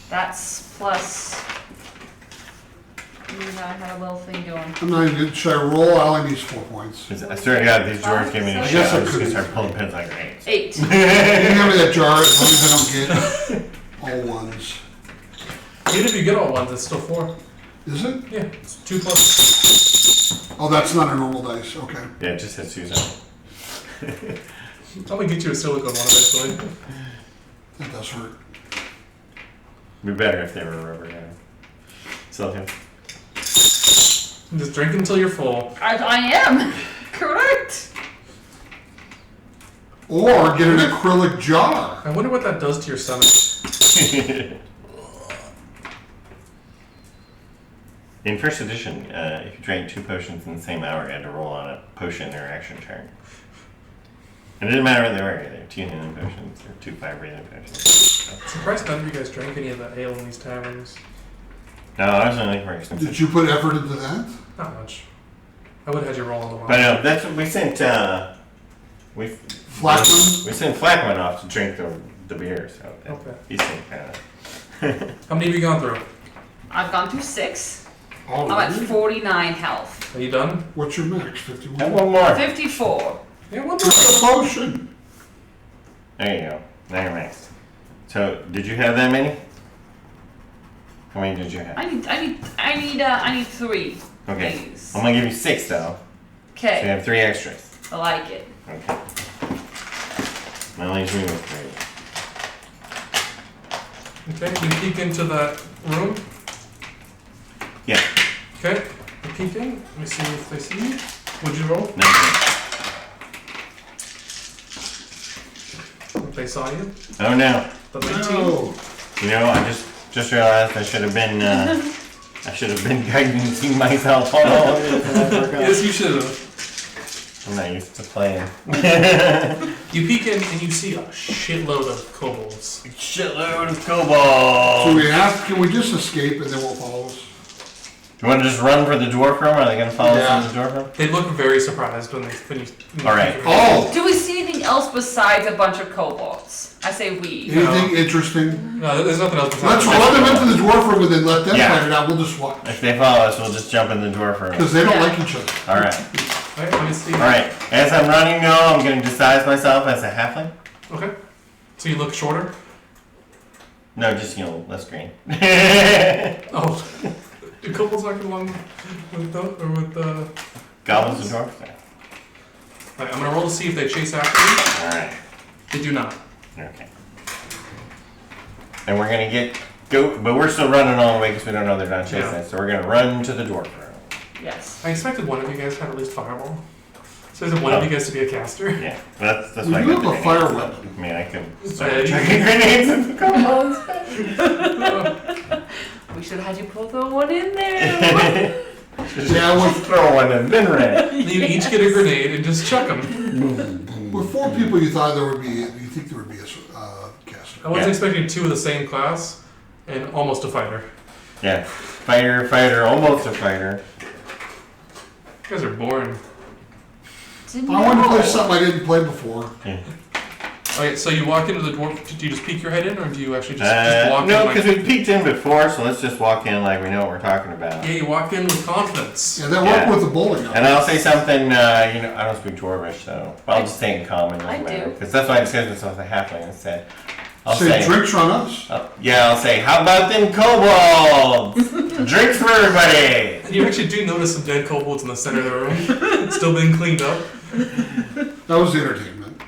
That's plus. I had a little thing going. I'm not even good. Should I roll? I only need 4 points. 'Cause I swear to God, these dwarves give me a I shit. guess I I'm just gonna could. start pulling pins like grenades. 8. You can hand me that jar as long as I don't get all ones. Even if you get all ones, it's still 4. Is it? Yeah, it's 2 plus. Oh, that's not a normal dice. Okay. Yeah, it just has 2 sides. I'm gonna get you a silicone one eventually. That does hurt. Be better if they were rubber. Yeah. Silicone. Just drink until you're full. I am. Correct. Or get an acrylic jar. I wonder what that does to your stomach. In first edition, if you drank 2 potions in the same hour, you had to roll on a potion or action turn. And it didn't matter what they were either. 2 healing potions or 2 fire breathing potions. I'm surprised none of you guys drank any of the ale in these taverns. No, I was only for expensive. Did you put effort into that? Not much. I would have had you roll on the one. But no, that's what we sent. We Flackman? We sent Flackman off to drink the beer. So Okay. he's kind of. How many have you gone through? I've gone through 6. I'm Already? at 49 health. Are you done? What's your max? 51? Have one more. 54. Yeah, one It's a potion. There you go. Now you're maxed. So did you have that many? How many did you have? I need 3. Okay. Please. I'm gonna give you 6 though. So you Okay. have 3 extras. I like it. Okay. Now leaves me with 3. Okay, you peek into that room. Yeah. Okay, you peek in. Let me see if they see you. Would you roll? No. If they saw you. Oh no. The 19. No. You know, I just realized I should have been guiding myself. Hold on. Yes, you should have. I'm not used to playing. You peek in and you see a shitload of kobolds. Shitload of So kobolds. can we just escape and they won't follow us? Do you want to just run for the dwarf room? Are they going to follow us in the dwarf room? They look very surprised when you All right. peek in. Oh! Do we see anything else besides a bunch of kobolds? I say we. Anything interesting? No, there's nothing else Let's besides run them into the dwarf room and then let them Yeah. fight it out. We'll just watch. If they follow us, we'll just jump in the dwarf room. Because they don't Yeah. like each other. All right. Alright, let me see. All right. As I'm running, though, I'm going to disguise myself as a halfling. Okay. So you look shorter? No, just, less green. Oh. Do kobolds not get along with the... Goblins and dwarfs? Yeah. Alright, I'm gonna roll to see if they chase after you. All right. They do not. Okay. And we're going to but we're still running all the way because we don't know they're not chasing Yeah. us. So we're going to run to the dwarf room. Yes. I expected one of you guys had at least fireball. So is it one of you guys to be a caster? Yeah, that's We why I do got have the a fire grenades. weapon. I mean, I can Yeah, start you chucking grenades at the kobolds. We should have had you put the one in there. Yeah, Just throw one and then run. You each get a grenade and just chuck them. With 4 people, you think there would be a caster. I wasn't Yeah. expecting 2 of the same class and almost a fighter. Yeah, fighter, almost a fighter. You guys are boring. Didn't I wanted to play know. something I didn't play before. Yeah. Okay, so you walk into the dwarf. Do you just peek your head in, or do you actually just walk in? No, like- because we peeked in before, so let's just walk in like we know what we're talking about. Yeah, you walk in with confidence. Yeah, that worked with the bowling. And I'll say something, I don't speak Dwarvish, so I'll just say in common. I do. Because that's why I discussed myself with a halfling instead. I'll Say drinks on us. I'll say, how about them kobolds? Drinks for everybody! And you actually do notice some dead kobolds in the center of the room, still being cleaned up. That was the entertainment.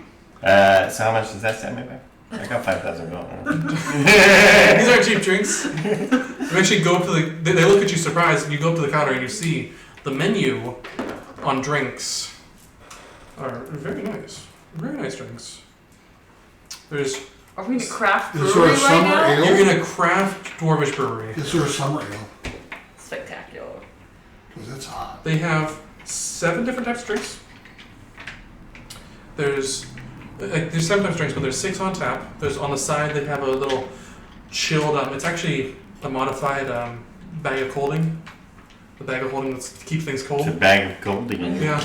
So how much does that set me back? I got 5,000 gold. These aren't cheap drinks. You actually go up to they look at you surprised, and you go up to the counter and you see the menu on drinks are very nice. Very nice drinks. There's Are we in a craft Is brewery there a right summer now? ale? You're in a craft dwarvish brewery. Is there a summer ale? Spectacular. Because it's hot. They have 7 different types of drinks. There's 7 types of drinks, but there's 6 on tap. There's on the side they have a little chilled. It's actually a modified bag of holding. The bag of holding that keeps things It's a cold. bag of gold again. Yeah.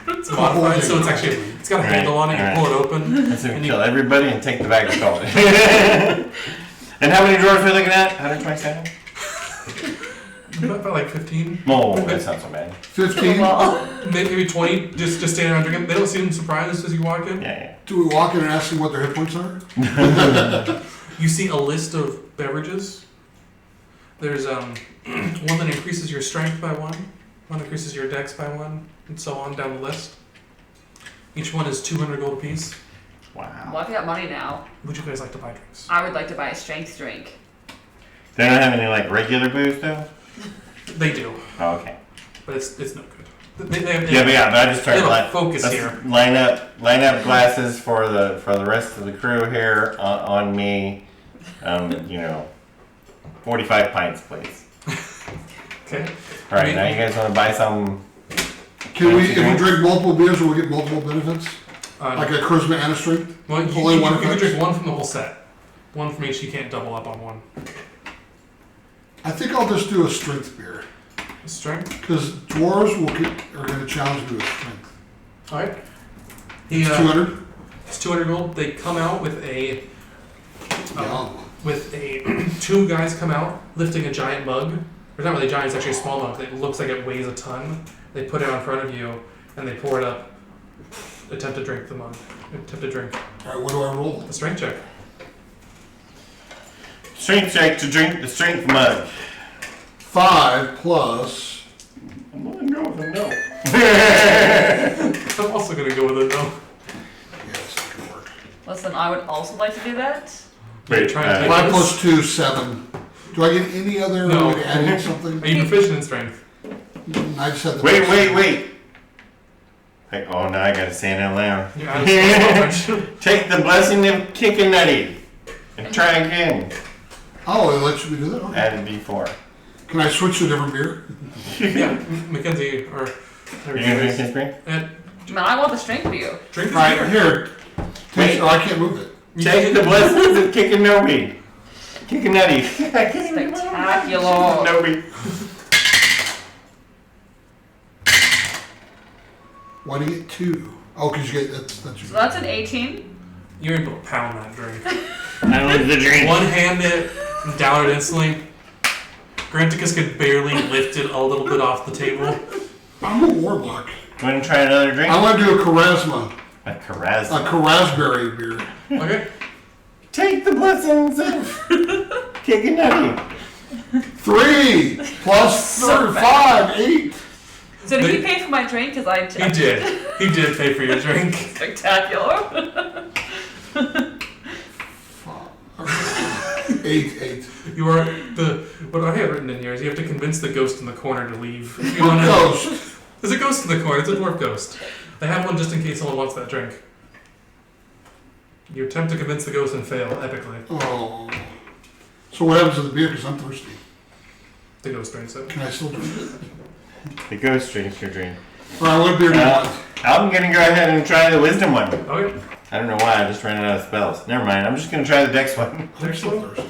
It's modified, so it's got a handle on it. You pull it open. That's gonna And kill everybody and take the bag of gold. And how many drawers are we looking at? 127? About like 15. Oh, that's not so bad. 15? Maybe 20, just standing around drinking. They don't seem surprised as you walk in. Yeah. Do we walk in and ask them what their hit points are? You see a list of beverages. There's one that increases your strength by 1, one increases your dex by 1, and so on down the list. Each one is 200 gold apiece. Wow. Well, I've got money now. Would you guys like to buy drinks? I would like to buy a strength drink. They don't have any like regular booze though? They do, Oh, okay. but it's no good. They have, Yeah, but I just they started have a focus here. line up glasses for the rest of the crew here on me. 45 pints, please. Okay. All right, now you guys want to buy some? Can we, if we drink multiple beers, will we get multiple benefits? Uh, Like a charisma and a strength? well, only one you can effect? drink 1 from the whole set. 1 from each. You can't double up on 1. I think I'll just do a strength beer. Strength. Because dwarves are going to challenge me with strength. All right. 200? It's 200 gold. They come out with a. Yum. With a 2 guys come out lifting a giant mug. Or not really giant, it's actually a small mug that looks like it weighs a ton. They put it out in front of you and they pour it up. Attempt to drink the mug. Attempt to drink. Alright, what do I roll? A strength check. Strength check to drink the strength mug. 5 plus. I'm gonna go with a no. I'm also gonna go with a no. Yeah, it's not going to work. Listen, I would also like to do that. Wait, Try and take 5 this. plus 2, 7. Do I get any other No. way to add in something? Are you proficient in strength? I just had the wait. Hey, oh, now I gotta say it out loud. You're out of spell coverage. Take the blessing of kicking nutty and try again. Oh, it lets me do that? Okay. Added before. Can I switch to a different beer? Yeah, Mackenzie or. You gonna drink his drink? And Man, I want the strength beer. drink this Alright, beer. here. Wait. Oh, I can't move it. Take the blessings of kicking Nobi. Kicking nutty. Spectacular. Nobi. Why do you get 2? Oh, because you get, that's your... So that's an 18. You're able to pound that drink. I love the drink. One hand it, down it instantly. Granticus could barely lift it a little bit off the table. I'm a warlock. Want to try another drink? I want to do a charisma. A charisma. A raspberry beer. Okay. Take the blessings of kicking nutty. 3 plus So 5, 8. So did he pay for my drink? Because I He did. He did pay for your drink. Spectacular. 8. You are what I have written in here is you have to convince the ghost in the corner to leave. If you want to, Ghost. there's a ghost in the corner. It's a dwarf ghost. They have one just in case someone wants that drink. You attempt to convince the ghost and fail epically. Oh. So what happens to the beer? Because I'm thirsty. The ghost drinks it. Can I still drink it? The ghost drinks your drink. Alright, what beer do you want? I'm gonna go ahead and try the wisdom one. Okay. I don't know why, I just ran out of spells. Never mind, I'm just gonna try the dex one. I'm still thirsty.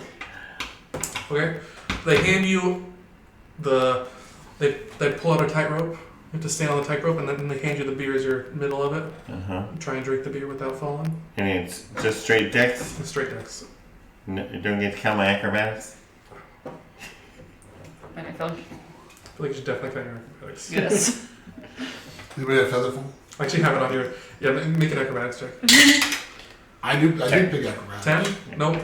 Okay. They hand you they pull out a tightrope have to stand on the tightrope, and then they hand you the beer as you're middle of it. Uh-huh. Try and drink the beer without falling. I mean, it's just straight dex. Straight decks. No, you don't get to count my acrobatics. And I felt I feel like you should definitely play your acrobatics. yes. Anybody have Featherfall? I actually have it on here. Yeah, make an acrobatics check. I do big acrobatics. 10? Nope.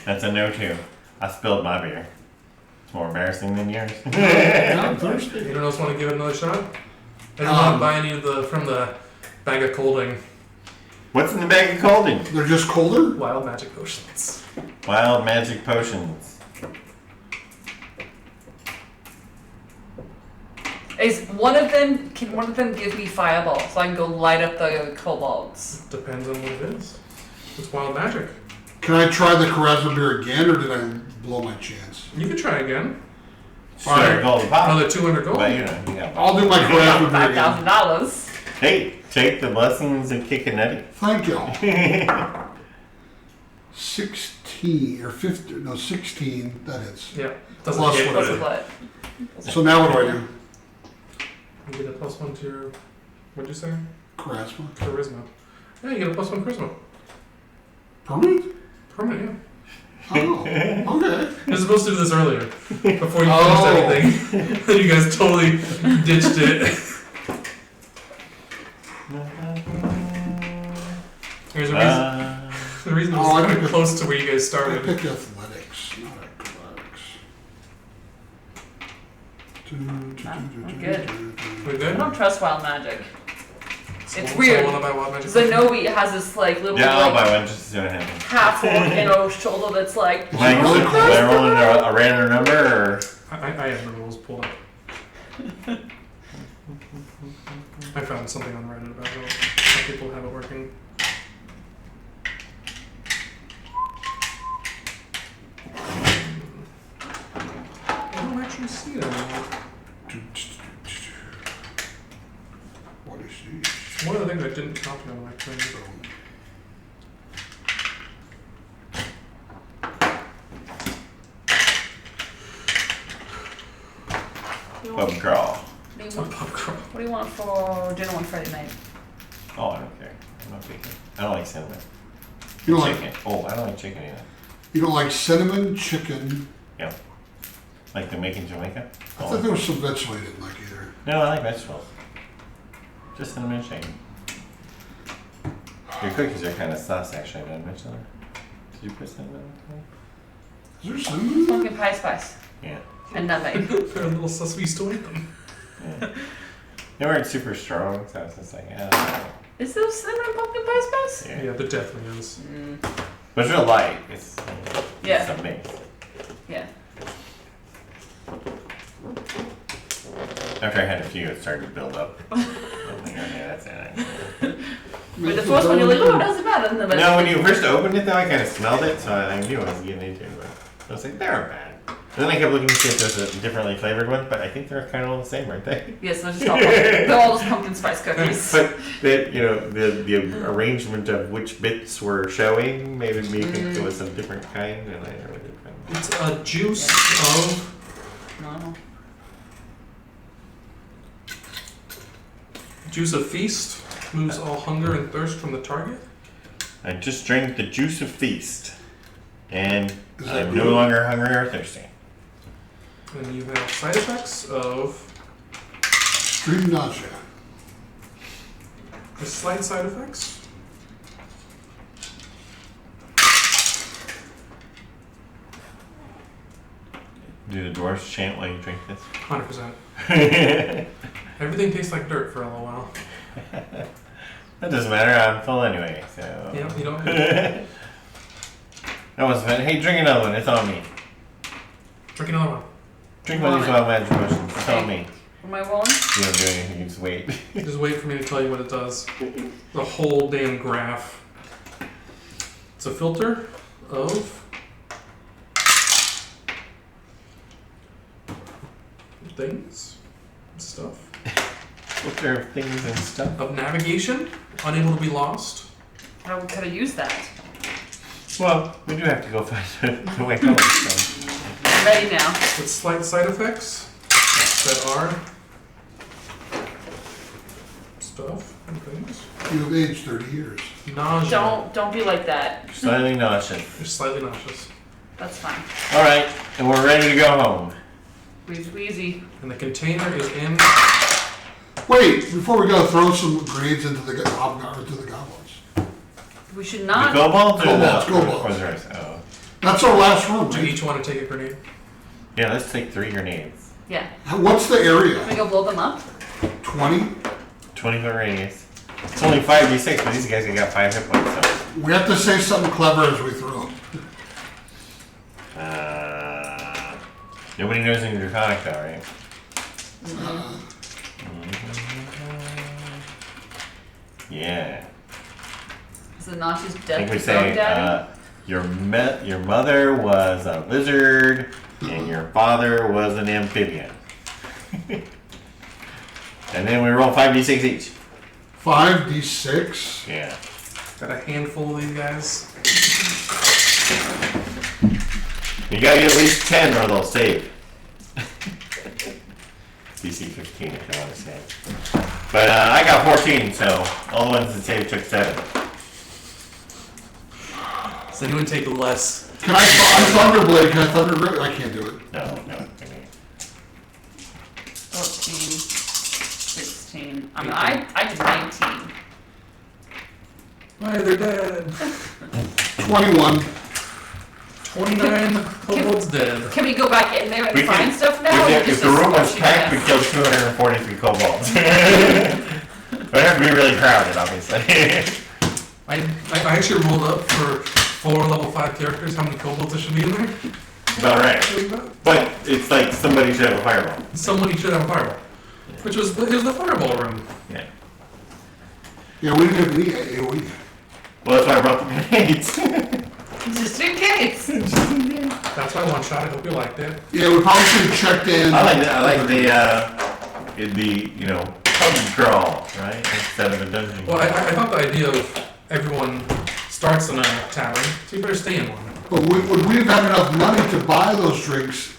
That's a no too. I spilled my beer. It's more embarrassing than yours. Yeah, I'm thirsty. Anyone else want to give it another shot? I don't want to buy any of from the bag of colding. What's in the bag of colding? They're just colder? Wild magic potions. Wild magic potions. Can one of them give me fireball so I can go light up the kobolds? Depends on what it is. It's wild magic. Can I try the charisma beer again, or did I blow my chance? You can try again. Sure, gold bottle. Another 200 gold. But you know, you got. I'll do my charisma beer again. $5,000. Hey, take the blessings and kick a nutty. Thank y'all. 16 or 15, no 16, that is. Yeah. Doesn't Plus hit. what What's I the did. what? So now what do I do? You get a +1 to your, what'd you say? Charisma. Charisma. Yeah, you get a +1 charisma. Permanent? Permanent, Oh, okay. You're supposed to do this earlier, before you finished anything. Then you guys totally ditched it. Here's a reason. The reason it Oh, I was kind picked- of close to where you guys I started. picked athletics, not acrobatics. good. We're I good? don't trust wild magic. It's Someone weird. wanna buy wild magic? Zenobi has this like little Yeah, I'll like, buy one just to see what happens. half orc in a shoulder that's like. Is Like, it really do cool? I roll into a random number or? I have the rules pulled up. I found something on Reddit about how people have it working. I don't actually see it anymore. What is this? It's one of the things I didn't copy on my thing. Pub crawl. What do you A want? pub crawl. What do you want for dinner on Friday night? Oh, I don't care. I'm not picky. I don't like cinnamon. You don't like Chicken. Oh, I don't like chicken either. you don't like cinnamon, chicken. Yeah. Like the making Jamaica? I thought there was some vegetable you didn't like either. No, I like vegetables. Just cinnamon and chicken. Your cookies are kind of sus, actually. Did I mention that? Did you put cinnamon on Is there cinnamon in there? Pumpkin pie spice the Yeah. and nutmeg. They're a little sus, we still eat them. Yeah. They weren't super strong, so I was just like, yeah. Is there cinnamon and pumpkin pie spice? Yeah. Yeah, there definitely is. But it's real light. It's Yeah. a mix. Yeah. After I had a few, it started to build up. I'm like, okay, that's it. But the first one you're like, oh, it doesn't matter. And then No, when you first opened it though, I kind of smelled it, so I knew I was getting into it. But I was like, they're bad. And then I kept looking to see if there's a differently flavored one, but I think they're kind of all the same, aren't they? Yes, they're just all pumpkin. They're all just pumpkin spice cookies. But the arrangement of which bits were showing made me think it was a different kind, and I really didn't find it. It's a juice of No. juice of feast, moves all hunger and thirst from the target. I just drank the juice of feast, and Is that I'm no good? longer hungry or thirsty. And you have side effects of Extreme nausea. the slight side effects. Do the dwarves chant while you drink 100%. this? Everything tastes like dirt for a little while. That doesn't matter, I'm full anyway, so. Yeah, you don't. That wasn't fun. Hey, drink another one, it's on me. Drink another one. Drink one of these wild magic potions, it's on me. Am I rolling? You don't do anything, you just wait. Just wait for me to tell you what it does. The whole damn graph. It's a filter of things, stuff, Filter of things and stuff. of navigation, unable to be lost. How could I use that? Well, we do have to go find the way home, so. I'm ready now. With slight side effects that are stuff and things. You have aged 30 years. Nausea. Don't be like that. Slightly nauseous. Just slightly nauseous. That's fine. All right, and we're ready to go home. Wheezy. And the container is in. Wait, before we go, throw some grenades into the goblins. We should The not. kobolds or Kobolds, the kobolds. or the rest? Oh. That's our last room, Do you right? each want to take a grenade? Yeah, let's take 3 grenades. Yeah. What's the Can area? we go blow them up? 20? 20-foot radius. It's only 5d6, but these guys have got 5 hit points. So. We have to say something clever as we throw them. Nobody knows any draconic though, right? Yeah. Is it not just I death think we to say Daddy? your mother was a lizard and your father was an amphibian. And then we roll 5d6 each. 5d6. Yeah. Got a handful of these guys. You gotta get at least 10 or they'll save. DC 15 if you want to save. But I got 14, so all the ones that saved took 7. So anyone take less? Can I Thunderblade? Can I Thunderblade? I can't do it. No. 14, 16. I mean, I did 19. Why they're dead. 21. 29 kobolds dead. Can we go back in there and We find can- stuff now? or If just the room was squashing packed, we mess? killed 243 kobolds. But I have to be really crowded, obviously. I actually rolled up for 4 level 5 characters how many kobolds there should be in there. About right. But it's like somebody should have a fireball. Somebody should have a fireball. Which was here's the fireball room. Yeah. Yeah, we didn't have any AoE. Well, that's why I brought the grenades. Just in case. That's my one shot. I hope you liked it. Yeah, we probably should have checked in. I like the it'd be, pub crawl, right? Instead of a dungeon. Well, I thought the idea of everyone starts in a tavern, so you better stay in one. But would we have had enough money to buy those drinks